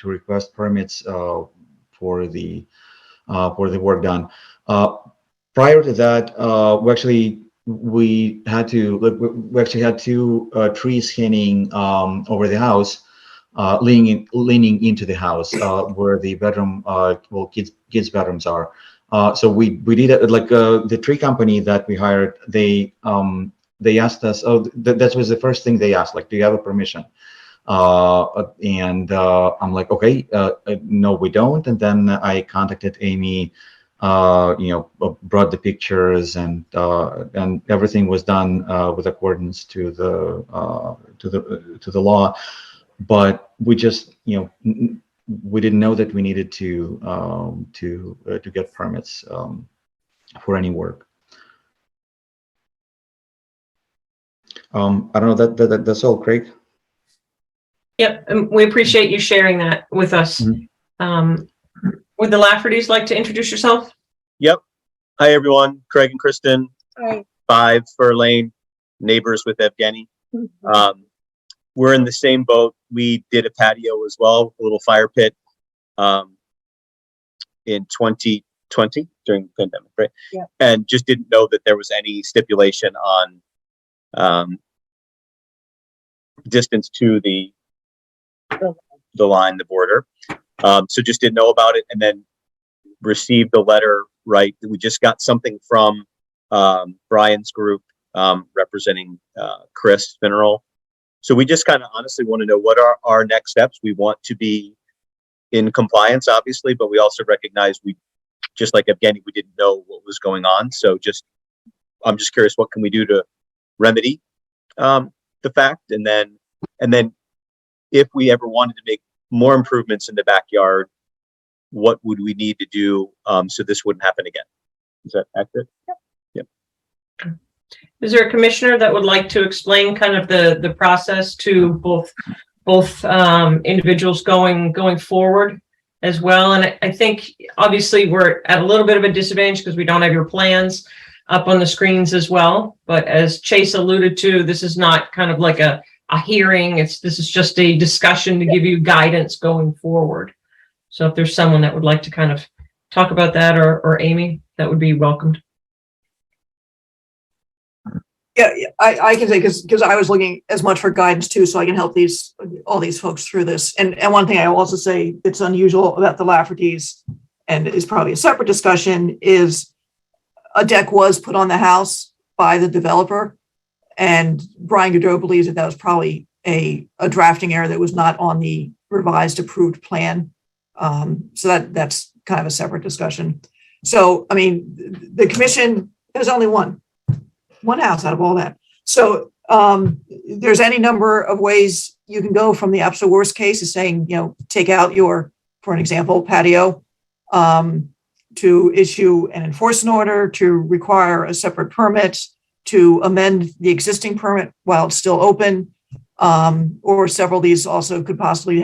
request permits for the work done. Prior to that, we actually had two trees hanging over the house, leaning into the house where the bedroom, kids' bedrooms are. So we did it, like the tree company that we hired. They asked us. Oh, that was the first thing they asked. Like, do you have a permission? I'm like, okay, no, we don't. And then I contacted Amy. Brought the pictures, and everything was done with accordance to the law. But we just, we didn't know that we needed to get permits for any work. I don't know, that's all, Craig. Yep, and we appreciate you sharing that with us. Would the Laffertys like to introduce yourself? Yep. Hi, everyone. Craig and Kristen. Hi. 5 Fur Lane, neighbors with Evgeny. We're in the same boat. We did a patio as well, a little fire pit, in 2020 during the pandemic, right? Yeah. And just didn't know that there was any stipulation on distance to the line, the border. So just didn't know about it, and then received the letter, right? We just got something from Brian's group representing Chris Mineral. So we just kind of honestly want to know what are our next steps. We want to be in compliance, obviously, but we also recognize we, just like Evgeny, we didn't know what was going on. So I'm just curious, what can we do to remedy the fact? And then if we ever wanted to make more improvements in the backyard, what would we need to do so this wouldn't happen again? Is that accurate? Yep. Is there a commissioner that would like to explain kind of the process to both individuals going forward as well? And I think obviously we're at a little bit of a disadvantage because we don't have your plans up on the screens as well. But as Chase alluded to, this is not kind of like a hearing. This is just a discussion to give you guidance going forward. So if there's someone that would like to kind of talk about that, or Amy, that would be welcomed. Yeah, I can say, because I was looking as much for guidance too, so I can help all these folks through this. And one thing I will also say that's unusual about the Laffertys, and is probably a separate discussion, is a deck was put on the house by the developer, and Brian Godreau believes that was probably a drafting error that was not on the revised approved plan. So that's kind of a separate discussion. So, I mean, the commission, there's only one house out of all that. So there's any number of ways you can go from the absolute worst case is saying, take out your, for an example, patio. to issue an enforcement order, to require a separate permit, to amend the existing permit while it's still open. Or several of these also could possibly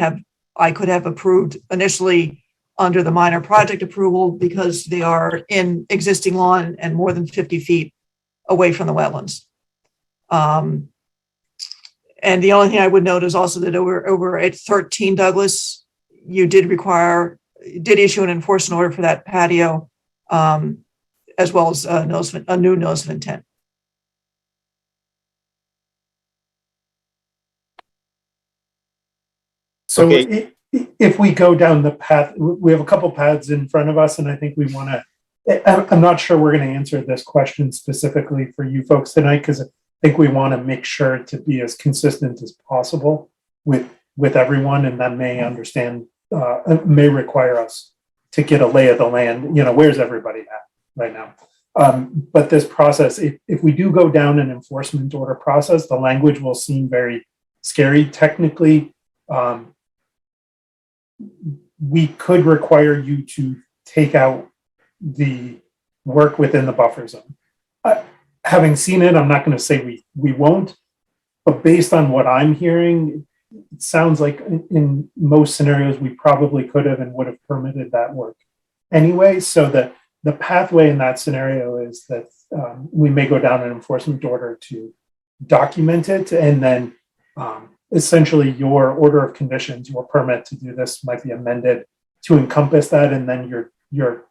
I could have approved initially under the minor project approval because they are in existing lawn and more than 50 feet away from the wetlands. And the only thing I would note is also that over at 13 Douglas, you did issue an enforcement order for that patio, as well as a new notice of intent. So Okay. if we go down the path, we have a couple paths in front of us, and I think we want to, I'm not sure we're going to answer this question specifically for you folks tonight, because I think we want to make sure to be as consistent as possible with everyone, and that may require us to get a lay of the land. Where's everybody at right now? But this process, if we do go down an enforcement order process, the language will seem very scary. Technically, we could require you to take out the work within the buffer zone. Having seen it, I'm not going to say we won't, but based on what I'm hearing, it sounds like in most scenarios we probably could have and would have permitted that work anyway. So the pathway in that scenario is that we may go down an enforcement order to document it, and then essentially your order of conditions, your permit to do this might be amended to encompass that, and then your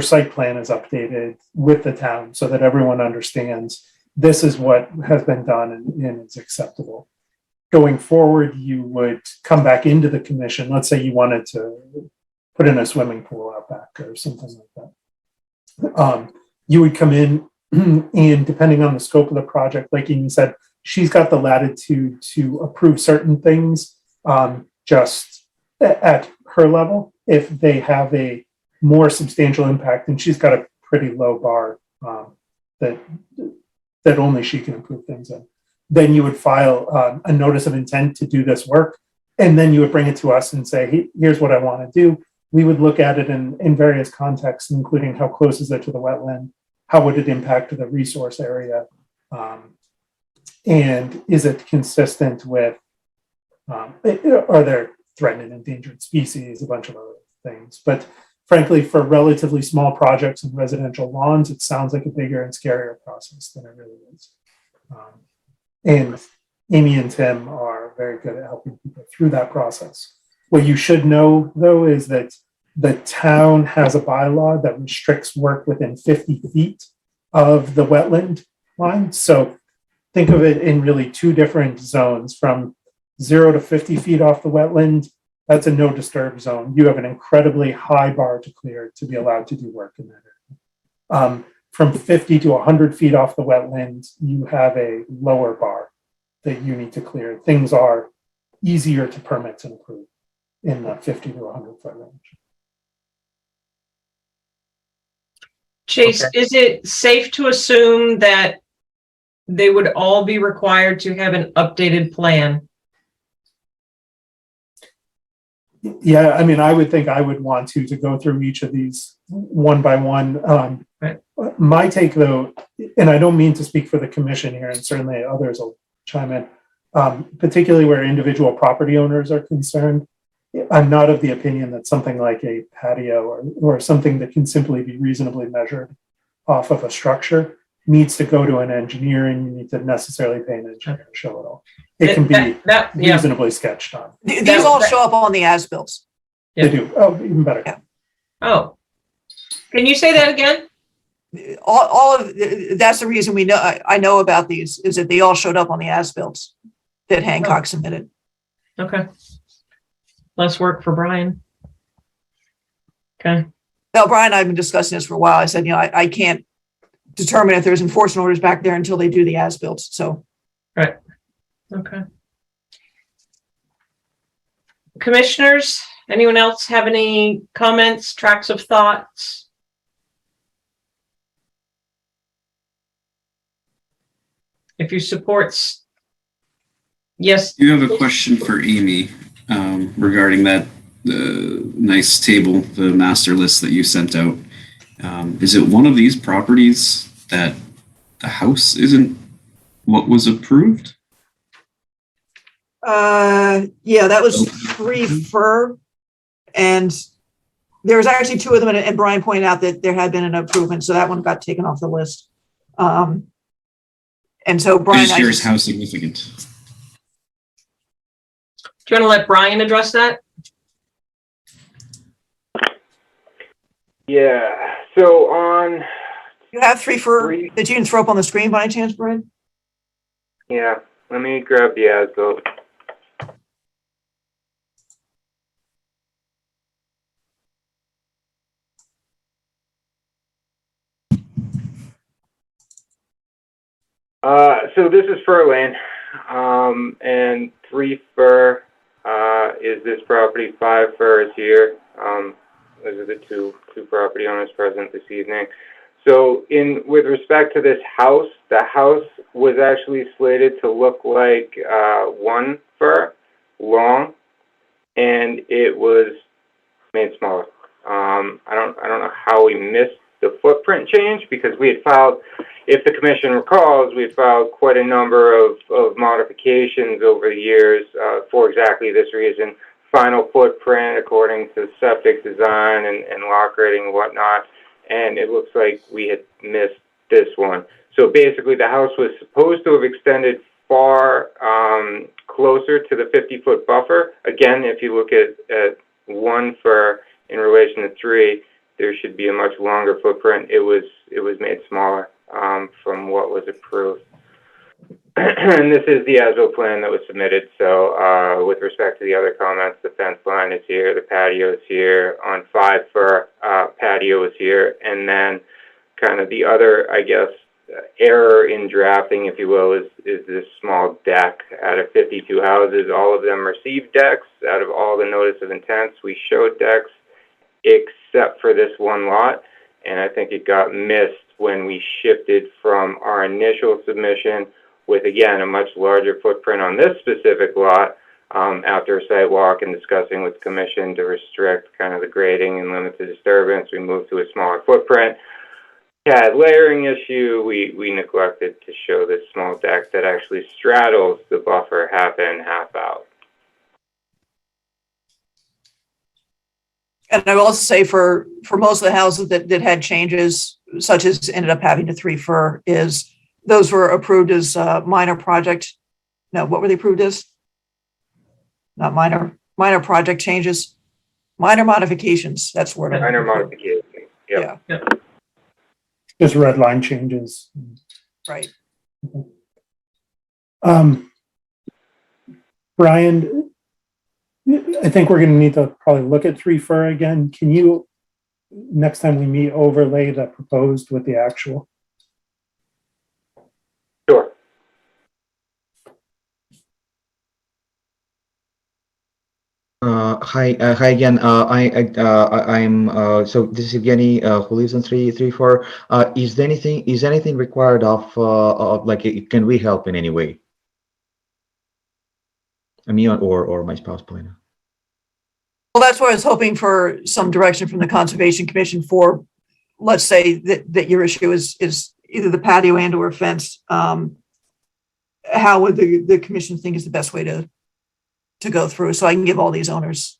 site plan is updated with the town so that everyone understands this is what has been done and is acceptable. Going forward, you would come back into the commission. Let's say you wanted to put in a swimming pool out back or something like that. You would come in and depending on the scope of the project, like Amy said, she's got the latitude to approve certain things just at her level if they have a more substantial impact, and she's got a pretty low bar that only she can approve things in. Then you would file a notice of intent to do this work, and then you would bring it to us and say, hey, here's what I want to do. We would look at it in various contexts, including how close is it to the wetland, how would it impact the resource area, and is it consistent with, are there threatened and endangered species, a bunch of other things. But frankly, for relatively small projects and residential lawns, it sounds like a bigger and scarier process than it really is. And Amy and Tim are very good at helping people through that process. What you should know, though, is that the town has a bylaw that restricts work within 50 feet of the wetland line. So think of it in really two different zones, from 0 to 50 feet off the wetland. That's a no disturb zone. You have an incredibly high bar to clear to be allowed to do work in that area. From 50 to 100 feet off the wetland, you have a lower bar that you need to clear. Things are easier to permit and approve in the 50 to 100 foot range. Chase, Okay. is it safe to assume that they would all be required to have an updated plan? Yeah, I mean, I would think I would want to go through each of these one by one. Right. My take, though, and I don't mean to speak for the commission here, and certainly others will chime in, particularly where individual property owners are concerned. I'm not of the opinion that something like a patio or something that can simply be reasonably measured off of a structure needs to go to an engineer, and you need to necessarily pay an engineer to show it all. It can be reasonably sketched on. These all show up on the as-bills. They do. Oh, even better. Yeah. Oh, can you say that again? All of that's the reason we know. I know about these is that they all showed up on the as-bills that Hancock submitted. Okay. Less work for Brian. Okay. Now, Brian and I have been discussing this for a while. I said, I can't determine if there's enforcement orders back there until they do the as-bills. So, right. Okay. Commissioners, anyone else have any comments, tracks of thoughts? If you support, yes. You have a question for Amy regarding that nice table, the master list that you sent out. Is it one of these properties that the house isn't what was approved? Yeah, that was 3 Fir. And there was actually 2 of them, and Brian pointed out that there had been an improvement, so that one got taken off the list. And so I'm Brian, just curious how significant. Do you want to let Brian address that? Yeah, so on, you have 3 Fir that you can throw up on the screen by any chance, Brian? yeah, let me grab the as-built. So this is Fir Lane, and 3 Fir is this property, 5 Fir is here. Those are the two property owners present this evening. So with respect to this house, the house was actually slated to look like 1 Fir long, and it was made smaller. I don't know how we missed the footprint change, because we had filed, if the commission recalls, we had filed quite a number of modifications over the years for exactly this reason. Final footprint according to septic design and lock rating and whatnot, and it looks like we had missed this one. So basically the house was supposed to have extended far closer to the 50-foot buffer. Again, if you look at 1 Fir in relation to 3, there should be a much longer footprint. It was made smaller from what was approved. And this is the as-built plan that was submitted. So with respect to the other comments, the fence line is here, the patio is here. On 5 Fir, patio is here. And then kind of the other, I guess, error in drafting, if you will, is this small deck. Out of 52 houses, all of them received decks. Out of all the notice of intents, we showed decks, except for this one lot. And I think it got missed when we shifted from our initial submission with, again, a much larger footprint on this specific lot after a site walk and discussing with the commission to restrict kind of the grading and limit the disturbance. We moved to a smaller footprint. CAD layering issue, we neglected to show this small deck that actually straddles the buffer half in, half out. And I will also say for most of the houses that had changes, such as ended up having to 3 Fir, is those were approved as minor project. No, what were they approved as? Not minor project changes, minor modifications. That's word. Minor modifications. Yeah. Just red line changes. Right. Brian, I think we're going to need to probably look at 3 Fir again. Can you, next time we meet, overlay the proposed with the actual? Sure. Hi again. I'm so this is Evgeny who lives on 3 Fir. Is anything required of like, can we help in any way? Me or my spouse, Polina? Well, that's why I was hoping for some direction from the Conservation Commission for, let's say that your issue is either the patio and or fence. How would the commission think is the best way to go through, so I can give all these owners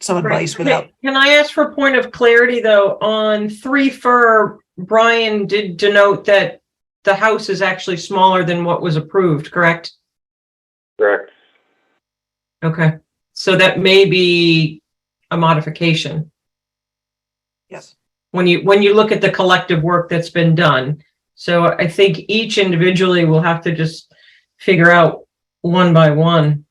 some advice without. Can I ask for a point of clarity though? On 3 Fir, Brian did denote that the house is actually smaller than what was approved, correct? Correct. Okay, so that may be a modification. Yes. When you look at the collective work that's been done. So I think each individually will have to just figure out one by one.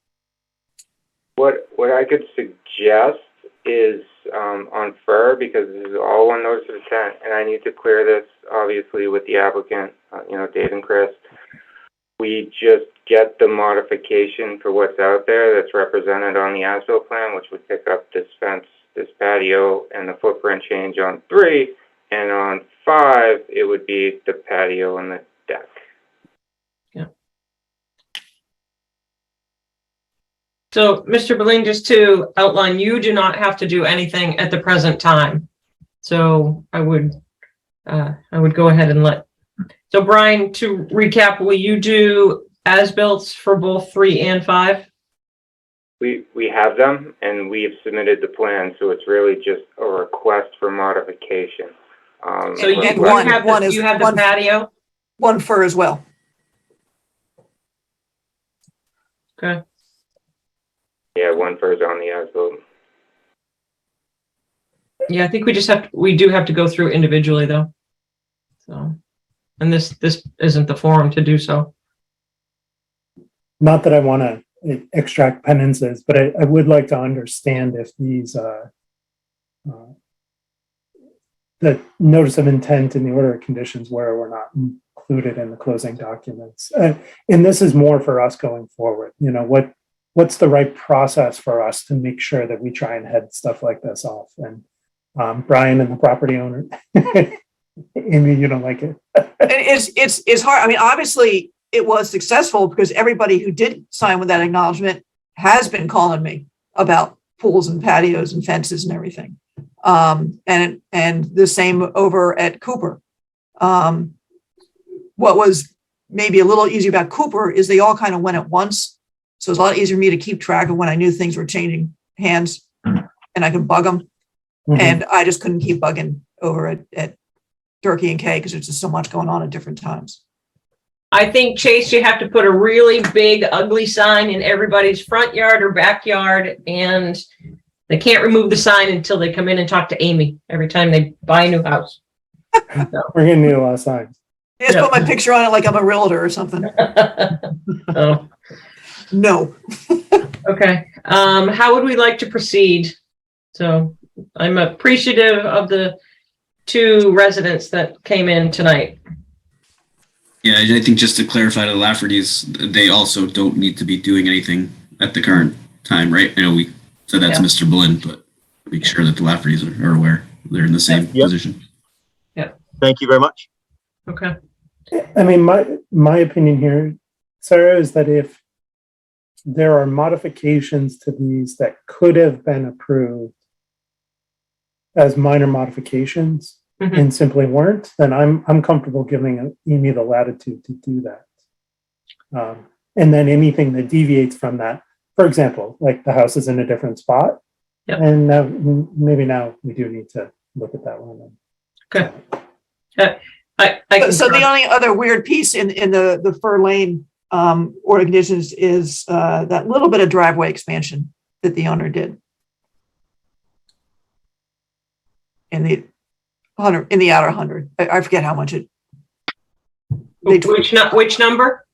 What I could suggest is on Fir, because this is all one notice of intent, and I need to clear this obviously with the applicant, Dave and Chris. We just get the modification for what's out there that's represented on the as-built plan, which would pick up this fence, this patio, and the footprint change on 3, and on 5 it would be the patio and the deck. So, Mr. Berlin, just to outline, you do not have to do anything at the present time. So I would I would go ahead and so Brian, to recap, will you do as-built for both 3 and 5? We have them and we have submitted the plan, so it's really just a request for modification. So you have the patio? One for as well. Okay. Yeah, one for is on the as-built. Yeah, I think we do have to go through individually though. So, and this isn't the forum to do so. Not that I want to extract penances, but I would like to understand if these, the notice of intent and the order of conditions were or were not included in the closing documents. And this is more for us going forward. You know, what's the right process for us to make sure that we try and head stuff like this off? And Brian and the property owner, Amy, you don't like it. It's hard. I mean, obviously it was successful because everybody who did sign with that acknowledgement has been calling me about pools and patios and fences and everything. And the same over at Cooper. What was maybe a little easier about Cooper is they all kind of went at once. So it's a lot easier for me to keep track of when I knew things were changing hands and I could bug them. Mm-hmm. And I just couldn't keep bugging over at Durkee and K because there's just so much going on at different times. I think, Chase, you have to put a really big, ugly sign in everybody's front yard or backyard, and they can't remove the sign until they come in and talk to Amy every time they buy a new house. We're going to need a lot of signs. Just put my picture on it like I'm a realtor or something. Oh. No. Okay. How would we like to proceed? So I'm appreciative of the 2 residents that came in tonight. Yeah, I think just to clarify to the Laffertys, they also don't need to be doing anything at the current time, right? I know we said that to Mr. Blind, but make sure that the Laffertys are aware they're in the same position. Yeah. Thank you very much. Okay. I mean, my opinion here, Sarah, is that if there are modifications to these that could have been approved as minor modifications and simply weren't, then I'm comfortable giving Amy the latitude to do that. And then anything that deviates from that, for example, like the house is in a different spot, and maybe now we do need to look at that one. Okay. So the only other weird piece in the Fur Lane order conditions is that little bit of driveway expansion that the owner did in the outer 100. I forget how much it. Which number?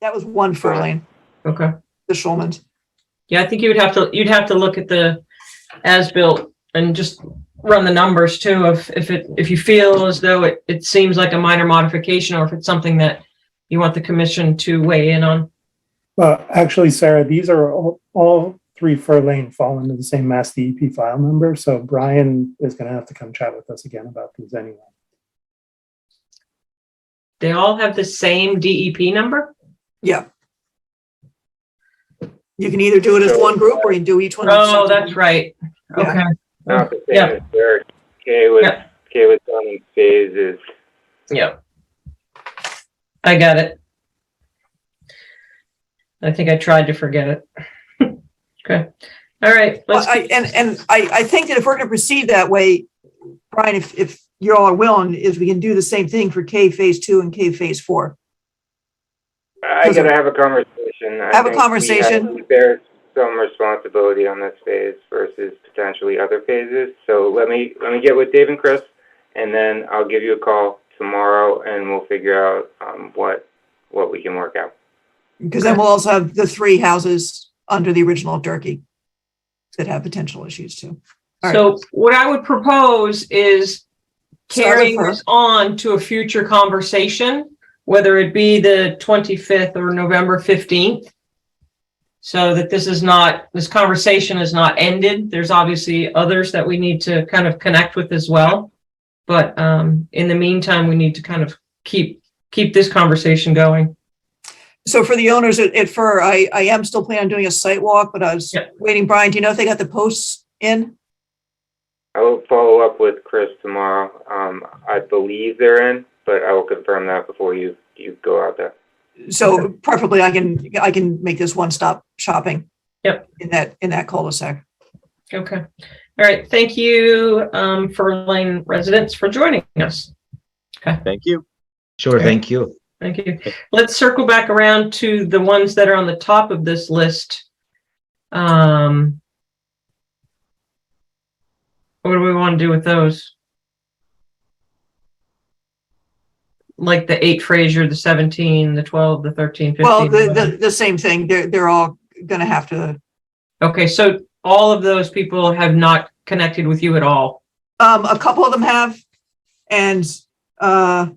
That was 1 Fur Lane. Okay. The Schulmans. Yeah, I think you'd have to look at the as-built and just run the numbers too. If you feel as though it seems like a minor modification, or if it's something that you want the commission to weigh in on. Well, actually, Sarah, these are all 3 Fur Lane fall into the same Mass DEP file number. So Brian is going to have to come chat with us again about these anyway. They all have the same DEP number? Yeah. You can either do it as one group or you can do each one. Oh, that's right. Okay. Not the same as where K was done in phases. Yep. I got it. I think I tried to forget it. Okay. All right. I think that if we're going to proceed that way, Brian, if you all are willing, is we can do the same thing for K phase 2 and K phase 4. I gotta have a conversation. Have a conversation. There's some responsibility on this phase versus potentially other phases. So let me get with Dave and Chris, and then I'll give you a call tomorrow, and we'll figure out what we can work out. Because then we'll also have the 3 houses under the original Durkee that have potential issues too. So what I would propose is carrying this on to a future conversation, whether it be the 25th or November 15th, so that this conversation is not ended. There's obviously others that we need to kind of connect with as well. But in the meantime, we need to kind of keep this conversation going. So for the owners at Fur, I am still planning on doing a site walk, but I was waiting. Brian, do you know if they got the posts in? I will follow up with Chris tomorrow. I believe they're in, but I will confirm that before you go out there. So preferably I can make this one-stop shopping. Yep. In that cul-de-sac. Okay. All right. Thank you, Fur Lane residents, for joining us. Okay. Thank you. Sure. Okay. Thank you. Thank you. Let's circle back around to the ones that are on the top of this list. What do we want to do with those? Like the 8 Fraser, the 17, the 12, the 13, 15. Well, the same thing. They're all gonna have to. Okay, so all of those people have not connected with you at all. A couple of them have, and 3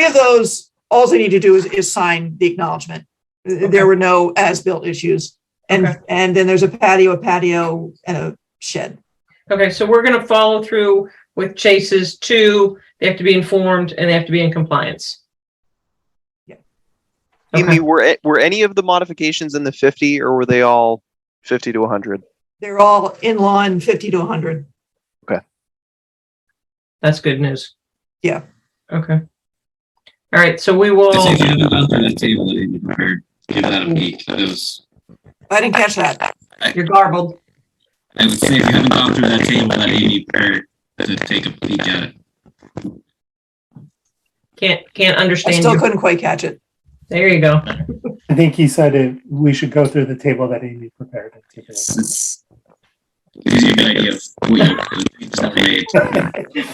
of those, all they need to do is sign the acknowledgement. Okay. There were no as-built issues, and Okay. and then there's a patio, and a shed. Okay, so we're going to follow through with Chase's 2. They have to be informed and they have to be in compliance. Yeah. Amy, were any of the modifications in the 50, or were they all 50 to 100? They're all in line 50 to 100. That's good news. Yeah. Okay. All right, so we will. If you haven't gone through that table that you prepared, give that a peek. That is, I didn't catch that. You're garbled. I would say if you haven't gone through that table that Amy prepared, to take a peek at it. Can't I understand still you. couldn't quite catch it. There you go. I think he said we should go through the table that Amy prepared. And take a look. It gives you a good idea of what you made.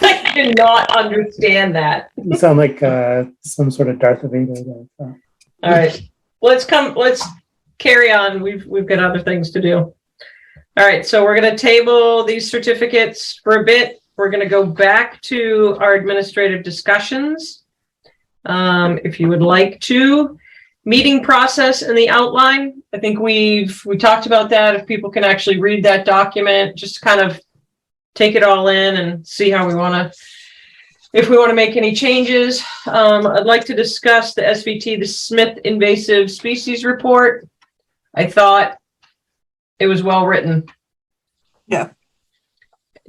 I did not understand that. You sound like some sort of Darth Vader. All right, let's carry on. We've got other things to do. All right, so we're going to table these certificates for a bit. We're going to go back to our administrative discussions. If you would like to, meeting process and the outline. I think we talked about that. If people can actually read that document, just kind of take it all in and see how we want to, if we want to make any changes. I'd like to discuss the SVT, the Smith Invasive Species Report. I thought it was well written. Yeah.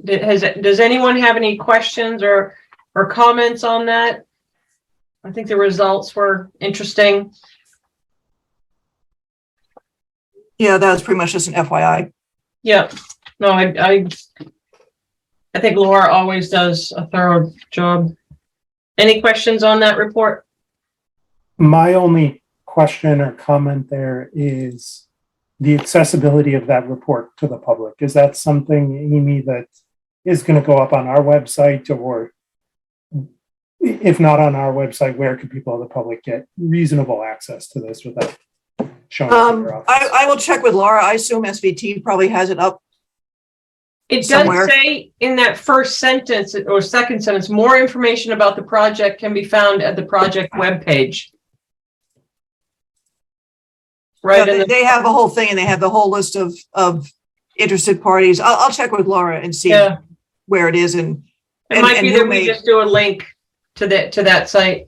Does anyone have any questions or comments on that? I think the results were interesting. Yeah, that was pretty much just an FYI. Yeah. No, I think Laura always does a thorough job. Any questions on that report? My only question or comment there is the accessibility of that report to the public. Is that something, Amy, that is going to go up on our website, or if not on our website, where can people of the public get reasonable access to this without showing up in your office? I will check with Laura. I assume SVT probably has it up. It does somewhere. say in that first sentence or second sentence, more information about the project can be found at the project webpage. Right. Yeah, they have a whole thing, and they have the whole list of interested parties. I'll check with Laura and see where it is, and it might be who that we just do a link to that site.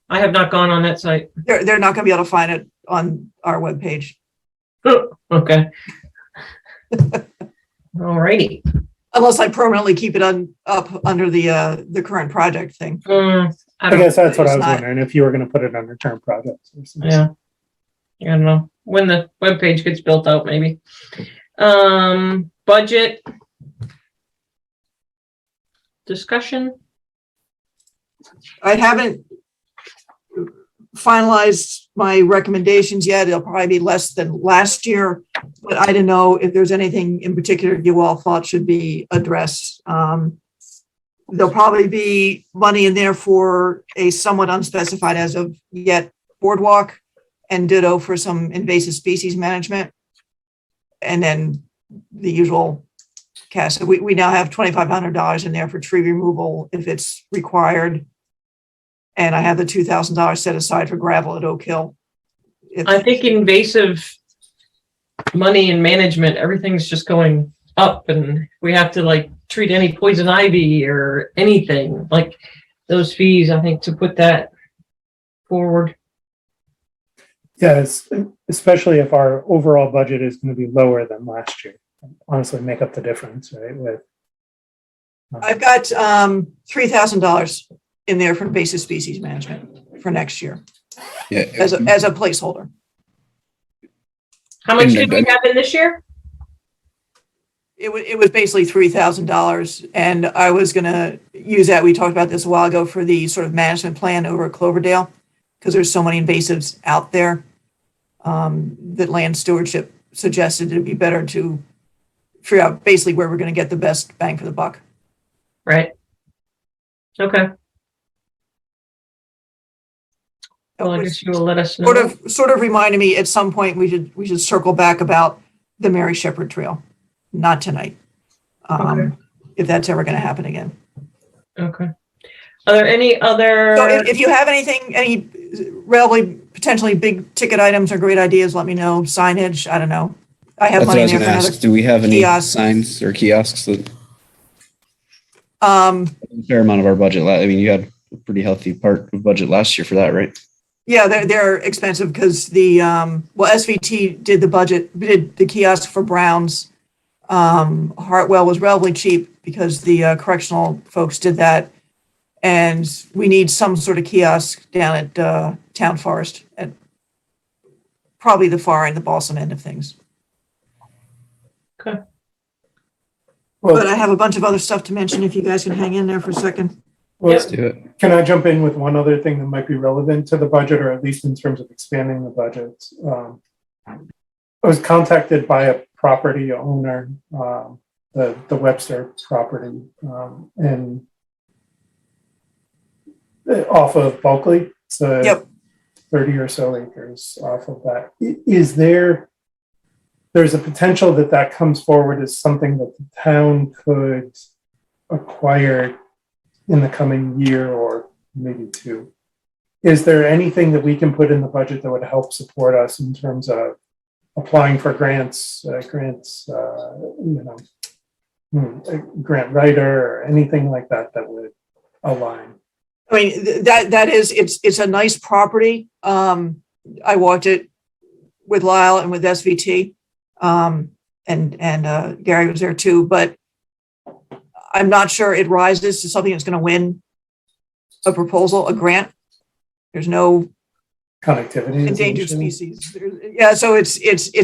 I have not gone on that site. They're not going to be able to find it on our webpage. Okay. All righty. Unless I permanently keep it up under the current project thing. I guess that's what I was It's not- wondering, if you were going to put it under term projects or something. Yeah. I don't know when the webpage gets built out, maybe. Budget discussion. I haven't finalized my recommendations yet. It'll probably be less than last year, but I don't know if there's anything in particular you all thought should be addressed. There'll probably be money in there for a somewhat unspecified as of yet boardwalk, and ditto for some invasive species management. And then the usual cash. So we now have $2,500 in there for tree removal if it's required. And I have the $2,000 set aside for gravel at Oak Hill. I think invasive money and management, everything's just going up, and we have to like treat any poison ivy or anything like those fees. I think to put that forward. Yes, especially if our overall budget is going to be lower than last year. honestly make up the difference, right? With I've got $3,000 in there for invasive species management for next year Yeah. as a placeholder. How much did we have in this year? It was basically $3,000, and I was gonna use that. We talked about this a while ago for the sort of management plan over at Cloverdale, because there's so many invasives out there that land stewardship suggested it'd be better to figure out basically where we're going to get the best bang for the buck. Right. Okay. Well, I guess you will let us know. Sort of reminded me at some point we should circle back about the Mary Shepherd Trail. Not tonight. Okay. If that's ever going to happen again. Okay. Are there any other? So if you have anything, any relatively potentially big ticket items or great ideas, let me know. Signage, I don't know. I have That's what money I was there going for to another ask. Do we have any kiosk. signs or kiosks that Um, a fair amount of our budget? I mean, you had a pretty healthy part of budget last year for that, right? yeah, they're expensive because the SVT did the kiosk for Browns. Hartwell was relatively cheap because the correctional folks did that. And we need some sort of kiosk down at Town Forest at probably the far end, the Balsam end of things. Okay. But I have a bunch of other stuff to mention if you guys can hang in there for a second. Let's do it. Can I jump in with one other thing that might be relevant to the budget, or at least in terms of expanding the budget? I was contacted by a property owner, the Webster property, and off of Bulkley. So 30 or so acres off of that. Is there's a potential that comes forward as something that the town could acquire in the coming year or maybe two? Is there anything that we can put in the budget that would help support us in terms of applying for grants, grant writer or anything like that would align? I mean, that is, it's a nice property. I walked it with Lyle and with SVT, and Gary was there too, but I'm not sure it rises to something that's going to win a proposal, a grant. There's no connectivity, endangered species. Yeah, so it's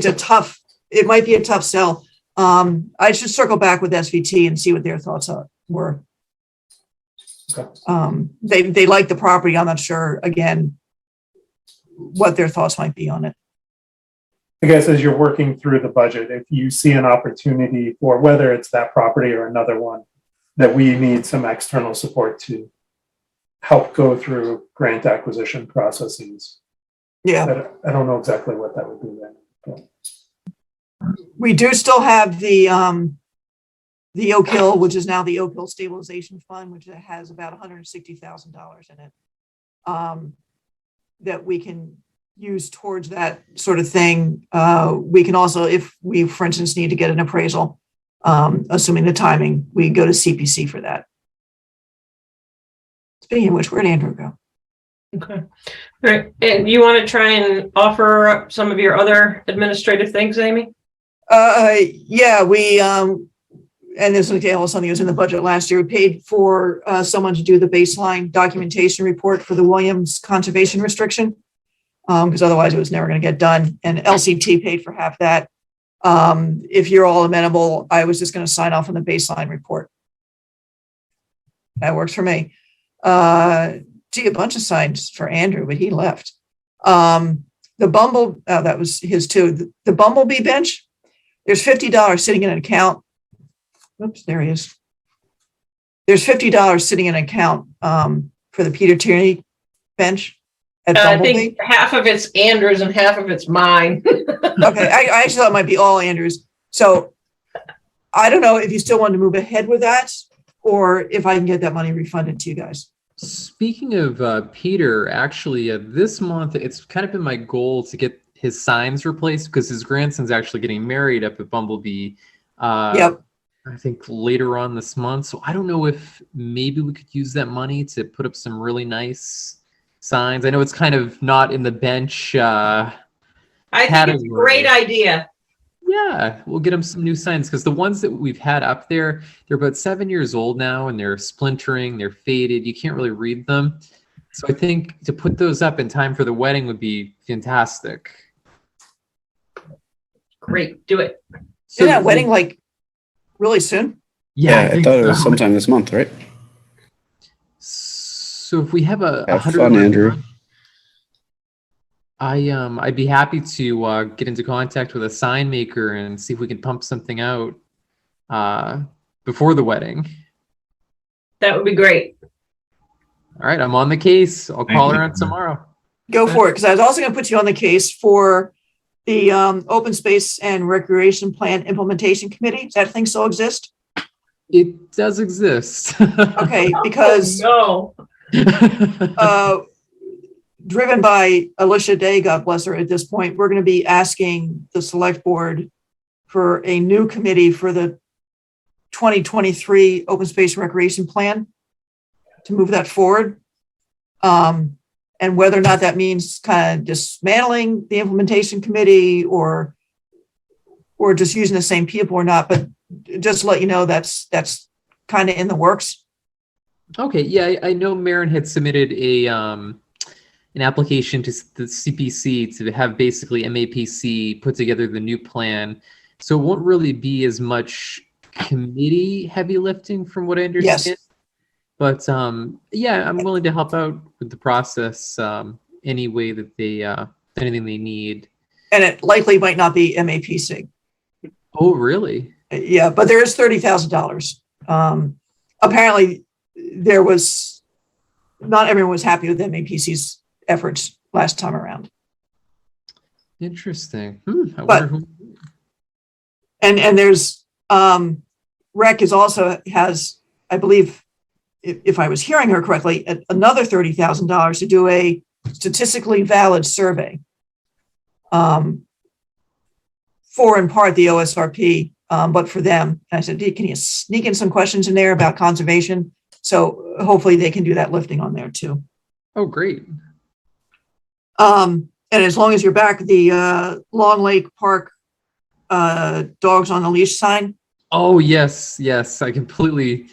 a tough. It might be a tough sell. I should circle back with SVT and see what their thoughts were. They like the property. I'm not sure again what their thoughts might be on it. I guess as you're working through the budget, if you see an opportunity for whether it's that property or another one that we need some external support to help go through grant acquisition processes. Yeah. I don't know exactly what that would be then. But. We do still have the Oak Hill, which is now the Oak Hill Stabilization Fund, which has about $160,000 in it, that we can use towards that sort of thing. We can also, if we, for instance, need to get an appraisal, assuming the timing, we go to CPC for that. Speaking of which, where'd Andrew go? Okay. All right. And you want to try and offer up some of your other administrative things, Amy? Yeah, we, and this is an example of something that was in the budget last year. We paid for someone to do the baseline documentation report for the Williams conservation restriction, because otherwise it was never going to get done. And LCT paid for half that. If you're all amenable, I was just going to sign off on the baseline report. That works for me. Gee, a bunch of signs for Andrew, but he left. The that was his too. The Bumblebee bench, there's $50 sitting in an account. Oops, there he is. There's $50 sitting in an account for the Peter Tierney bench at Bumblebee. I think half of it's Andrew's and half of it's mine. Okay, I actually thought it might be all Andrew's. So I don't know if you still want to move ahead with that or if I can get that money refunded to you guys. Speaking of Peter, actually, this month, it's kind of been my goal to get his signs replaced because his grandson's actually getting married up at Bumblebee. Yep. I think later on this month. So I don't know if maybe we could use that money to put up some really nice signs. I know it's kind of not in the bench I think it's a great idea. Yeah, we'll get them some new signs because the ones that we've had up there, they're about 7 years old now and they're splintering, they're faded. You can't really read them. So I think to put those up in time for the wedding would be fantastic. Great, do it. So Isn't that wedding like really soon? Yeah, I thought it was sometime this month, right? So if we have a Have 100 fun, Andrew. I'd be happy to get into contact with a sign maker and see if we can pump something out before the wedding. That would be great. All right, I'm on the case. I'll call her on tomorrow. Go for it, because I was also going to put you on the case for the Open Space and Recreation Plan Implementation Committee. Does that thing still exist? It does exist. Okay, because Oh, driven by Alicia Day, God bless her, at this point, we're going to be asking the select board for a new committee for the 2023 Open Space and Recreation Plan to move that forward. And whether or not that means kind of dismantling the implementation committee or just using the same people or not, but just to let you know that's kind of in the works. Okay, yeah, I know Marin had submitted a an application to the CPC to have basically MAPC put together the new plan. So it won't really be as much committee heavy lifting from what I understand. Yes. But yeah, I'm willing to help out with the process any way that they anything they need. And it likely might not be MAPC. Oh, really? Yeah, but there is $30,000. Apparently, there was not everyone was happy with MAPC's efforts last time around. Interesting. I But- wonder who. And there's Rec is also has, I believe, if I was hearing her correctly, another $30,000 to do a statistically valid survey. For in part the OSRP, but for them. And I said, can you sneak in some questions in there about conservation? So hopefully they can do that lifting on there too. Oh, great. And as long as you're back, the Long Lake Park dogs on the leash sign. Oh, yes, I completely.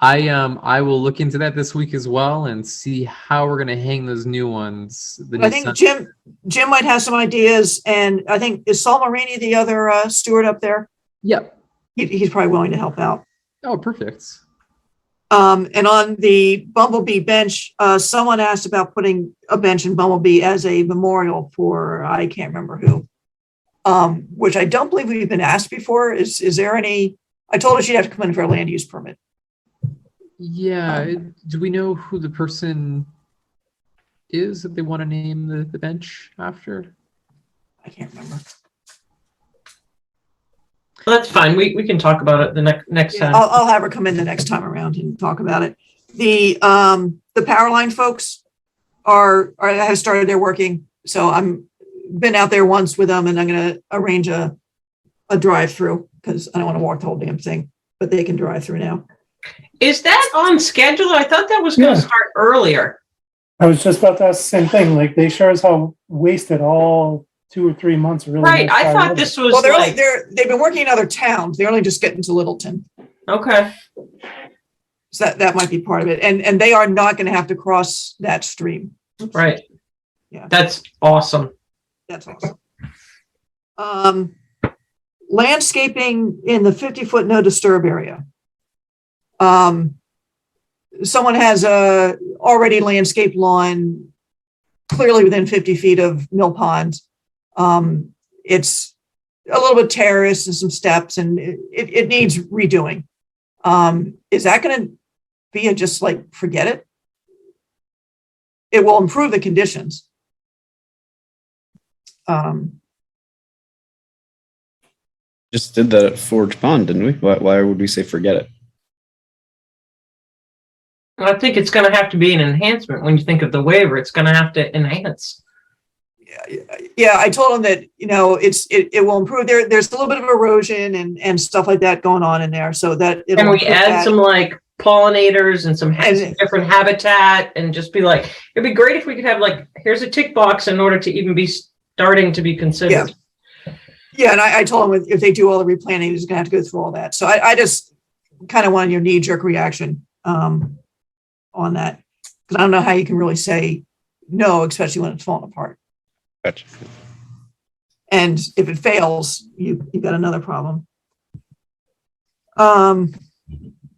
I will look into that this week as well and see how we're gonna hang those new ones. I think Jim might have some ideas, and I think is Saul Marini the other steward up there? Yep. He's probably willing to help out. Oh, perfect. And on the Bumblebee bench, someone asked about putting a bench in Bumblebee as a memorial for, I can't remember who, which I don't believe we've been asked before. Is there any, I told her she'd have to come in for a land use permit. Yeah. Do we know who the person is that they want to name the bench after? I can't remember. Well, that's fine. We can talk about it the next Yeah, time. I'll have her come in the next time around and talk about it. The power line folks have started their working. So I'm been out there once with them, and I'm going to arrange a drive through because I don't want to walk the whole damn thing, but they can drive through now. Is that on schedule? I thought that was going to start earlier. I was just about to ask the same thing. Like they sure as hell wasted all 2 or 3 months. Really Right. nice I dry thought weather. this was Well, like, they've been working in other towns. They're only just getting to Littleton. okay. So that might be part of it. And they are not going to have to cross that stream. Right. Yeah. That's awesome. That's awesome. Landscaping in the 50-foot no disturb area. Someone has a already landscaped lawn clearly within 50 feet of Mill Pond. It's a little bit terraced and some steps, and it needs redoing. Is that going to be a just like forget it? It will improve the conditions. Just did that at Forge Pond, didn't we? Why would we say forget it? I think it's going to have to be an enhancement. When you think of the waiver, it's going to have to enhance. Yeah, I told them that, it will improve. There's a little bit of erosion and stuff like that going on in there, so that it'll Can we improve add that. some like pollinators and some different habitat and just be like, it'd be great if we could have like, here's a tick box in order to even be starting to be considered. Yeah, and I told him if they do all the replanting, he's gonna have to go through all that. So I just kind of wanted your knee-jerk reaction on that. Because I don't know how you can really say no, especially when it's falling apart. Gotcha. And if it fails, you got another problem. I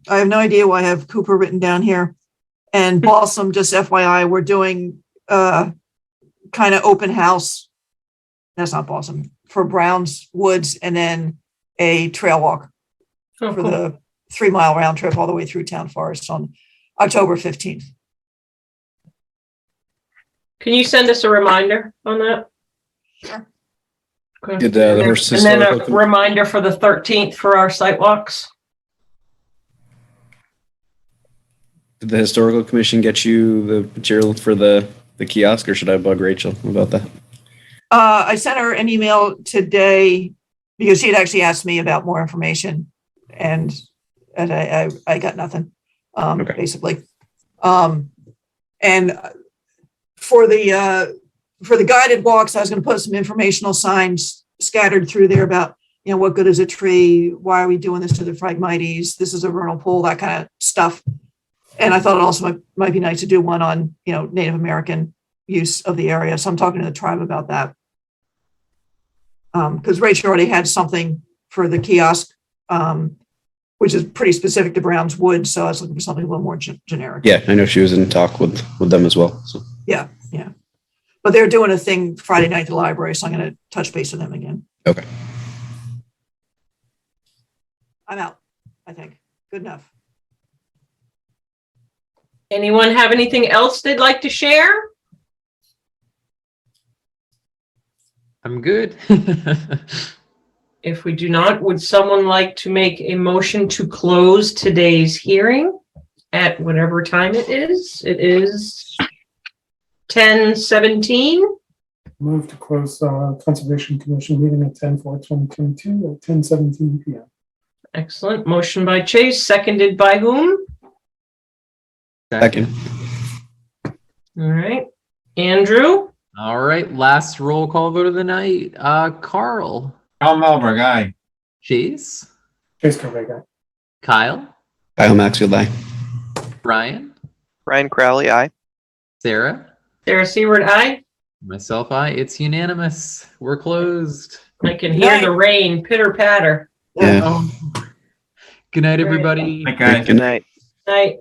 have no idea why I have Cooper written down here. And Balsam, just FYI, we're doing kind of open house. That's not Balsam, for Browns Woods, and then a trail walk for the 3-mile round trip all the way through Town Forest on October 15th. Can you send us a reminder on that? Sure. Okay. Did, And the then- horse and then a historical reminder for the 13th for our site walks. Did the historical commission get you the material for the kiosk, or should I bug Rachel about that? I sent her an email today because she had actually asked me about more information, and I got nothing, basically. And for the guided walks, I was going to put some informational signs scattered through there about, what good is a tree? Why are we doing this to the Phragmites? This is a vernal pool, that kind of stuff. And I thought it also might be nice to do one on, Native American use of the area. So I'm talking to the tribe about that. Because Rachel already had something for the kiosk, which is pretty specific to Brown's Woods. So I was looking for something a little more generic. Yeah, I know she was in talk with them as well. So. Yeah. But they're doing a thing Friday night at the library, so I'm going to touch base with them again. Okay. I'm out, I think. Good enough. Anyone have anything else they'd like to share? I'm good. If we do not, would someone like to make a motion to close today's hearing at whatever time it is? It is 10:17. Move to close Conservation Commission meeting at 10/4/2022 at 10:17 p.m. Excellent. Motion by Chase, seconded by whom? Second. All right. Andrew? All right, last roll call vote of the night. Carl. Come over, guy. Chase. Chase Carvega. Kyle. Kyle Maxfield, aye. Brian. Ryan Crowley, aye. Sarah. Sarah Seward, aye. Myself, aye. It's unanimous. We're closed. I can hear the rain pitter patter. Yeah. Good night, everybody. Okay. Good night. Night.